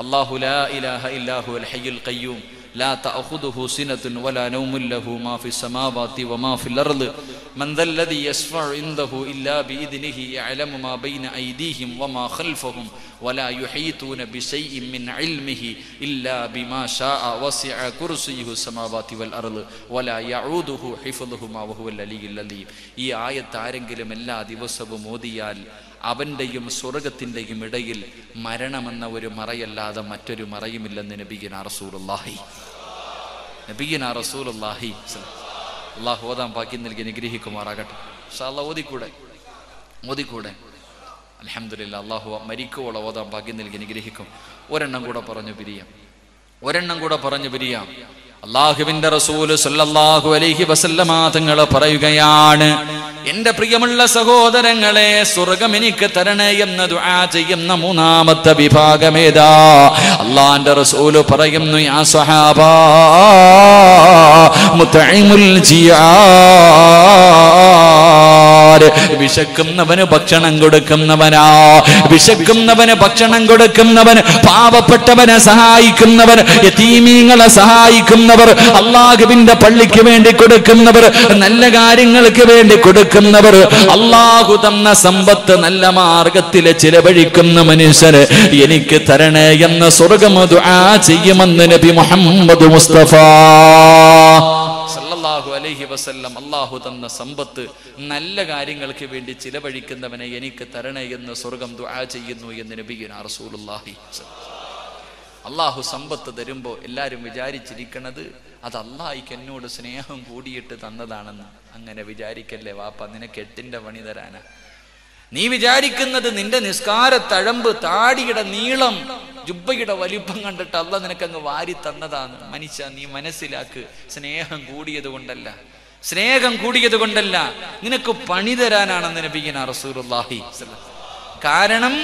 അല്ലാഹു ലാ ഇലാഹ ഇല്ലാ ഹുവൽ ഹയ്യുൽ ഖയ്യൂം لا تأخذه سنة ولا نوم له ما في السماوات وما في الأرض من ذا الذي يشفع عنده إلا بإذنه يعلم ما بين أيديهم وما خلفهم ولا يحيطون بشيء من علمه إلا بما شاء وسع كرسيه السماوات والأرض ولا يعوده حفظهما وهو العلي العظيم. ഈ ആയത്ത് ആരെങ്കിലും എല്ലാ ദിവസവും ഓതിയാൽ അവന്റെയും സ്വർഗത്തിന്റെയും ഇടയിൽ മരണമെന്ന ഒരു മറയല്ലാതെ മറ്റൊരു മറയുമില്ലെന്ന് നബിയുനാ റസൂലുള്ളാഹി. അല്ലാഹു ഓതാൻ ഭാഗ്യം നൽകി അനുഗ്രഹിക്കുമാറാകട്ടെ. ഇൻഷാ അല്ലാഹ് ഓതിക്കൂടെ. അൽഹംദുലില്ലാ, അല്ലാഹു മരിക്കുവോളം ഓതാൻ ഭാഗ്യം നൽകി അനുഗ്രഹിക്കും. ഒരെണ്ണം കൂടെ പറഞ്ഞു പിരിയാം. അല്ലാഹുവിന്റെ റസൂൽ സല്ലല്ലാഹു അലൈഹി വസല്ലമ തങ്ങൾ പറയുകയാണ്, എന്റെ പ്രിയമുള്ള സഹോദരങ്ങളെ, സ്വർഗം എനിക്ക് തരണേ എന്ന് ദുആ ചെയ്യുന്ന 3ാമത്തെ വിഭാഗമേതാ? അല്ലാഹുവിന്റെ റസൂൽ പറയുന്നു, യാ സ്വഹാബാ മുത്ഇമുൽ ജിയാർ. വിശക്കുന്നവന് ഭക്ഷണം കൊടുക്കുന്നവനാ, വിശക്കുന്നവന് ഭക്ഷണം കൊടുക്കുന്നവൻ, പാവപ്പെട്ടവനെ സഹായിക്കുന്നവൻ, യതീമീങ്ങളെ സഹായിക്കുന്നവർ, അല്ലാഹുവിന്റെ പള്ളിക്ക് വേണ്ടി കൊടുക്കുന്നവർ, നല്ല കാര്യങ്ങൾക്ക് വേണ്ടി കൊടുക്കുന്നവർ, അല്ലാഹു തന്ന സമ്പത്ത് നല്ല മാർഗത്തിൽ ചിലവഴിക്കുന്ന മനുഷ്യര് എനിക്ക് തരണേ എന്ന് സ്വർഗ്ഗം ദുആ ചെയ്യുമെന്ന് നബി മുഹമ്മദ് മുസ്തഫ സല്ലല്ലാഹു അലൈഹി വസല്ലം. അല്ലാഹു തന്ന സമ്പത്ത് നല്ല കാര്യങ്ങൾക്ക് വേണ്ടി ചിലവഴിക്കുന്നവനെ എനിക്ക് തരണേ എന്ന് സ്വർഗ്ഗം ദുആ ചെയ്യുന്നു എന്ന് നബിയുനാ റസൂലുള്ളാഹി. അള്ളാഹു സമ്പത്ത് തരുമ്പോൾ എല്ലാവരും വിചാരിച്ചിരിക്കണത് അത് അള്ളാഹിക്ക് എന്നോട് സ്നേഹം കൂടിയിട്ട് തന്നതാണെന്ന്. അങ്ങനെ വിചാരിക്കല്ലേ വാപ്പ, നിനക്ക് 8ന്റെ പണി തരാനാ. നീ വിചാരിക്കുന്നത് നിന്റെ നിസ്കാര തഴമ്പ്, താടിയുടെ നീളം, ജുബ്ബയുടെ വലിപ്പം കണ്ടിട്ട് അള്ളാഹ് നിനക്കങ്ങ് വാരി തന്നതാണ്. മനുഷ്യ, നീ മനസ്സിലാക്ക്, സ്നേഹം കൂടിയത് കൊണ്ടല്ല. സ്നേഹം കൂടിയത് കൊണ്ടല്ല, നിനക്ക് പണി തരാനാണെന്ന് നബിയുനാ റസൂലുള്ളാഹി. കാരണം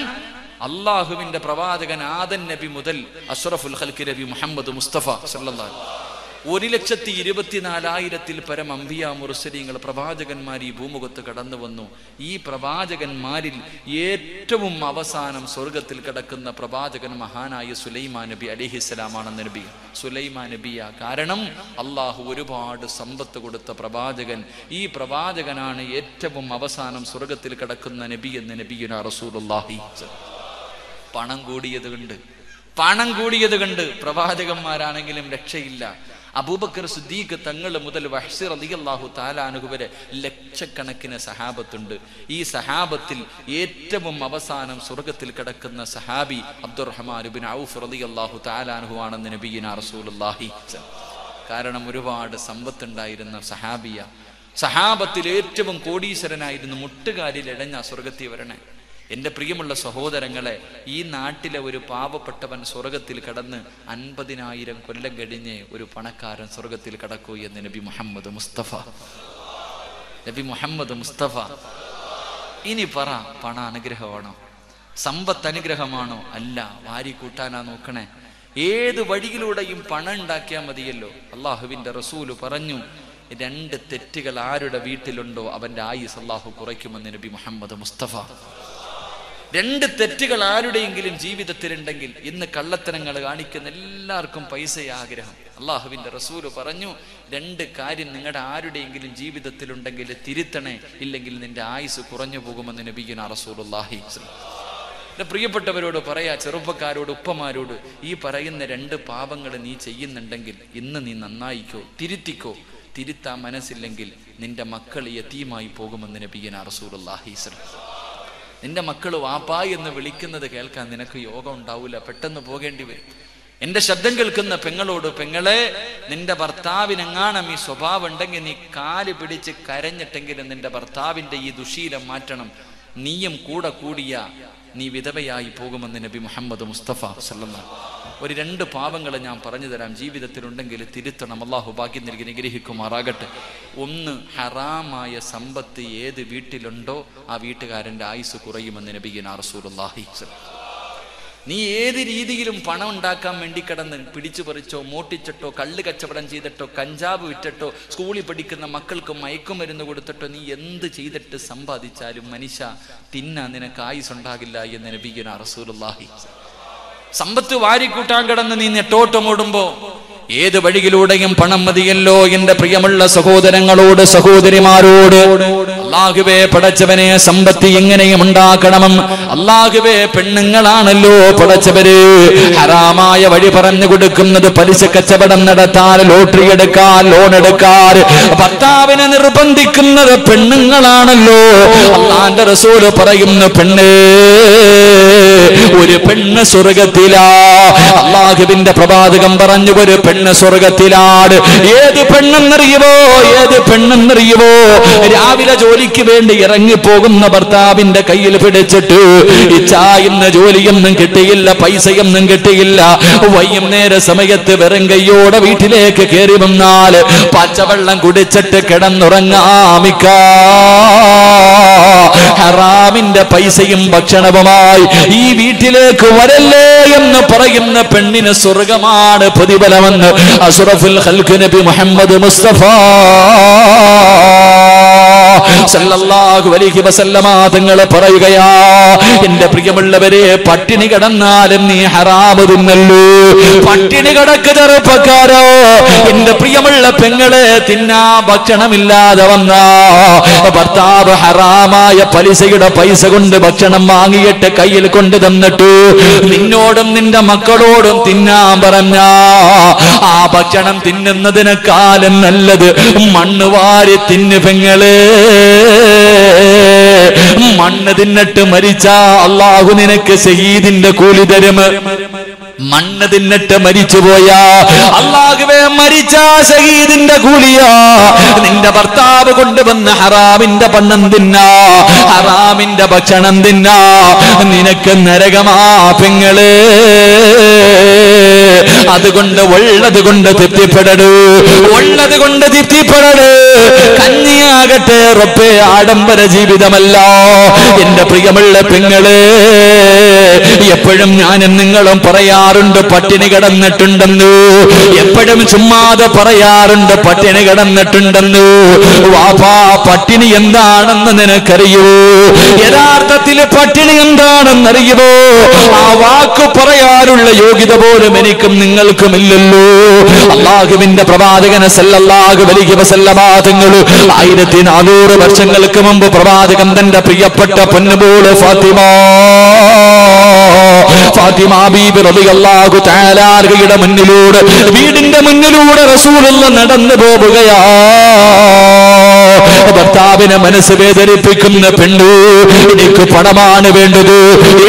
അള്ളാഹുവിന്റെ പ്രവാചകൻ ആദൻ നബി മുതൽ അഷ്റഫുൽ ഖൽഖ് നബി മുഹമ്മദ് മുസ്തഫ സല്ലല്ലാഹു 1,24,000 പരം അംബിയ മുർസലീങ്ങൾ പ്രവാചകന്മാർ ഈ ഭൂമുഖത്ത് കടന്നു വന്നു. ഈ പ്രവാചകന്മാരിൽ ഏറ്റവും അവസാനം സ്വർഗത്തിൽ കിടക്കുന്ന പ്രവാചകൻ മഹാനായ സുലൈമാൻ നബി അലൈഹിസ്സലാമാണെന്ന് നബി. സുലൈമാൻ നബിയ. കാരണം അള്ളാഹു ഒരുപാട് സമ്പത്ത് കൊടുത്ത പ്രവാചകൻ. ഈ പ്രവാചകനാണ് ഏറ്റവും അവസാനം സ്വർഗത്തിൽ കിടക്കുന്ന നബി എന്ന് നബിയുനാ റസൂലുള്ളാഹി. പണം കൂടിയത് കൊണ്ട് പ്രവാചകന്മാരാണെങ്കിലും രക്ഷയില്ല. അബൂബക്കർ സിദ്ദീഖ് തങ്ങൾ മുതൽ വഹ്ശി റളിയല്ലാഹു തആല അൻഹു വരെ ലക്ഷക്കണക്കിന് സഹാബത്തുണ്ട്. ഈ സഹാബത്തിൽ ഏറ്റവും അവസാനം സ്വർഗത്തിൽ കിടക്കുന്ന സഹാബി അബ്ദുറഹ്മാൻ ഇബ്നു ഔഫ് റളിയല്ലാഹു തആല അൻഹു ആണെന്ന് നബിയുനാ റസൂലുള്ളാഹി. കാരണം ഒരുപാട് സമ്പത്തുണ്ടായിരുന്ന സഹാബിയ. സഹാബത്തിൽ ഏറ്റവും കോടീശ്വരനായിരുന്നു. മുട്ടുകാലിൽ ഇടഞ്ഞ സ്വർഗത്തിൽ വരണേ. എൻ്റെ പ്രിയമുള്ള സഹോദരങ്ങളെ, ഈ നാട്ടിലെ ഒരു പാവപ്പെട്ടവൻ സ്വർഗത്തിൽ കടന്ന് 50,000 കൊല്ലം കഴിഞ്ഞ് ഒരു പണക്കാരൻ സ്വർഗത്തിൽ കടക്കൂ എന്ന് നബി മുഹമ്മദ് മുസ്തഫ. ഇനി പറ, പണ അനുഗ്രഹമാണോ? സമ്പത്ത് അനുഗ്രഹമാണോ? അല്ല, വാരി കൂട്ടാനാ നോക്കണേ. ഏത് വഴിയിലൂടെയും പണം ഉണ്ടാക്കിയാൽ മതിയല്ലോ. അള്ളാഹുവിന്റെ റസൂല് പറഞ്ഞു, 2 തെറ്റുകൾ ആരുടെ വീട്ടിലുണ്ടോ അവന്റെ ആയുസ് അള്ളാഹു കുറയ്ക്കുമെന്ന് നബി മുഹമ്മദ് മുസ്തഫ. 2 തെറ്റുകൾ ആരുടെയെങ്കിലും ജീവിതത്തിലുണ്ടെങ്കിൽ, ഇന്ന് കള്ളത്തരങ്ങൾ കാണിക്കുന്ന എല്ലാവർക്കും പൈസ ആഗ്രഹം. അള്ളാഹുവിന്റെ റസൂല് പറഞ്ഞു, 2 കാര്യം നിങ്ങളുടെ ആരുടെയെങ്കിലും ജീവിതത്തിലുണ്ടെങ്കിൽ തിരുത്തണേ, ഇല്ലെങ്കിൽ നിന്റെ ആയുസ് കുറഞ്ഞു പോകുമെന്ന് നബിയുനാ റസൂലുള്ളാഹി. പ്രിയപ്പെട്ടവരോട് പറയാ, ചെറുപ്പക്കാരോട്, ഉപ്പമാരോട്, ഈ പറയുന്ന 2 പാപങ്ങൾ നീ ചെയ്യുന്നുണ്ടെങ്കിൽ ഇന്ന് നീ നന്നായിക്കോ, തിരുത്തിക്കോ. തിരുത്താൻ മനസ്സില്ലെങ്കിൽ നിന്റെ മക്കൾ യതീമായി പോകുമെന്ന് നബിയുനാ റസൂലുള്ളാഹി. നിന്റെ മക്കൾ വാപ്പാ എന്ന് വിളിക്കുന്നത് കേൾക്കാൻ നിനക്ക് യോഗം ഉണ്ടാവില്ല, പെട്ടെന്ന് പോകേണ്ടി വരും. എന്റെ ശബ്ദം കേൾക്കുന്ന പെങ്ങളോട്, പെങ്ങളെ, നിന്റെ ഭർത്താവിനെങ്ങാണം ഈ സ്വഭാവം ഉണ്ടെങ്കിൽ നീ കാല് പിടിച്ച് കരഞ്ഞിട്ടെങ്കിലും നിന്റെ ഭർത്താവിന്റെ ഈ ദുശീലം മാറ്റണം. നീയും കൂടെ കൂടിയ നീ വിധവയായി പോകുമെന്ന് നബി മുഹമ്മദ് മുസ്തഫ സല്ലല്ലാഹു. ഒരു 2 പാപങ്ങൾ ഞാൻ പറഞ്ഞു തരാം, ജീവിതത്തിലുണ്ടെങ്കിൽ തിരുത്തണം. അള്ളാഹു ഭാഗ്യം നൽകി നിഗ്രഹിക്കുമാറാകട്ടെ. 1, ഹറാമായ സമ്പത്ത് ഏത് വീട്ടിലുണ്ടോ ആ വീട്ടുകാരന്റെ ആയുസ് കുറയുമെന്ന് നബിയുനാ റസൂലുള്ളാഹി. നീ ഏത് രീതിയിലും പണം ഉണ്ടാക്കാൻ വേണ്ടി കിടന്ന് പിടിച്ചു പറിച്ചോ, മോട്ടിച്ചിട്ടോ, കള്ള് കച്ചവടം ചെയ്തിട്ടോ, കഞ്ചാവ് വിറ്റിട്ടോ, സ്കൂളിൽ പഠിക്കുന്ന മക്കൾക്ക് മയക്കുമരുന്ന് കൊടുത്തിട്ടോ, നീ എന്ത് ചെയ്തിട്ട് സമ്പാദിച്ചാലും മനുഷ്യ തിന്നാൻ നിനക്ക് ആയുസ് ഉണ്ടാകില്ല എന്ന് നബിയുനാ റസൂലുള്ളാഹി. സമ്പത്ത് വാരിക്കൂട്ടാൻ കിടന്ന് നീ നെട്ടോട്ടമോടുമ്പോ ഏത് വഴിയിലൂടെയും പണം മതിയല്ലോ. എന്റെ പ്രിയമുള്ള സഹോദരങ്ങളോട്, സഹോദരിമാരോട്, അല്ലാഹുവേ പടച്ചവനെ, സമ്പത്ത് എങ്ങനെയും ഉണ്ടാക്കണമെന്ന് അല്ലാഹുവേ, പെണ്ണുങ്ങളാണല്ലോ പടച്ചവര് ഹറാമായ വഴി പറഞ്ഞു കൊടുക്കുന്നത്. പലിശ കച്ചവടം നടത്താൻ, ലോട്ടറി എടുക്കാൻ, ലോൺ എടുക്കാൻ ഭർത്താവിനെ നിർബന്ധിക്കുന്നത് പെണ്ണുങ്ങളാണല്ലോ. അല്ലാഹുവിന്റെ റസൂല് പറയുന്നു, പെണ്ണ്, ഒരു പെണ്ണ് സ്വർഗത്തിലാ. അല്ലാഹുവിന്റെ പ്രവാചകൻ പറഞ്ഞു, ഒരു പെണ്ണ് സ്വർഗത്തിലാണ്. ഏത് പെണ്ണെന്നറിയുമോ? രാവിലെ ജോലിക്ക് വേണ്ടി ഇറങ്ങിപ്പോകുന്ന ഭർത്താവിന്റെ കയ്യിൽ പിടിച്ചിട്ട്, ഇന്ന് ജോലിയൊന്നും കിട്ടിയില്ല, പൈസയൊന്നും കിട്ടിയില്ല, വൈകുന്നേര സമയത്ത് വെറും കയ്യോടെ വീട്ടിലേക്ക് കയറി വന്നാൽ പച്ചവെള്ളം കുടിച്ചിട്ട് കിടന്നുറങ്ങാമിക്ക, ഹറാമിന്റെ പൈസയും ഭക്ഷണവുമായി ഈ വീട്ടിലേക്ക് വരല്ലേ എന്ന് പറയുന്ന പെണ്ണിന് സ്വർഗമാണ് പ്രതിഫലമെന്ന് അഷ്റഫുൽ ഖൽഖ് നബി മുഹമ്മദ് മുസ്തഫ സല്ലല്ലാഹു അലൈഹി വസല്ലമ തങ്ങൾ പറയുകയാ, എന്റെ പ്രിയമുള്ളവരെ, പട്ടിണി കിടന്നാലും നീ ഹറാമ് തിന്നല്ലോ. പട്ടിണി കിടക്ക് ചെറുപ്പക്കാരോ, എന്റെ പ്രിയമുള്ള പെങ്ങളെ, തിന്നാ ഭക്ഷണമില്ലാതെ വന്ന ഭർത്താവ് ഹറാമായ പലിശയുടെ പൈസ കൊണ്ട് ഭക്ഷണം വാങ്ങിയിട്ട് കയ്യിൽ കൊണ്ട് തന്നിട്ട് നിന്നോടും നിന്റെ മക്കളോടും തിന്നാൻ പറഞ്ഞ ആ ഭക്ഷണം തിന്നുന്നതിനേക്കാളും നല്ലത് മണ്ണ് വാരി തിന്നു പെങ്ങളെ. മണ്ണ് തിന്നിട്ട് മരിച്ചാ അല്ലാഹു നിനക്ക് ശഹീദിന്റെ കൂലി തരും. മണ്ണ് തിന്നിട്ട് മരിച്ചുപോയാ അല്ലാഹുവേ, മരിച്ച ശഹീദിന്റെ കൂലിയാ. നിന്റെ ഭർത്താവ് കൊണ്ടുവന്ന ഹറാമിന്റെ പണം തിന്നാ, ഹറാമിന്റെ ഭക്ഷണം തിന്നാ, നിനക്ക് നരകമാ പെങ്ങളെ. അതുകൊണ്ട് ഉള്ളത് കൊണ്ട് തൃപ്തിപ്പെടൂ, ഉള്ളത് കൊണ്ട് തൃപ്തിപ്പെടൂ. കന്യാകട്ടെ റബ്ബേ ആഡംബര ജീവിതമല്ല. എന്റെ പ്രിയമുള്ള പെങ്ങളെ, എപ്പോഴും ഞാനും നിങ്ങളും പറയാറുണ്ട് പട്ടിണി കിടന്നിട്ടുണ്ടെന്ന്. എപ്പോഴും ചുമ്മാതെ പറയാറുണ്ട് പട്ടിണി കിടന്നിട്ടുണ്ടെന്ന്. വാപ്പാ, പട്ടിണി എന്താണെന്ന് നിനക്കറിയോ? യഥാർത്ഥത്തിൽ പട്ടിണി എന്താണെന്നറിയുമോ? ആ വാക്ക് പറയാനുള്ള യോഗ്യത പോലും എനിക്കും നിങ്ങൾക്കും ഇല്ലല്ലോ. അല്ലാഹുവിന്റെ പ്രവാചകൻ സല്ലല്ലാഹു അലൈഹി വസല്ലമ തങ്ങൾ 1400 വർഷങ്ങൾക്ക് മുമ്പ് പ്രവാചകൻ തന്റെ പ്രിയപ്പെട്ട പൊന്നുമോള് ഫാത്തിമ ബീബി റളിയല്ലാഹു തആല അൻഹയുടെ മുന്നിലൂടെ, വീടിന്റെ മുന്നിലൂടെ റസൂലുള്ളാഹി നടന്നു പോവുകയാ. ഭർത്താവിനെ മനസ്സ് വേദനിപ്പിക്കുന്ന പെണ്ണു, എനിക്ക് പണമാണ് വേണ്ടത്,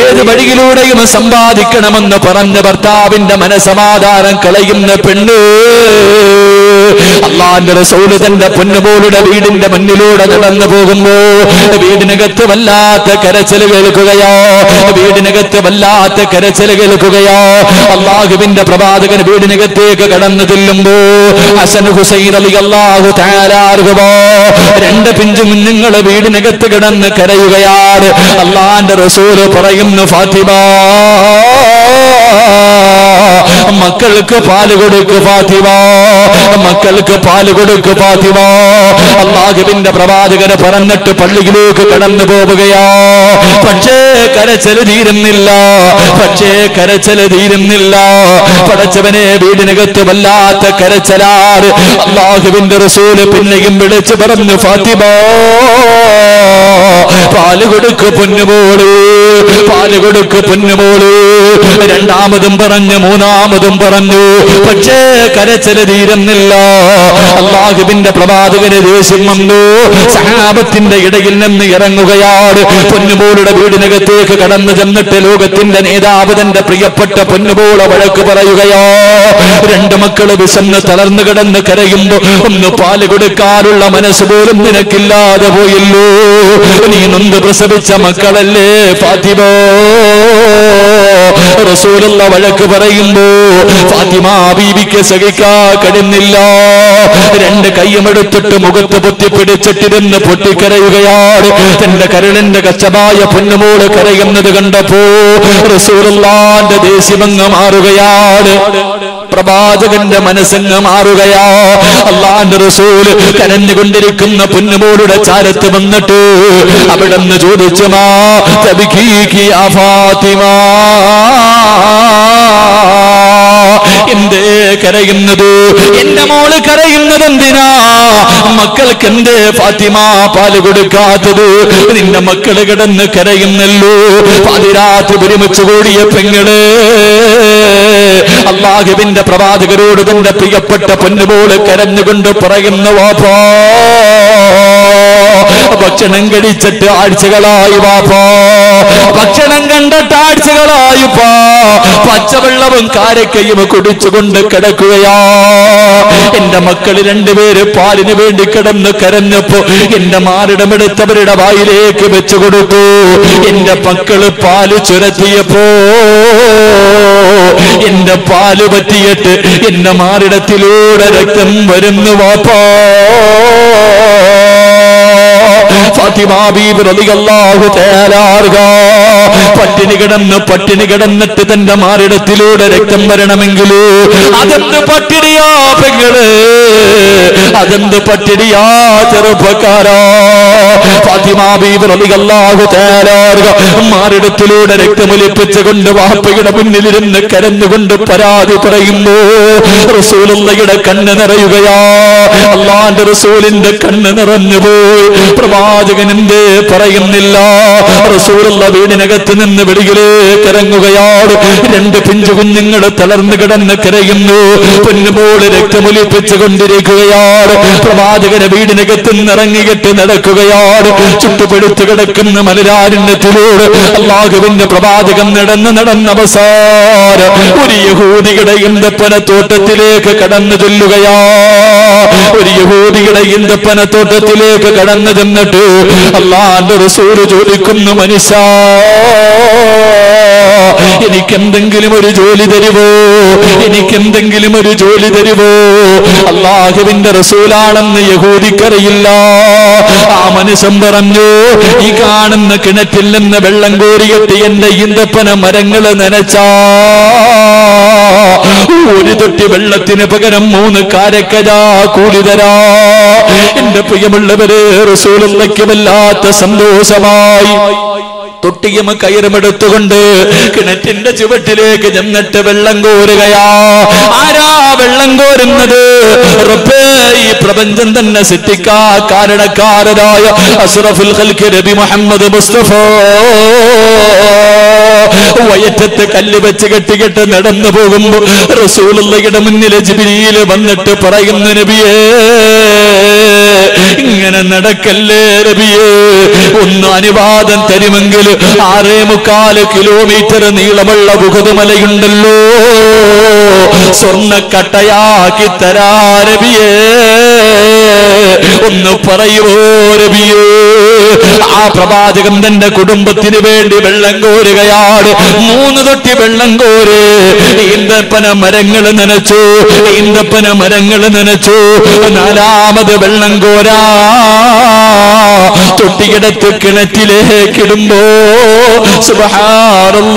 ഏത് വഴിയിലൂടെയും സമ്പാദിക്കണമെന്ന് പറഞ്ഞ ഭർത്താവിന്റെ മനസ്സമാധാനം കളയുന്ന പെണ്ണു, അല്ലാഹുവിന്റെ റസൂൽ തന്റെ പൊന്നുമോളുടെ വീടിന്റെ മുന്നിലൂടെ നടന്നു പോകുമ്പോ വീടിനകത്ത് വല്ലാത്ത കരച്ചിൽ കേൾക്കുകയോ, വീടിനകത്ത് വല്ലാത്ത കരച്ചിൽ കേൾക്കുകയോ. അല്ലാഹുവിന്റെ പ്രവാചകൻ വീടിനകത്തേക്ക് കടന്നു ചെല്ലുമ്പോ ഹസൻ ഹുസൈൻ റളിയല്ലാഹു തആല അൻഹുമാ രണ്ട് പിഞ്ചു കുഞ്ഞുങ്ങളെ വീടിനകത്ത് കിടന്ന് കരയുകയാണ്. അല്ലാഹുവിന്റെ റസൂൽ പറയുന്നു, ഫാത്തിമ, മക്കൾക്ക് പാല് കൊടുക്ക് ഫാത്തിമ, മക്കൾക്ക് പാല് കൊടുക്ക് ഫാത്തിമ. അല്ലാഹുവിന്റെ പ്രവാചകന് പറഞ്ഞിട്ട് പള്ളിയിലേക്ക് കടന്നു പോവുകയാ. പക്ഷേ കരച്ചിൽ തീരുന്നില്ല, പക്ഷേ കരച്ചിൽ തീരുന്നില്ല. പടച്ചവനെ, വീടിനകത്ത് വല്ലാത്ത കരച്ചിലാണ്. അല്ലാഹുവിന്റെ റസൂൽ പിന്നെയും വിളിച്ചു പറഞ്ഞു, ഫാത്തിമ, പാല് കൊടുക്ക് പൊന്നുമോള്, പാല് കൊടുക്ക് പൊന്നുമോള്. രണ്ടാമതും പറഞ്ഞു, മൂന്നാമതും പറഞ്ഞു, പക്ഷേ കരച്ചിൽ തീരുന്നില്ല. അല്ലാഹുവിന്റെ പ്രവാചകന് ദേഷ്യം വന്നു. സഹാബത്തിന്റെ ഇടയിൽ നിന്ന് ഇറങ്ങുകയാണ്. പൊന്നുമോളുടെ വീടിനകത്തേക്ക് കടന്നു ചെന്നിട്ട് ലോകത്തിന്റെ നേതാവ് തന്റെ പ്രിയപ്പെട്ട പൊന്നുമോളെ വഴക്ക് പറയുകയോ. രണ്ട് മക്കള് വിശന്ന് തളർന്നു കിടന്ന് കരയുമ്പോ ഒന്ന് പാല് കൊടുക്കാനുള്ള മനസ്സ് പോലും നിനക്കില്ലാതെ പോയല്ലോ. നീ നൊന്ത് പ്രസവിച്ച മക്കളല്ലേ ഫാത്തിമ. റസൂലുള്ള വഴക്ക് പറയുമ്പോ ഫാത്തിമ ബീവിക്ക് സഹിക്കാ കഴിയുന്നില്ല. രണ്ട് കൈയുമെടുത്തിട്ട് മുഖത്ത് പൊത്തിപ്പിടിച്ചിട്ടിരുന്ന് പൊട്ടിക്കരയുകയാണ്. തന്റെ കരളിന്റെ കച്ചമായ പൊന്നുമോള് കരയുന്നത് കണ്ടപ്പോ റസൂലുള്ളാന്റെ ദേഷ്യമങ്ങ് മാറുകയാണ്, പ്രവാചകന്റെ മനസ്സങ്ങ് മാറുകയാ. അല്ലാഹുവിന്റെ റസൂൽ കരഞ്ഞുകൊണ്ടിരിക്കുന്ന പൊന്നുമോളുടെ ചാരത്ത് വന്നിട്ട് അവിടെന്ന് ചോദിച്ചു, മാ തബ്കീകി യാ ഫാത്തിമ, എന്തേ കരയുന്നത്? എന്റെ മോള് കരയുന്നത് എന്തിനാ? മക്കൾക്ക് എന്തേ ഫാത്തിമ പാല് കൊടുക്കാത്തത്? നിന്റെ മക്കള് കിടന്ന് കരയുന്നല്ലോ. പാതിരാത്രി ഒരുമിച്ച് കൂടിയ പെങ്ങള് അല്ലാഹുവിന്റെ പ്രവാചകരോട് തന്റെ പ്രിയപ്പെട്ട പൊന്നുമോള് കരഞ്ഞുകൊണ്ട് പറയുന്നു, വാപ്പാ, ഭക്ഷണം കഴിച്ചിട്ട് ആഴ്ചകളായി വാപ്പാ, ഭക്ഷണം കണ്ടിട്ട് ആഴ്ചകളായിപ്പാ, പച്ചവെള്ളവും കാരക്കയും കുടിച്ചുകൊണ്ട് കിടക്കുകയാ. എന്റെ മക്കള് രണ്ടുപേര് പാലിന് വേണ്ടി കിടന്ന് കരഞ്ഞപ്പോ എന്റെ മാറിടമെടുത്തവരുടെ വായിലേക്ക് വെച്ചു കൊടുത്തു. എന്റെ മക്കള് പാല് ചുരത്തിയപ്പോ എന്റെ പാല് പറ്റിയിട്ട് എന്റെ മാറിടത്തിലൂടെ രക്തം വരുന്നു വാപ്പാ. ഫാത്തിമ ബീബി റളിയല്ലാഹു തആല അൻഹ പട്ടിണി കിടന്നിട്ട് തന്റെ മാറിടത്തിലൂടെ രക്തം വരണമെങ്കിൽ അതെന്ത് പട്ടിണിയാ പെങ്ങള്, അതെന്ത് പട്ടിണിയാ ചെറുപ്പക്കാരാ. ഫാത്തിമ ബീബി റളിയല്ലാഹു തആല അൻഹ മാറിടത്തിലൂടെ രക്തമൊലിപ്പിച്ചുകൊണ്ട് വാപ്പയുടെ മുന്നിലിരുന്ന് കരഞ്ഞുകൊണ്ട് പരാതി പറയുമ്പോ റസൂലുള്ളാഹിയുടെ കണ്ണ് നിറയുകയാ. അല്ലാഹുവിന്റെ റസൂലിന്റെ കണ്ണ് നിറഞ്ഞുപോയി. പ്രവാചകൻ എന്തേ പറയുന്നില്ല? റസൂലുള്ളാഹി വീടിനകത്ത് നിന്ന് വെളിയിലേക്ക് ഇറങ്ങുകയാണ്. രണ്ട് പിഞ്ചു കുഞ്ഞുങ്ങള് തളർന്നു കിടന്ന് കരയുന്നു. പൊന്നുമോള് രക്തമൊലിപ്പിച്ചു കൊണ്ടിരിക്കുകയാണ്. പ്രവാചകന് വീടിനകത്ത് നിന്ന് ഇറങ്ങിയിട്ട് നടക്കുകയാണ്. ചുട്ടുപെടുത്തു കിടക്കുന്ന മലരാരണ്യത്തിലൂടെ അല്ലാഹുവിന്റെ പ്രവാചകൻ നടന്ന് അവസാനം ഒരു യഹൂദിയുടെ ഈന്തപ്പനത്തോട്ടത്തിലേക്ക് കടന്നു ചെല്ലുകയാ. ഒരു യഹൂദിയുടെ ഈന്തപ്പനത്തോട്ടത്തിലേക്ക് കടന്നു ചെന്നിട്ട് അല്ലാഹുവിന്റെ റസൂൽ ചോദിക്കുന്നു, മനുഷ്യ, എനിക്ക് എനിക്കെന്തെങ്കിലും ഒരു ജോലി തരുവോ, എനിക്കെന്തെങ്കിലും ഒരു ജോലി തരുവോ? അല്ലാഹുവിന്റെ റസൂലാണെന്ന് യഹൂദിക്കറിയില്ല. ആ മനുഷ്യൻ പറഞ്ഞു, ഈ കാണുന്ന കിണറ്റിൽ നിന്ന് വെള്ളം കോരിയിട്ട് എന്റെ ഈന്തപ്പന മരങ്ങള് നനച്ചാ ഒരു തൊട്ടി വെള്ളത്തിന് പകരം 3 കാരക്കജാ കൂലി തരാ. എന്റെ പ്രിയമുള്ളവരെ, റസൂലുള്ളാഹിക്ക് വല്ലാത്ത സന്തോഷമായി. തൊട്ടിയും കയറുമെടുത്തുകൊണ്ട് കിണറ്റിന്റെ ചുവട്ടിലേക്ക് ചെന്നിട്ട് വെള്ളം കോരുകയാ. ആരാ വെള്ളം കോരുന്നത്? റബ്ബേ, ഈ പ്രപഞ്ചം തന്നെ സൃഷ്ടിക്കാ കാരണക്കാരനായ അഷ്റഫുൽ ഖൽഖ് നബി മുഹമ്മദ് മുസ്തഫ വയറ്റത്ത് കല്ല് വെച്ച് കെട്ടിക്കെട്ട് നടന്നു പോകുമ്പോ റസൂലുള്ളാഹിയുടെ മുന്നിൽ ജിബ്രീൽ വന്നിട്ട് പറയുന്നു, നബിയേ ഇങ്ങനെ നടക്കല്ലേ നബിയേ, ഒന്ന് അനുവാദം തരുമെങ്കിൽ 6.25 കിലോമീറ്റർ നീളമുള്ള ഉഹദ് മലയുണ്ടല്ലോ, സ്വർണ്ണക്കട്ടയാക്കി തരാ നബിയേ, ഒന്ന് പറയുവോ നബിയേ? ആ പ്രവാചകൻ തന്റെ കുടുംബത്തിന് വേണ്ടി വെള്ളം കോരുകയാണ്. 3 തൊട്ടി വെള്ളം കോര്. ഈന്തപ്പന മരങ്ങൾ നനച്ചു, ഈന്തപ്പന മരങ്ങൾ നനച്ചു. 4ാമത് വെള്ളം കോരാ തൊട്ടിയെടുത്ത് കിണറ്റിലേക്കിടുമ്പോ സുബ്ഹാനല്ലാഹ്,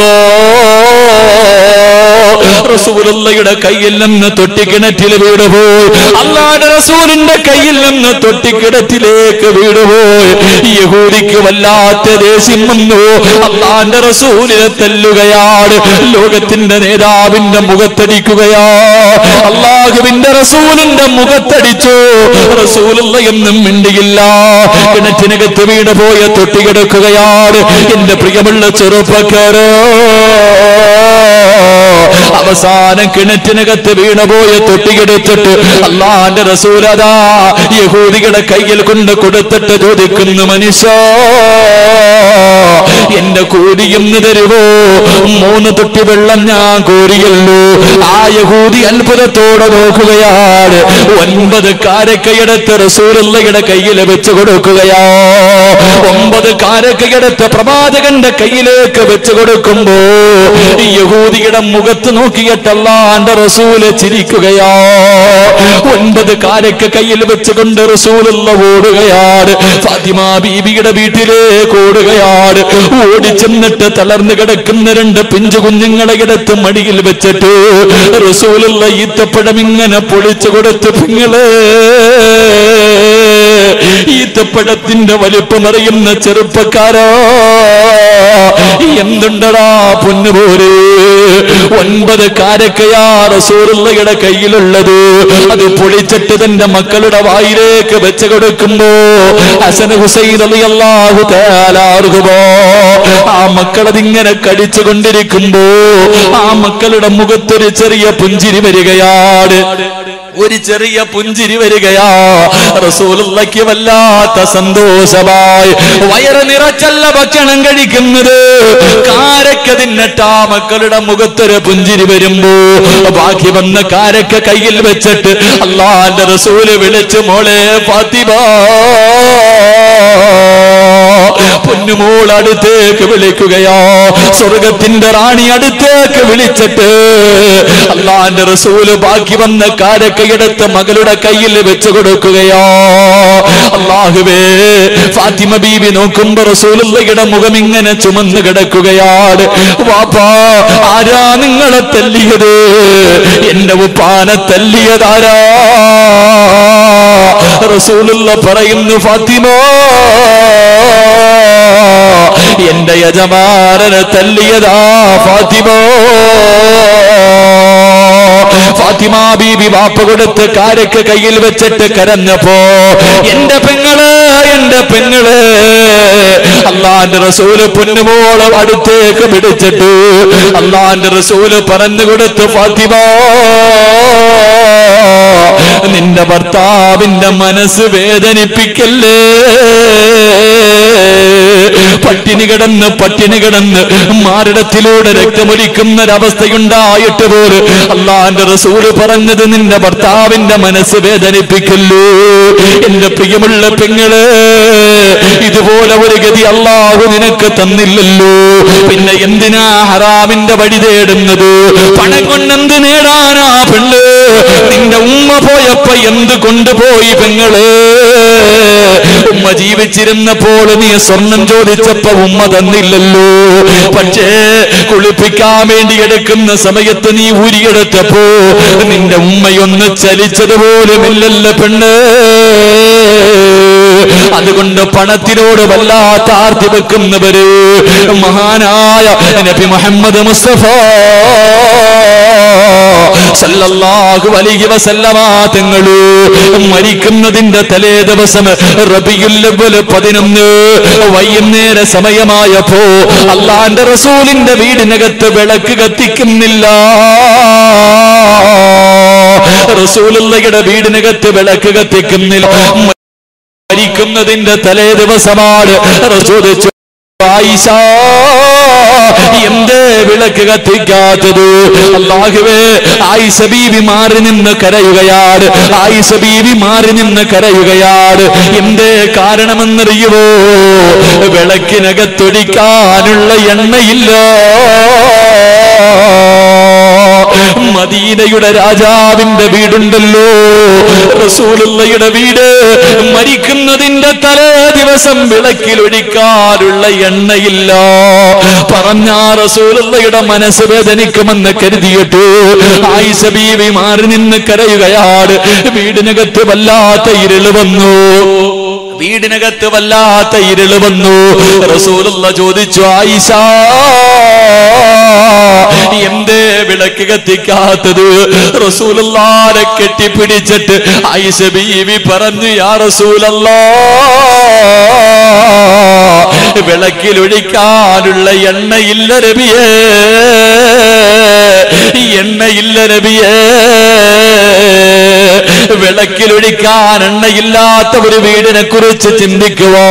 റസൂലുള്ളാഹിയുടെ കയ്യിൽ നിന്ന് തൊട്ടി കിണറ്റിൽ വീടുപോയി. അല്ലാഹുവിന്റെ റസൂലിന്റെ കയ്യിൽ നിന്ന് തൊട്ടി കിണറ്റിലേക്ക് വീടുപോയി. യഹൂദിക്ക് വല്ലാത്ത ദേഷ്യം വന്നു. അല്ലാഹുവിന്റെ റസൂലിനെ തല്ലുകയാണ്, ലോകത്തിന്റെ നേതാവിന്റെ മുഖത്തടിക്കുകയാ. അല്ലാഹുവിന്റെ റസൂലിന്റെ മുഖത്തടിച്ചു. റസൂലുള്ളാഹി എന്നും മിണ്ടിയില്ല. കിണറ്റിനകത്ത് വീണുപോയ തൊട്ടി കിടക്കുകയാണ്. എന്റെ പ്രിയമുള്ള ചെറുപ്പക്കാരോ, അവസാനം കിണറ്റിനകത്ത് വീണുപോയ തൊട്ടിയെടുത്തിട്ട് അല്ലാഹുവിന്റെ റസൂൽ അതാ യഹൂദികളുടെ കയ്യിൽ കൊണ്ട് കൊടുത്തിട്ട് ചോദിക്കുന്നു, മനുഷ്യ എന്റെ കൂലിയൊന്ന് തരുവോ? 3 തൊട്ടി വെള്ളം ഞാൻ കോരിയല്ലോ. ആ യഹൂദി അത്ഭുതത്തോടെ നോക്കുകയാണ്. 9 കാരക്കയെടുത്ത് റസൂലുള്ളാഹിയുടെ കയ്യിൽ വെച്ച് കൊടുക്കുകയാ. 9 കാരക്കയെടുത്ത് പ്രവാചകന്റെ കയ്യിലേക്ക് വെച്ച് കൊടുക്കുമ്പോ യഹൂദിയുടെ മുഖത്ത് നോക്കിയിട്ട് അല്ലാഹുവിന്റെ റസൂല് ചിരിക്കുകയാ. 9 കാരക്ക കയ്യിൽ വെച്ചുകൊണ്ട് റസൂലുള്ളാഹി ഓടുകയാണ്. ഫാത്തിമ ബീവിയുടെ വീട്ടിലേക്ക് ഓടുകയാണ്. ഓടിച്ചെന്നിട്ട് തളർന്നു കിടക്കുന്ന 2 പിഞ്ചു കുഞ്ഞുങ്ങളെ എടുത്ത് മടിയിൽ വെച്ചിട്ട് റസൂലുള്ളാഹി ഈത്തപ്പഴം ഇങ്ങനെ പൊളിച്ചു കൊടുത്ത്, പിങ്ങളെ ഈത്തപ്പഴത്തിന്റെ വലിപ്പമറിയുന്ന ചെറുപ്പക്കാരോ, എന്തുണ്ടടാ പൊന്നുപോരെ? 9 കാരക്കയാ റസൂലുള്ളാഹിയുടെ കയ്യിലുള്ളത്. അത് പൊളിച്ചിട്ട് തന്റെ മക്കളുടെ വായിലേക്ക് വെച്ച് കൊടുക്കുമ്പോ ഹസൻ ഹുസൈൻ റളിയല്ലാഹു തആല അൻഹുമോ ആ മക്കളതിങ്ങനെ കടിച്ചുകൊണ്ടിരിക്കുമ്പോ ആ മക്കളുടെ മുഖത്തൊരു ചെറിയ പുഞ്ചിരി വരികയാണ്. ഒരു ചെറിയ പുഞ്ചിരി വരികയാ. റസൂലുള്ളാഹിക്ക് വല്ലാത്ത സന്തോഷമായി. വയറ് നിറച്ചല്ല ഭക്ഷണം കഴിക്കുന്നത്, കാരക്ക തിന്നിട്ട് ആ മക്കളുടെ മുഖത്തൊരു പുഞ്ചിരി വരുമ്പോ ബാക്കി വന്ന കാരക്ക കയ്യിൽ വെച്ചിട്ട് അല്ലാഹുവിന്റെ റസൂല് വിളിച്ചു, മോളെ ഫാത്തിമ, പൊന്നുമോൾ അടുത്തേക്ക് വിളിക്കുകയോ. സ്വർഗത്തിന്റെ റാണി അടുത്തേക്ക് വിളിച്ചിട്ട് അല്ലാഹുവിന്റെ റസൂല് ബാക്കി വന്ന കാരക്കയെടുത്ത് മകളുടെ കയ്യിൽ വെച്ച് കൊടുക്കുകയോ. അല്ലാഹുവേ, ഫാത്തിമ ബീവി നോക്കുമ്പോ റസൂലുള്ളാഹിയുടെ മുഖം ഇങ്ങനെ ചുമന്ന് കിടക്കുകയാണ്. വാപ്പാ, ആരാ നിങ്ങളെ തല്ലിയത്? എന്റെ ഉപ്പാനെ തല്ലിയതാരാ? റസൂലുള്ളാഹി പറയുന്നു, ഫാത്തിമ, എന്റെ യജമാനനെ തല്ലിയതാ ഫാത്തിമ. ഫാത്തിമ ബീബി വാപ്പ കൊടുത്ത് കാരക്ക കയ്യിൽ വെച്ചിട്ട് കരഞ്ഞപ്പോ, എന്റെ പെങ്ങള്, എന്റെ പെങ്ങള്, അല്ലാഹുവിന്റെ റസൂല് പൊന്നുമോളെ അടുത്തേക്ക് പിടിച്ചിട്ട് അല്ലാഹുവിന്റെ റസൂല് പറഞ്ഞു കൊടുത്തു, ഫാത്തിമ, നിന്റെ ഭർത്താവിന്റെ മനസ്സ് വേദനിപ്പിക്കല്ലേ. പട്ടിണി കിടന്ന് മാറിടത്തിലൂടെ രക്തമൊലിക്കുന്നൊരവസ്ഥയുണ്ടായിട്ട് പോലും അള്ളാന്റെ റസൂല് പറഞ്ഞത് നിന്റെ ഭർത്താവിന്റെ മനസ്സ് വേദനിപ്പിക്കല്ലോ. എന്റെ പ്രിയമുള്ള പെങ്ങള്, ഇതുപോലെ ഒരു ഗതി അള്ളാഹു നിനക്ക് തന്നില്ലല്ലോ, പിന്നെ എന്തിനാ ഹറാമിന്റെ വഴി തേടുന്നത്? പണം കൊണ്ടെന്ത് നേടാനാ പെണ്ണ്? നിന്റെ ഉമ്മ പോയപ്പോ എന്ത് കൊണ്ടുപോയി പെങ്ങള്? ഉമ്മ ജീവിച്ചിരുന്നപ്പോൾ നീ സ്വർണം ചോദിച്ചപ്പോ ഉമ്മ തന്നില്ലല്ലോ. പക്ഷേ കുളിപ്പിക്കാൻ വേണ്ടി എടുക്കുന്ന സമയത്ത് നീ ഊരിയെടുത്തപ്പോ നിന്റെ ഉമ്മയൊന്ന് ചലിച്ചതുപോലുമില്ലല്ലോ പെണ്ണ്. അതുകൊണ്ട് പണത്തിനോട് വല്ലാത്ത ആർത്തി വെക്കുന്നവര് മഹാനായ നബി മുഹമ്മദ് മുസ്തഫ സല്ലല്ലാഹു അലൈഹി വസല്ലമ തങ്ങള് മരിക്കുന്നതിന്റെ തലേ ദിവസം റബീഉൽ അവ്വൽ 11 വൈകുന്നേര സമയമായപ്പോ അല്ലാഹുവിന്റെ റസൂലിന്റെ വീടിനകത്ത് വിളക്ക് കത്തിക്കുന്നില്ല. റസൂലുള്ളാഹിയുടെ വീടിനകത്ത് വിളക്ക് കത്തിക്കുന്നില്ല. മരിക്കുന്നതിന്റെ തലേ ദിവസമാണ്. റസൂൽ ആയിഷ, എന്തേ വിളക്ക് കത്തിക്കാത്തത്? അല്ലാഹുവേ, ആയിഷ ബീവി മാറി നിന്ന് കരയുകയാണ്. ആയിഷ ബീവി മാറി നിന്ന് കരയുകയാണ്. എന്തേ കാരണമെന്നറിയുമോ? വിളക്കിനകത്തൊഴിക്കാനുള്ള എണ്ണയില്ല. മദീനയുടെ രാജാവിന്റെ വീടുണ്ടല്ലോ, റസൂലുള്ളാഹിയുടെ വീട്, മരിക്കുന്നതിന്റെ തലേ ദിവസം വിളക്കിലൊഴിക്കാനുള്ള എണ്ണയില്ല. പറഞ്ഞ റസൂലുള്ളാഹിയുടെ മനസ്സ് വേദനിക്കുമെന്ന് കരുതിയിട്ട് ആയിഷ ബീവി മാറി നിന്ന് കരയുകയാണ്. വീടിനകത്ത് വല്ലാത്ത ഇരുള് വന്നു. വീടിനകത്ത് വല്ലാത്ത ഇരുള് വന്നു. റസൂലുള്ളാഹി ചോദിച്ചു, ആയിഷ, എന്തേ വിളക്ക് കത്തിക്കാത്തത്? റസൂലുള്ളാഹിനെ കെട്ടിപ്പിടിച്ചിട്ട് ആയിഷ ബീവി പറഞ്ഞു, യാ റസൂലല്ലാഹ്, വിളക്കിലൊഴിക്കാനുള്ള എണ്ണയില്ല നബിയേ, എണ്ണയില്ല നബിയേ. വിളക്കിലൊഴിക്കാൻ എണ്ണയില്ലാത്ത ഒരു വീടിനെ കുറിച്ച് ചിന്തിക്കുവോ?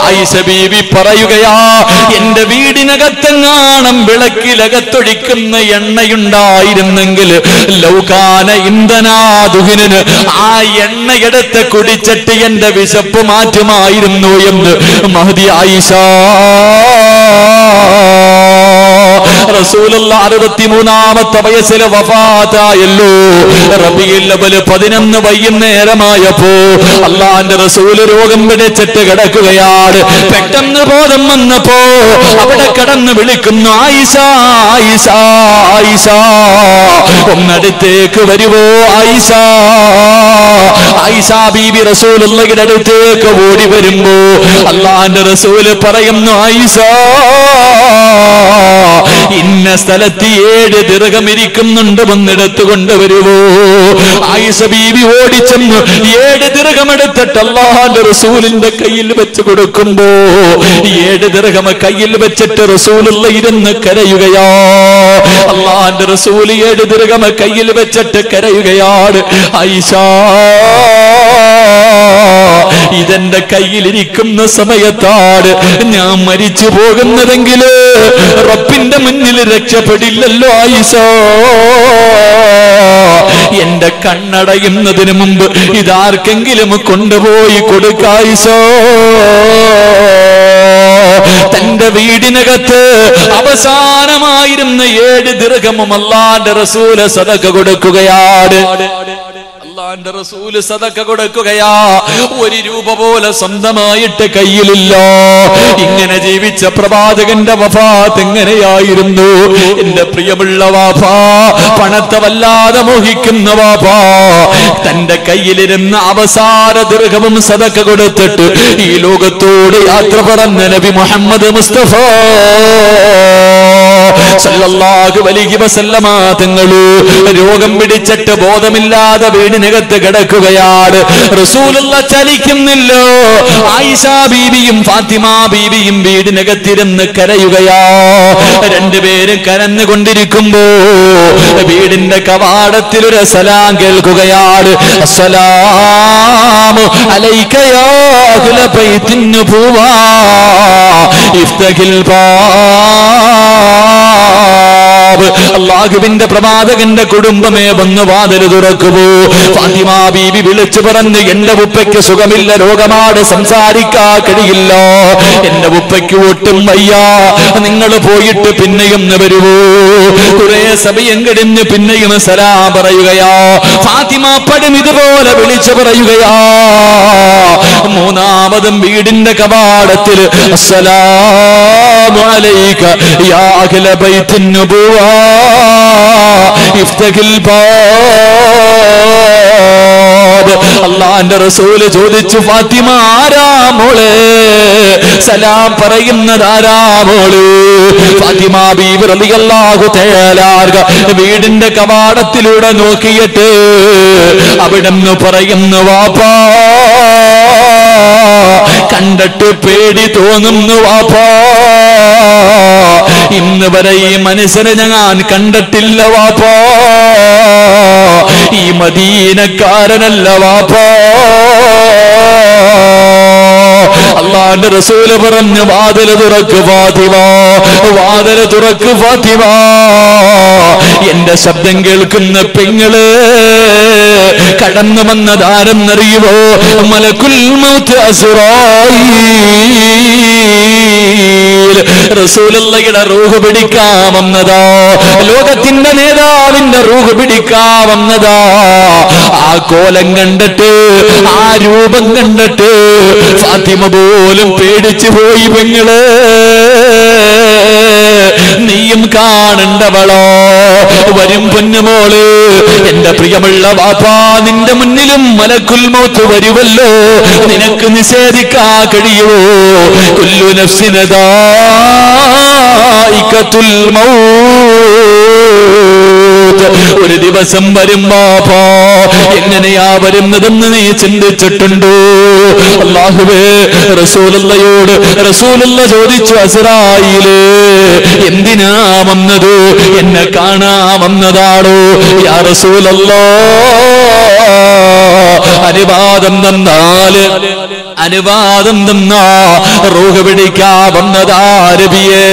ആയിഷ ബീവി പറയുകയാ, എന്റെ വീടിനകത്തെങ്ങാണം വിളക്കിലകത്തൊഴിക്കുന്ന എണ്ണയുണ്ടായിരുന്നെങ്കിൽ ലൗകാന ഇന്ധനാദുഹിന്, ആ എണ്ണയെടുത്ത് കുടിച്ചിട്ട് എന്റെ വിശപ്പ് മാറ്റുമായിരുന്നു എന്ന് മഹദി ആയിഷ. റസൂലുള്ളാഹി 63ാമത്തെ വയസ്സിൽ വഫാത്തായല്ലോ. റബീഉൽ അവ്വൽ 11 വൈകുന്നേരമായപ്പോ അല്ലാഹുവിന്റെ റസൂല് രോഗം പിടിച്ചിട്ട് കിടക്കുകയാണ്. പെട്ടെന്ന് ബോധം വന്നപ്പോ അവിടെ കിടന്ന് വിളിക്കുന്നു, ആയിഷ, ആയിഷ, ആയിഷ, ഒന്നടുത്തേക്ക് വരുവോ ആയിഷ? ആയിഷ ബീബി റസൂലുള്ളാഹിയുടെ അടുത്തേക്ക് ഓടി വരുമ്പോ അല്ലാഹുവിന്റെ റസൂല് പറയുന്നു, ആയിഷ, ഇന്ന സ്ഥലത്ത് 7 ദിർഹം ഇരിക്കുന്നുണ്ട്, വന്നെടുത്ത് കൊണ്ടുവരുവോ? ആയിഷ ബീവി ഓടിച്ചെന്ന് 7 ദിർഹം എടുത്തിട്ട് അല്ലാഹുവിന്റെ റസൂലിന്റെ കയ്യിൽ വെച്ച് കൊടുക്കുമ്പോ 7 ദിർഹം കയ്യിൽ വെച്ചിട്ട് റസൂലുള്ളാഹി ഇരുന്ന് കരയുകയാ. അല്ലാഹുവിന്റെ റസൂൽ 7 ദിർഹം കയ്യിൽ വെച്ചിട്ട് കരയുകയാണ്. ആയിഷ, ഇതെന്റെ കയ്യിലിരിക്കുന്ന സമയത്താണ് ഞാൻ മരിച്ചു പോകുന്നതെങ്കിൽ റബ്ബിന്റെ മുന്നിൽ രക്ഷപ്പെടില്ലല്ലോ ആയിഷ. എന്റെ കണ്ണടയുന്നതിന് മുമ്പ് ഇതാർക്കെങ്കിലും കൊണ്ടുപോയി കൊടുക്കായിഷ. തന്റെ വീടിനകത്ത് അവസാനമായിരുന്ന 7 ദിർഹമും അല്ലാഹുവിന്റെ റസൂല് സദഖ കൊടുക്കുകയാണ്. അല്ലാഹുവിന്റെ റസൂല് സദഖ കൊടുക്കുകയാ. 1 രൂപ പോലെ സ്വന്തമായിട്ട് കയ്യിലില്ല. ഇങ്ങനെ ജീവിച്ച പ്രവാചകന്റെ വഫാത്ത് എങ്ങനെയായിരുന്നു? എന്റെ പ്രിയമുള്ള വാപ്പാ, പണത്തെ വല്ലാതെ മോഹിക്കുന്ന വാപ്പാ, തന്റെ കയ്യിലിരുന്ന അവസാന ദിർഹവും സദഖ കൊടുത്തിട്ട് ഈ ലോകത്തോട് യാത്ര പറഞ്ഞ നബി മുഹമ്മദ് മുസ്തഫ സല്ലല്ലാഹു അലൈഹി വസല്ലമ തങ്ങൾ രോഗം പിടിച്ചിട്ട് ബോധമില്ലാതെ വീടിനകത്ത് കിടക്കുകയാണ്. റസൂലുള്ളാഹി ചലിക്കുന്നില്ലോ. ആയിഷ ബീവിയും ഫാത്തിമ ബീവിയും വീടിനകത്തിരുന്ന് കരയുകയാ. രണ്ടുപേരും കരഞ്ഞുകൊണ്ടിരിക്കുമ്പോ വീടിന്റെ കവാടത്തിൽ ഒരു സലാം കേൾക്കുകയാണ്. അസ്സലാമു അലൈക യാ അഹ്ല ബൈത്തിൻ നുബുവ ഇഫ്തഹിൽ ബാബ്. അല്ലാഹുവിന്റെ പ്രവാചകന്റെ കുടുംബമേ വന്ന് വാതിൽ തുറക്കുമോ. ഫാത്തിമ ബീവി വിളിച്ചു പറഞ്ഞു, എന്റെ ഉപ്പയ്ക്ക് സുഖമില്ല, രോഗമാണ്, സംസാരിക്കാൻ കഴിയില്ല, എന്റെ ഉപ്പയ്ക്ക് ഒട്ടും വയ്യ, നിങ്ങൾ പോയിട്ട് പിന്നെയും വരുവോ. കുറെ സമയം കഴിഞ്ഞ് പിന്നെയും സലാം പറയുകയാ. ഫാത്തിമ പടും ഇതുപോലെ വിളിച്ചു പറയുകയാ. മൂന്നാമതും വീടിന്റെ കവാടത്തിൽ അസ്സലാമു അലൈക യാ അഹ്ല ബൈത്തിൻ നുബുവ ഇഫ്തഹിൽ ബാബ്. അല്ലാഹുവിന്റെ റസൂൽ ചോദിച്ചു, ഫാത്തിമ ആരാ മോളെ, സലാം പറയുന്നത് ആരാ മോള്? ഫാത്തിമ ബീവി റളിയല്ലാഹു തആല വീടിന്റെ കവാടത്തിലൂടെ നോക്കിയിട്ട് അവിടുന്ന് പറയുന്നു, വാപ്പാ കണ്ടിട്ട് പേടി തോന്നുന്നു വാപ്പാ, ഇന്ന് വരെ ഈ മനുഷ്യനെ ഞാൻ കണ്ടിട്ടില്ല വാപ്പാ, ഈ മദീനക്കാരനല്ല വാപ്പാ. അല്ലാഹുവിന്റെ റസൂൽ പറഞ്ഞു, വാതിൽ തുറക്ക് ഫാത്തിമ, വാതിൽ തുറക്ക് ഫാത്തിമ. എന്റെ ശബ്ദം കേൾക്കുന്ന പെങ്ങള് കടന്നു വന്നതാരെന്നറിയുമോ? മലക്കുൽ മൗത്ത് അസ്റായീൽ. റസൂലുള്ളാഹിയുടെ റൂഹ് പിടിക്കാൻ വന്നതാ. ലോകത്തിന്റെ നേതാവിന്റെ റൂഹ് പിടിക്കാൻ വന്നതാ. ആ കോലം കണ്ടിട്ട്, ആ രൂപം കണ്ടിട്ട് ഫാത്തിമ പോലും പേടിച്ചു പോയി. പെങ്ങള് നീയും കാണണ്ടവളോ? വരും പൊന്നുമോള്, എന്റെ പ്രിയമുള്ള വാപ്പാ, നിന്റെ മുന്നിലും മലക്കുൽ മൗത്ത് വരുമല്ലോ, നിനക്ക് നിഷേധിക്കാൻ കഴിയുമോ? കുല്ലു നഫ്സിൻ ദായിഖത്തുൽ മൗത്ത്. ഒരു ദിവസം വരും വാപ്പാ, എങ്ങനെയാ വരുന്നതെന്ന് നീ ചിന്തിച്ചിട്ടുണ്ടോ? അല്ലാഹുവേ, റസൂലുള്ളാഹിയോട് റസൂലുള്ള ചോദിച്ചു, അസ്റായീല് എന്തിനാ വന്നത്? എന്നെ കാണാൻ വന്നതാണോ? യാ റസൂലല്ലാഹ്, അനുവാദം തന്നാല്, അനുവാദം തന്നാ റൂഹ് പിടിക്കാൻ വന്നതാ നബിയേ.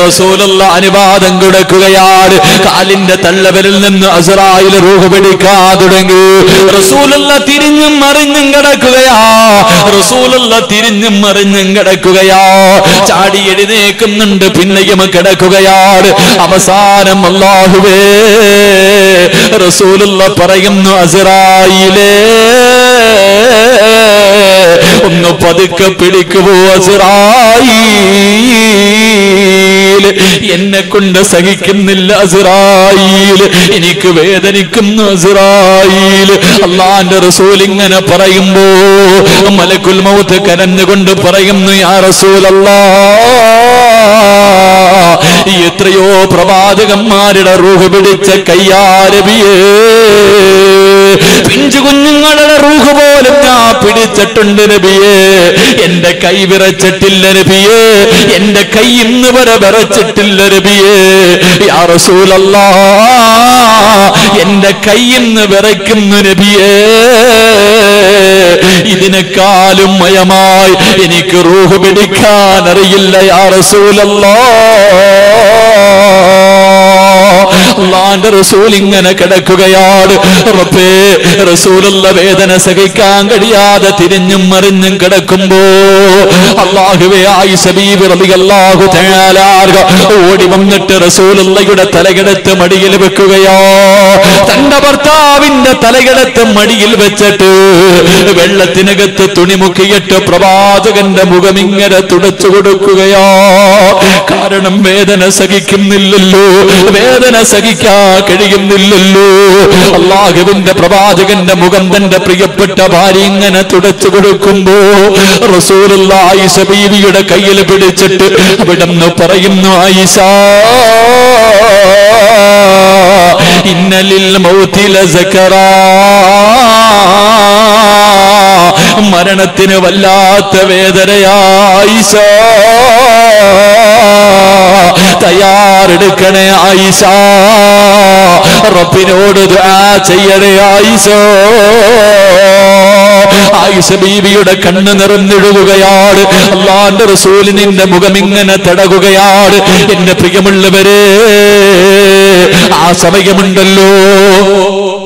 റസൂലുള്ളാഹി അനുവാദം കൊടുക്കുകയാണ്. കാലിന്റെ തള്ളവിരൽ നിന്ന് അസ്റായീൽ റൂഹ് പിടിക്കാൻ തുടങ്ങി. റസൂലുള്ളാഹി തിരിഞ്ഞും മറിഞ്ഞും കിടക്കുകയാ. റസൂലുള്ളാഹി തിരിഞ്ഞും മറിഞ്ഞും കിടക്കുകയാ. ചാടി എഴുന്നേൽക്കുന്നുണ്ട്, പിന്നെയും കിടക്കുകയാണ്. അവസാനം അല്ലാഹുവേ, റസൂലുള്ളാഹി പറയുന്നു, അസ്റായീലേ ഒന്ന് പതുക്കെ പിടിക്കുവോ അസ്റായീൽ, എന്നെ കൊണ്ട് സഹിക്കുന്നില്ല അസ്റായീൽ, എനിക്ക് വേദനിക്കുന്നു അസ്റായീൽ. അല്ലാഹുവിന്റെ റസൂൽ ഇങ്ങനെ പറയുമ്പോ മലക്കുൽ മൗത്ത് കരഞ്ഞുകൊണ്ട് പറയുന്നു, യാ റസൂലല്ലാഹ്, എത്രയോ പ്രവാചകന്മാരുടെ റൂഹ് പിടിച്ച കയ്യാ നബിയേ, പിഞ്ചു കുഞ്ഞുങ്ങളുടെ റൂഹ് പോലും ഞാൻ പിടിച്ചിട്ടുണ്ട് നബിയേ, എന്റെ കൈ വിറച്ചിട്ടില്ല നബിയേ, എന്റെ കൈ ഇന്ന് വരെ വിറച്ചിട്ടില്ല നബിയേ. യാ റസൂലല്ലാഹ്, എന്റെ കൈ ഇന്ന് വിറയ്ക്കുന്നു നബിയേ. ഇതിനേക്കാളും മയമായി എനിക്ക് റൂഹ് പിടിക്കാൻ അറിയില്ല യാ റസൂലല്ലാഹ്. അല്ലാഹുവിന്റെ റസൂൽ ഇങ്ങനെ കിടക്കുകയാണ്. റബ്ബേ, റസൂലുള്ള വേദന സഹിക്കാൻ കഴിയാതെ തിരിഞ്ഞും മറിഞ്ഞും കിടക്കുമ്പോ അല്ലാഹുവേ, ആയിഷ ബീവി റളിയല്ലാഹു തആല ഓടി വന്നിട്ട് റസൂലുള്ളാഹിയുടെ തലകെടുത്ത് മടിയിൽ വെക്കുകയോ. തന്റെ ഭർത്താവിന്റെ തലകെടുത്ത് മടിയിൽ വെച്ചിട്ട് വെള്ളത്തിനകത്ത് തുണി മുക്കിയിട്ട് പ്രവാചകന്റെ മുഖം ഇങ്ങനെ തുടച്ചു കൊടുക്കുകയോ. കാരണം വേദന സഹിക്കുന്നില്ലല്ലോ, വേദന സഹിക്കാൻ കഴിയുന്നില്ലല്ലോ. അല്ലാഹുവിന്റെ പ്രവാചകന്റെ മുഖം തന്റെ പ്രിയപ്പെട്ട ഭാര്യ ഇങ്ങനെ തുടച്ചു കൊടുക്കുമ്പോ റസൂലുള്ളാഹി ആയിഷ ബീവിയുടെ കയ്യിൽ പിടിച്ചിട്ട് അവിടുന്ന് പറയുന്നു, ആയിഷ ഇന്നലിൽ മൗതി ലസകറാ, മരണത്തിന് വല്ലാത്ത വേദനയാ ആയിഷ, തയ്യാറെടുക്കണേ ആയിഷ, റബ്ബിനോട് ദുആ ചെയ്യണേ ആയിഷ. ആയിഷ ബീവിയുടെ കണ്ണ് നിറഞ്ഞൊഴുകുകയാണ്. അല്ലാഹുവിന്റെ റസൂൽ നിന്റെ മുഖം ഇങ്ങനെ തടകുകയാണ്. എന്റെ പ്രിയമുള്ളവരെ, ആ സമയമുണ്ടല്ലോ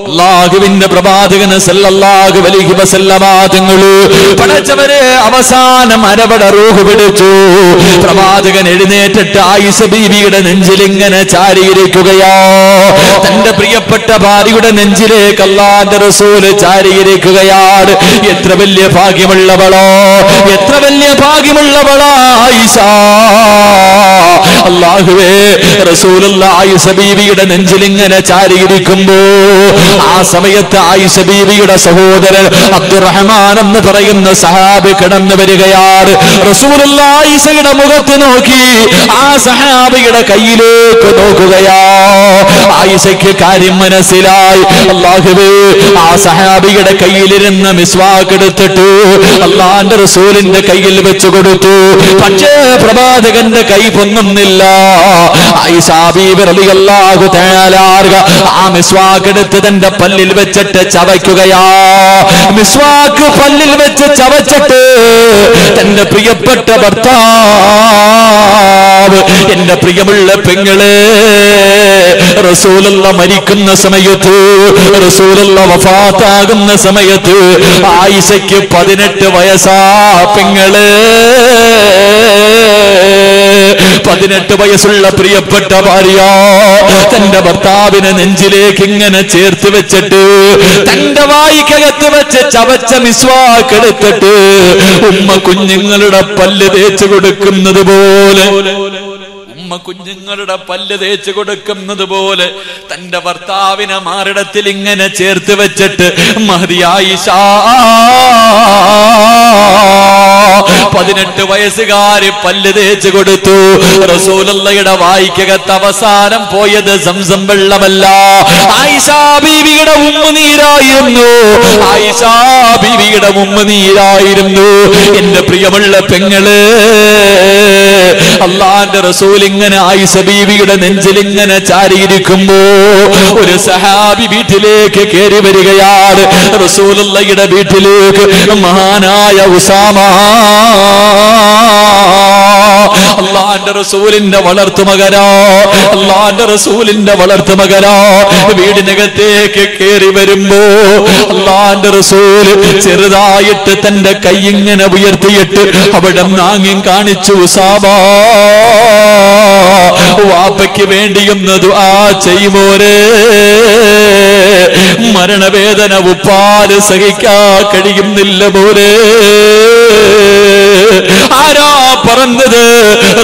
അല്ലാഹുവിന്റെ പ്രവാചകന് സല്ലല്ലാഹു അലൈഹി വസല്ലമ തങ്ങള് പടച്ചവരെ അവസാനം അരവട റൂഹ് പിടിച്ചു. പ്രവാചകൻ എഴുന്നേറ്റിട്ട് ആയിഷ ബീവിയുടെ നെഞ്ചിൽ ഇങ്ങനെ ചാരിയിരിക്കുകയാ. തന്റെ പ്രിയപ്പെട്ട ഭാര്യയുടെ നെഞ്ചിലേക്ക് അല്ലാഹുവിന്റെ റസൂൽ ചാരിയിരിക്കുകയാണ്. എത്ര വലിയ ഭാഗ്യമുള്ളവളോ, എത്ര വലിയ ഭാഗ്യമുള്ളവളാ ആയിഷ. അല്ലാഹുവേ, റസൂലുള്ളാഹി ആയിഷ ബീവിയുടെ നെഞ്ചിൽ ഇങ്ങനെ ചാരിയിരിക്കുമ്പോ ആ സമയത്ത് ആയിഷ ബീവിയുടെ സഹോദരൻ അബ്ദുറഹ്മാൻ എന്ന് പറയുന്ന സഹാബി കടന്നു വരികയാണ്. റസൂലുള്ളാഹി ആയിഷയുടെ മുഖത്ത് നോക്കി ആ സഹാബിയുടെ കയ്യിലേക്ക് നോക്കുകയാ. ആയിഷയ്ക്ക് കാര്യം മനസ്സിലായി. അല്ലാഹുവേ, ആ സഹാബിയുടെ കയ്യിലിരുന്ന മിസ്വാക്ക് എടുത്തിട്ട് അല്ലാഹുവിന്റെ റസൂലിന്റെ കയ്യിൽ വെച്ചു കൊടുത്തു. പക്ഷേ പ്രവാചകന്റെ കൈ പൊങ്ങുന്നില്ല. ആയിഷ ബീവി റളിയല്ലാഹു തആല ആ മിസ്വാക്ക് എടുത്ത് തന്റെ പല്ലിൽ വെച്ചിട്ട് ചവയ്ക്കുകയാ. മിസ്വാക്ക് പല്ലിൽ വെച്ച് ചവച്ചിട്ട് തന്റെ പ്രിയപ്പെട്ട ഭർത്താവ്, എന്റെ പ്രിയമുള്ള പെങ്ങളെ, റസൂലുള്ള മരിക്കുന്ന സമയത്ത്, റസൂലുള്ള വഫാത്താകുന്ന സമയത്ത് ആയിഷയ്ക്ക് 18 വയസ്സാ പെങ്ങളെ. 18 വയസ്സുള്ള പ്രിയപ്പെട്ട ഭാര്യ തന്റെ ഭർത്താവിനെ നെഞ്ചിലേക്ക് ഇങ്ങനെ ചേർത്ത് വെച്ചിട്ട് തന്റെ വായിക്കകത്ത് വെച്ച് ചവച്ച മിസ്വാക്ക് എടുത്തിട്ട് ഉമ്മ കുഞ്ഞുങ്ങളുടെ പല്ല് തേച്ചു കൊടുക്കുന്നത് പോലെ, ഉമ്മ കുഞ്ഞുങ്ങളുടെ പല്ല് തേച്ചു കൊടുക്കുന്നത് പോലെ തന്റെ ഭർത്താവിനെ മാറിടത്തിൽ ഇങ്ങനെ ചേർത്ത് വെച്ചിട്ട് മഹദി ആയിഷ 18 വയസ്സുകാരി പല്ല് തേച്ചു കൊടുത്തു. റസൂലുള്ളാഹിയുടെ വായിക്കകത്ത് അവസാനം പോയത് സംസം വെള്ളമല്ല, ആയിഷ ബീവിയുടെ ഉമ്മുനീരായിരുന്നു. ആയിഷ ബീവിയുടെ ഉമ്മുനീരായിരുന്നു. എന്റെ പ്രിയമുള്ള പെങ്ങള്, അല്ലാഹുവിന്റെ റസൂൽ ഇങ്ങനെ ആയിഷ ബീവിയുടെ നെഞ്ചിൽ ഇങ്ങനെ ചാരിയിരിക്കുമ്പോ ഒരു സഹാബി വീട്ടിലേക്ക് കയറി വരികയാണ്. റസൂലുള്ളാഹിയുടെ വീട്ടിലേക്ക് മഹാനായ ഉസാമ, അല്ലാഹുവിന്റെ റസൂലിന്റെ വളർത്തുമകനോ, അല്ലാഹുവിന്റെ റസൂലിന്റെ വളർത്തുമകനോ വീടിനകത്തേക്ക് കയറി വരുമ്പോ അല്ലാഹുവിന്റെ റസൂൽ ചെറുതായിട്ട് തന്റെ കൈ ഇങ്ങനെ ഉയർത്തിയിട്ട് അവിടെ നാങ്ങി കാണിച്ചു, ഉസാമ വാപ്പയ്ക്ക് വേണ്ടിയൊന്ന് ദുആ ചെയ്യുമോരേ, മരണവേദന ഉപ്പാല് സഹിക്കാൻ കഴിയുന്നില്ല മോരേ. ആരാ പറഞ്ഞത്?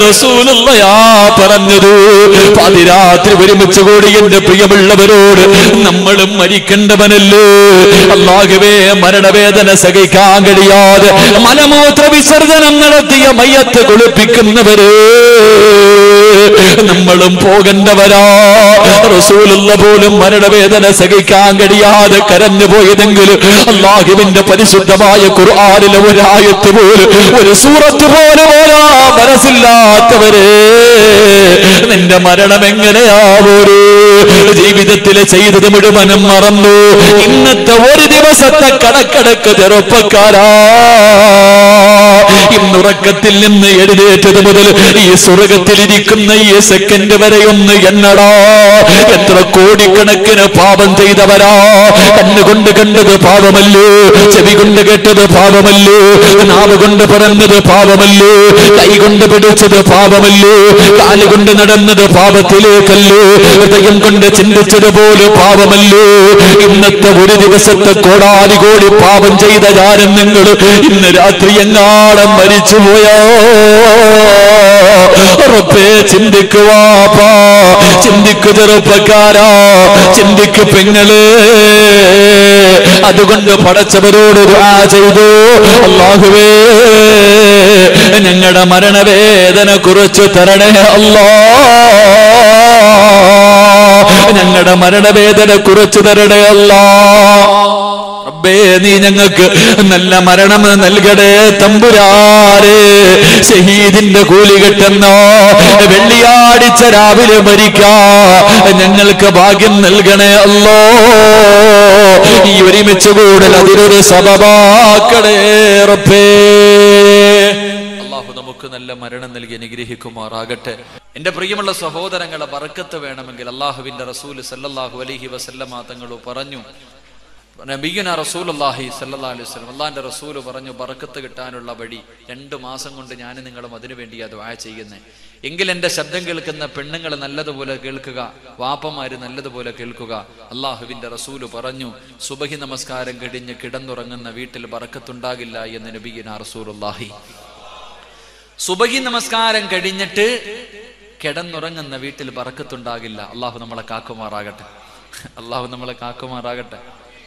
റസൂലുള്ളാഹിയാ പറഞ്ഞത്. പാതിരാത്രി ഒരുമിച്ച് കൂടി എന്റെ പ്രിയമുള്ളവരോട് നമ്മളും മരിക്കേണ്ടവനല്ലേ. അല്ലാഹുവേ, മരണവേദന സഹിക്കാൻ കഴിയാതെ മലമൂത്ര വിസർജനം നടത്തിയ മയ്യത്ത് കുളിപ്പിക്കുന്നവര് നമ്മളും പോകേണ്ടവരാ. റസൂലുള്ള പോലും മരണവേദന സഹിക്കാൻ കഴിയാതെ കരഞ്ഞു പോയതെങ്കിൽ അല്ലാഹുവിന്റെ പരിശുദ്ധമായ ഖുർആനിലെ ഒരു ആയത്ത് പോലും, ഒരു സൂറത്ത് പോലെ പോരാ മനസ്സില്ലാത്തവരെ, നിന്റെ മരണം എങ്ങനെയാവൂര്? ജീവിതത്തിലെ ചെയ്തത് മുഴുവനും മറന്നു. ഇന്നത്തെ ഒരു ദിവസത്തെ കണക്കടക്ക് ചെറുപ്പക്കാരാ, ഇന്നുറക്കത്തിൽ നിന്ന് എഴുന്നേറ്റത് മുതൽ ഈ സ്വർഗത്തിലിരിക്കുന്ന ഈ സെക്കൻഡ് വരെ ഒന്ന് എണ്ണടാ. എത്ര കോടിക്കണക്കിന് പാപം ചെയ്തവരാ. കണ്ണുകൊണ്ട് കണ്ടത് പാപമല്ലോ, ചെവി കൊണ്ട് കേട്ടത് പാപമല്ലോ, നാവ് കൊണ്ട് പറഞ്ഞത് പാപമല്ലോ, കൈ കൊണ്ട് പിടിച്ചത് പാപമല്ലോ, കാലുകൊണ്ട് നടന്നത് പാപത്തിലേക്കല്ലോ, ഹൃദയം കൊണ്ട് ചിന്തിച്ചത് പോലും പാപമല്ലോ. ഇന്നത്തെ ഒരു ദിവസത്തെ കോടാലി കോടി പാപം ചെയ്ത ഞാനും നിങ്ങൾ ഇന്ന് രാത്രി എങ്ങാടം മരിച്ചുപോയോ? റബ്ബേ, ചിന്തിക്കുവാ. ചിന്തിക്കു ചെറുപ്പക്കാരാ, ചിന്തിക്കു പെങ്ങള്. അതുകൊണ്ട് പടച്ചവരോട് ദുആ ചെയ്തു, അല്ലാഹുവേ ഞങ്ങളുടെ മരണവേദന കുറച്ചു തരണേ അല്ലാഹ്, ഞങ്ങളുടെ മരണവേദന കുറച്ചു തരണേ അല്ലാഹ്. റബ്ബേ നീ ഞങ്ങൾക്ക് നല്ല മരണം നൽകണേ തമ്പുരാനെ. ഷഹീദിന്റെ കൂലി കിട്ടുന്നോ വെള്ളിയാഴ്ച രാവിലെ മരിക്കാ ഞങ്ങൾക്ക് ഭാഗ്യം നൽകണേ അല്ലോ. ഈ ഒരുമിച്ച് കൂടൽ അതിനൊരു സബബാക്കണേ റബ്ബേ. അല്ലാഹു നമുക്ക് നല്ല മരണം നൽകി അനുഗ്രഹിക്കുമാറാകട്ടെ. എന്റെ പ്രിയമുള്ള സഹോദരങ്ങളെ, ബർക്കത്ത് വേണമെങ്കിൽ അല്ലാഹുവിന്റെ റസൂൽ സല്ലല്ലാഹു അലൈഹി വസല്ലമ തങ്ങൾ പറഞ്ഞു, നബിയുനാ റസൂലുള്ളാഹി സ്വല്ലല്ലാഹു അലൈഹി വസല്ലം, അല്ലാഹുവിന്റെ റസൂൽ പറഞ്ഞു, ബർക്കത്ത് കിട്ടാനുള്ള വഴി 2 മാസം കൊണ്ട് ഞാൻ നിങ്ങളും അതിനു വേണ്ടിയാ ദുആ ചെയ്യുന്നത്. എങ്കിൽ എന്റെ ശബ്ദം കേൾക്കുന്ന പെണ്ണുങ്ങൾ നല്ലതുപോലെ കേൾക്കുക, വാപ്പമാര് നല്ലതുപോലെ കേൾക്കുക. അല്ലാഹുവിന്റെ റസൂൽ പറഞ്ഞു, സുബഹി നമസ്കാരം കഴിഞ്ഞ് കിടന്നുറങ്ങുന്ന വീട്ടിൽ ബർക്കത്തുണ്ടാകില്ല എന്ന് നബിയുനാ റസൂലുള്ളാഹി. സുബഹി നമസ്കാരം കഴിഞ്ഞിട്ട് കിടന്നുറങ്ങുന്ന വീട്ടിൽ ബർക്കത്തുണ്ടാകില്ല. അല്ലാഹു നമ്മളെ കാക്കുമാറാകട്ടെ, അല്ലാഹു നമ്മളെ കാക്കുമാറാകട്ടെ.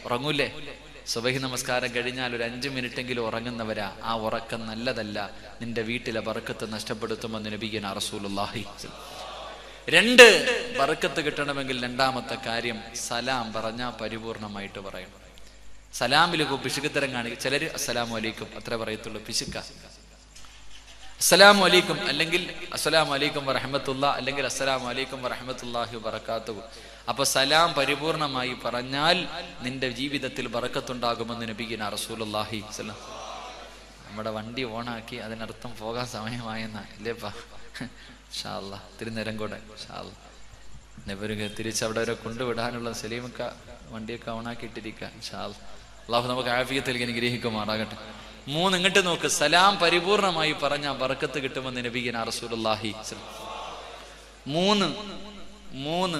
ഉറങ്ങൂലേ? സുബഹി നമസ്കാരം കഴിഞ്ഞാൽ ഒരു 5 മിനിറ്റെങ്കിലും ഉറങ്ങുന്നവരാ. ആ ഉറക്കം നല്ലതല്ല, നിന്റെ വീട്ടിലെ ബർക്കത്ത് നഷ്ടപ്പെടുത്തുമെന്ന് നബിയുനാ റസൂലുള്ളാഹി. 2 ബർക്കത്ത് കിട്ടണമെങ്കിൽ രണ്ടാമത്തെ കാര്യം, സലാം പറഞ്ഞാൽ പരിപൂർണമായിട്ട് പറയണം. സലാമിൽ പിശുക്കുത്തരം കാണിക്കും ചിലര്. അസ്സലാമു അലൈക്കും അത്ര പറയത്തുള്ളൂ, പിശുക്ക. അസ്സലാമു അലൈക്കും അല്ലെങ്കിൽ അസ്സലാമു അലൈക്കും വറഹ്മത്തുള്ളാ അല്ലെങ്കിൽ അസ്സലാമു അലൈക്കും വറഹ്മത്തുള്ളാഹി വബറകാതുഹു. അപ്പൊ സലാം പരിപൂർണമായി പറഞ്ഞാൽ നിന്റെ ജീവിതത്തിൽ ബർക്കത്തുണ്ടാകുമെന്ന് നബിയുനാ റസൂലുള്ളാഹി സ്വല്ലല്ലാഹു അലൈഹി വസല്ലം. നമ്മുടെ വണ്ടി ഓണാക്കി അതിനർത്ഥം പോകാൻ സമയമായെന്ന ഇല്ലേപ്പാ? ഇൻഷാ അല്ലാഹ് ഇത്തിരി നേരം കൂടെ ഇൻഷാ അല്ലാഹ് തിരിച്ചവിടെ വരെ കൊണ്ടുവിടാനുള്ള സലീമക്ക വണ്ടിയൊക്കെ ഓണാക്കിയിട്ടിരിക്കുക ഇൻഷാ അല്ലാഹ്. അല്ലാഹു നമുക്ക് ആഫിയത്തിൽ അനുഗ്രഹിക്കുമാറാകട്ടെ. 3 ഇങ്ങോട്ട് നോക്ക്, സലാം പരിപൂർണമായി പറഞ്ഞാൽ ബർക്കത്ത് കിട്ടുമെന്ന് നബിയുനാ റസൂലുള്ളാഹി സ്വല്ലല്ലാഹു അലൈഹി വസല്ലം. 3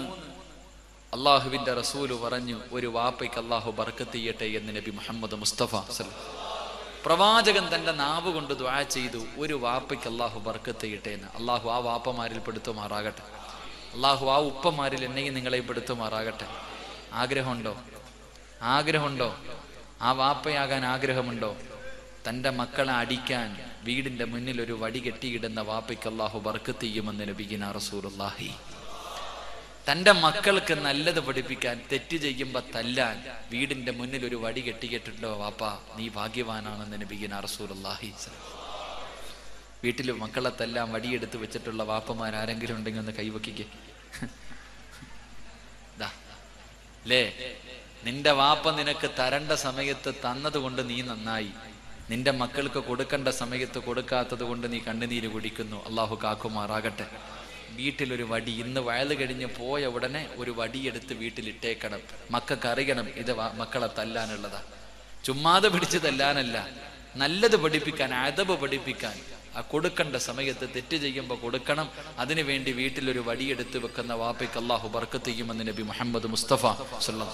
അള്ളാഹുവിന്റെ റസൂല് പറഞ്ഞു, ഒരു വാപ്പയ്ക്ക് അള്ളാഹു ബർക്കത്ത് ചെയ്യട്ടെ എന്ന് നബി മുഹമ്മദ് മുസ്തഫ സല്ലല്ലാഹു അലൈഹി വസല്ലം. പ്രവാചകൻ തന്റെ നാവ് കൊണ്ട് ദുആ ചെയ്തു, ഒരു വാപ്പയ്ക്ക് അള്ളാഹു ബർക്കത്ത് ചെയ്യട്ടെ എന്ന്. അള്ളാഹു ആ വാപ്പമാരിൽ പെടുത്തുമാറാകട്ടെ. അള്ളാഹു ആ ഉപ്പമാരിൽ എന്നെയും നിങ്ങളെയും പെടുത്തുമാറാകട്ടെ. ആഗ്രഹമുണ്ടോ? ആഗ്രഹമുണ്ടോ? ആ വാപ്പയാകാൻ ആഗ്രഹമുണ്ടോ? തൻ്റെ മക്കളെ അടിക്കാൻ വീടിന്റെ മുന്നിൽ ഒരു വടി കെട്ടിയിടുന്ന വാപ്പയ്ക്ക് അള്ളാഹു ബർക്കത്ത് ചെയ്യുമെന്ന് നബിയുനാ റസൂലുള്ളാഹി. തൻ്റെ മക്കൾക്ക് നല്ലത് പഠിപ്പിക്കാൻ, തെറ്റ് ചെയ്യുമ്പോ തല്ലാൻ വീടിന്റെ മുന്നിൽ ഒരു വടി കെട്ടിയിട്ടുണ്ടോ വാപ്പ, നീ ഭാഗ്യവാനാണെന്ന് നബിയുനാ റസൂലുള്ളാഹി. വീട്ടിൽ മക്കളെ തല്ലാൻ വടിയെടുത്ത് വെച്ചിട്ടുള്ള വാപ്പമാരാരെങ്കിലും ഉണ്ടെങ്കിൽ ഒന്ന് കൈവക്കിക്കേ. ലേ, നിന്റെ വാപ്പ നിനക്ക് തരേണ്ട സമയത്ത് തന്നത് കൊണ്ട് നീ നന്നായി, നിന്റെ മക്കൾക്ക് കൊടുക്കേണ്ട സമയത്ത് കൊടുക്കാത്തത് കൊണ്ട് നീ കണ്ണുനീര് കുടിക്കുന്നു. അള്ളാഹു കാക്കുമാറാകട്ടെ. വീട്ടിലൊരു വടി, ഇന്ന് വയല് കഴിഞ്ഞ് പോയ ഉടനെ ഒരു വടിയെടുത്ത് വീട്ടിലിട്ടേക്കണം. മക്കൾക്ക് അറിയണം ഇത് മക്കളെ തല്ലാനുള്ളതാ. ചുമ്മാതെ പിടിച്ച് തല്ലാനല്ല, നല്ലത് പഠിപ്പിക്കാൻ, അദബ് പഠിപ്പിക്കാൻ. ആ കൊടുക്കേണ്ട സമയത്ത് തെറ്റ് ചെയ്യുമ്പോൾ കൊടുക്കണം. അതിനു വേണ്ടി വീട്ടിലൊരു വടിയെടുത്ത് വെക്കുന്ന വാപ്പയ്ക്ക് അള്ളാഹു ബർക്കത്ത് ചെയ്യുമെന്ന് നബി മുഹമ്മദ് മുസ്തഫ സല്ലല്ലാഹു അലൈഹി വസല്ലം.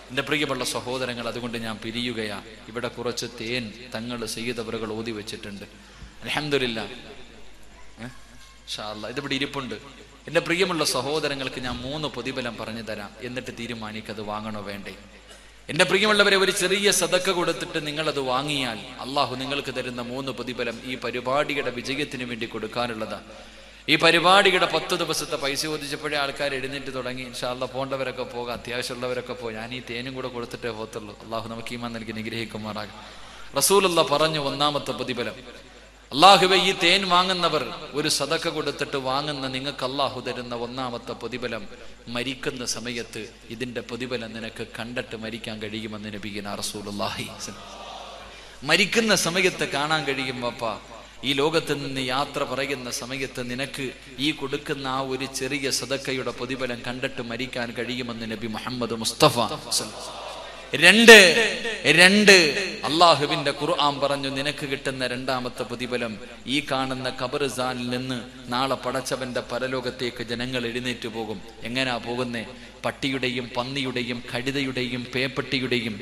എൻ്റെ പ്രിയമുള്ള സഹോദരങ്ങൾ, അതുകൊണ്ട് ഞാൻ പിരിയുകയാ. ഇവിടെ കുറച്ച് തേൻ തങ്ങൾ സയ്യിദവറുകൾ ഓതി വെച്ചിട്ടുണ്ട്. അൽഹംദുലില്ലാഹ് ഇൻഷാ അല്ലാഹ് ഇതിവിടെ ഇരിപ്പുണ്ട്. എൻ്റെ പ്രിയമുള്ള സഹോദരങ്ങൾക്ക് ഞാൻ 3 പ്രതിഫലം പറഞ്ഞു തരാം, എന്നിട്ട് തീരുമാനിക്കത് വാങ്ങണോ വേണ്ടേ. എൻ്റെ പ്രിയമുള്ളവരെ, ഒരു ചെറിയ സദക്ക കൊടുത്തിട്ട് നിങ്ങളത് വാങ്ങിയാൽ അള്ളാഹു നിങ്ങൾക്ക് തരുന്ന 3 പ്രതിഫലം ഈ പരിപാടിയുടെ വിജയത്തിന് വേണ്ടി കൊടുക്കാനുള്ളതാണ്. ഈ പരിപാടിയുടെ 10 ദിവസത്തെ പൈസ ചോദിച്ചപ്പോഴേ ആൾക്കാർ എഴുന്നേറ്റ് തുടങ്ങി. ഇൻഷാ അല്ലാഹ് പോകേണ്ടവരൊക്കെ പോകാം, അത്യാവശ്യമുള്ളവരൊക്കെ പോയി. ഞാൻ ഈ തേനും കൂടെ കൊടുത്തിട്ടേ പോകത്തുള്ളൂ. അള്ളാഹു നമുക്ക് ഈമാൻ നൽകി നിഗ്രഹിക്കുമാറാകും. റസൂലുള്ളാഹി പറഞ്ഞു, 1ാമത്തെ പ്രതിഫലം, അള്ളാഹുവേ ഈ തേൻ വാങ്ങുന്നവർ ഒരു സദക്ക കൊടുത്തിട്ട് വാങ്ങുന്ന നിങ്ങൾക്ക് അള്ളാഹു തരുന്ന 1ാമത്തെ പ്രതിഫലം, മരിക്കുന്ന സമയത്ത് ഇതിന്റെ പ്രതിഫലം നിനക്ക് കണ്ടിട്ട് മരിക്കാൻ കഴിയുമെന്ന് നബിയുനാ റസൂലുള്ളാഹി. മരിക്കുന്ന സമയത്ത് കാണാൻ കഴിയും വാപ്പാ. ഈ ലോകത്ത് നിന്ന് യാത്ര പറയുന്ന സമയത്ത് നിനക്ക് ഈ കൊടുക്കുന്ന ആ ഒരു ചെറിയ സദക്കയുടെ പ്രതിഫലം കണ്ടിട്ട് മരിക്കാൻ കഴിയുമെന്ന് നബി മുഹമ്മദ് മുസ്തഫ. 2 അള്ളാഹുവിന്റെ ഖുർആൻ പറഞ്ഞു, നിനക്ക് കിട്ടുന്ന 2ാമത്തെ പ്രതിഫലം, ഈ കാണുന്ന ഖബർസാനിൽ നിന്ന് നാളെ പടച്ചവന്റെ പരലോകത്തേക്ക് ജനങ്ങൾ എഴുന്നേറ്റ് പോകും. എങ്ങനാ പോകുന്നേ? പട്ടിയുടെയും പന്നിയുടെയും കഴുതയുടെയും പേപ്പട്ടിയുടെയും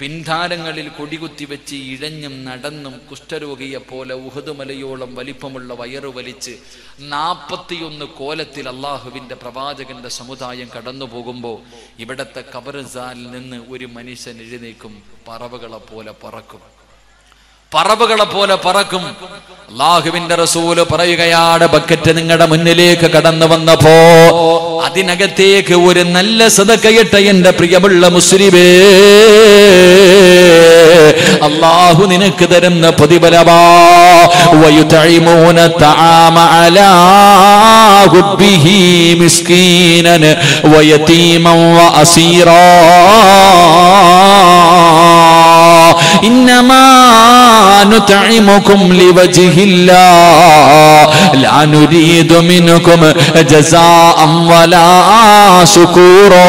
പിൻധാരങ്ങളിൽ കൊടികുത്തി വെച്ച് ഇഴഞ്ഞും നടന്നും കുഷ്ഠരോഗിയെ പോലെ ഉഹദ് മലയോളം വലിപ്പമുള്ള വയറു വലിച്ച് 41 കോലത്തിൽ അള്ളാഹുവിന്റെ പ്രവാചകന്റെ സമുദായം കടന്നു പോകുമ്പോൾ ഇവിടത്തെ ഖബർസാലിൽ നിന്ന് ഒരു മനുഷ്യൻ എഴുന്നേക്കും, പറവകളെ പോലെ പറക്കും, പറവകളെ പോലെ പറക്കും. അല്ലാഹുവിന്റെ റസൂല് പറയുകയാണ്, ബക്കറ്റ് നിങ്ങളുടെ മുന്നിലേക്ക് കടന്നു വന്നപ്പോ അതിനകത്തേക്ക് ഒരു നല്ല സദഖയിട്ട എന്റെ പ്രിയമുള്ള മുസ്ലിമേ, അല്ലാഹു നിനക്ക് തരുന്ന പ്രതിഫലമാ. വയുതഇമൂന തആമ അലാ ഹുബ്ബിഹി മിസ്കീനൻ വയതീമൻ വഅസീറാ ഇന്നമാ നുതഇമുകും ലിവജ്ഹില്ലാഹ് ലാ നുരീദു മിൻകും ജസാഅൻ വലാ ശുകൂറാ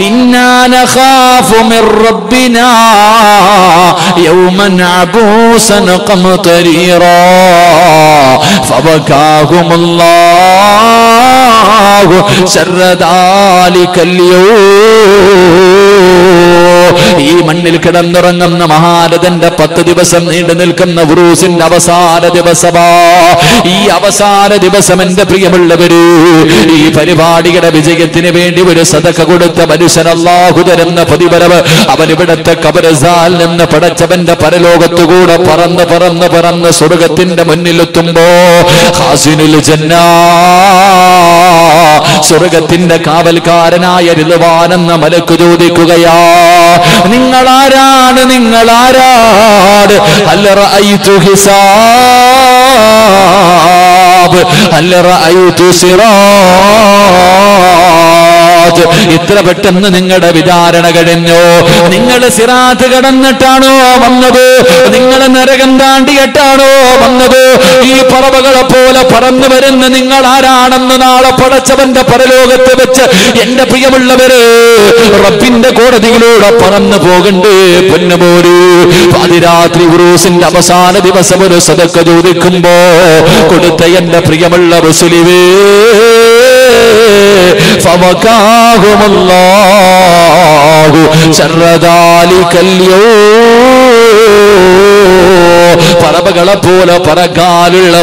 ഇന്നാ നഖാഫു മിർ റബ്ബിനാ യൗമൻ അബൂസൻ ഖംതരീറാ ഫബകാഹുമുല്ലാഹു ശർറ ദാലികൽ ഈ മണ്ണിൽ കിടന്നുറങ്ങുന്ന മഹാരഥന്റെ 10 ദിവസം നീണ്ടു നിൽക്കുന്ന ഉറൂസിന്റെ അവസാന ദിവസമാ. ഈ അവസാന ദിവസം എന്റെ പ്രിയമുള്ളവര്, ഈ പരിപാടിയുടെ വിജയത്തിന് വേണ്ടി ഒരു സദഖ കൊടുത്ത മനുഷ്യൻ അല്ലാഹു തരുന്ന പ്രതിഫലം അവൻ ഇവിടത്തെ ഖബർസാൽ നിന്ന് പടച്ചവന്റെ പരലോകത്തുകൂടെ പറന്ന് പറന്ന് പറന്ന് സ്വർഗത്തിന്റെ മുന്നിലെത്തുമ്പോ ഖാസിനുൽ ജന്നാ, സ്വർഗത്തിന്റെ കാവൽക്കാരനായ റിദ്വാൻ എന്ന മലക്ക് ചോദിക്കുകയാ, നിങ്ങളാരാണ്, നിങ്ങളാരാണ്? ഹൽ റഅയ്തു ഹിസാബ് ഹൽ റഅയ്തു സിറാത്ത്. ഇത്ര പെട്ടെന്ന് നിങ്ങളുടെ വിചാരണ കഴിഞ്ഞോ? നിങ്ങൾ സിറാത്ത് കടന്നിട്ടാണോ വന്നത്? നിങ്ങൾ നരകം താണ്ടിയിട്ടാണോ വന്നത്? ഈ പറവകളെ പോലെ പറന്നു വരുന്ന നിങ്ങൾ ആരാണെന്ന് നാളെ പടച്ചവന്റെ പരലോകത്ത് വെച്ച് എന്റെ പ്രിയമുള്ളവര് റബ്ബിന്റെ കോടതിയിലൂടെ പറന്നു പോകണ്ടേ പൊന്നുപോര്. പാതിരാത്രി ഉറൂസിന്റെ അവസാന ദിവസം ഒരു സദഖ ചോദിക്കുമ്പോ കൊടുത്ത എന്റെ പ്രിയമുള്ള റസൂലുവേ, ഫവകാഹുമുല്ലാഹു ശർറ ദാലികൽ യൗം, പറവകളെ പോലെ പറക്കാനുള്ള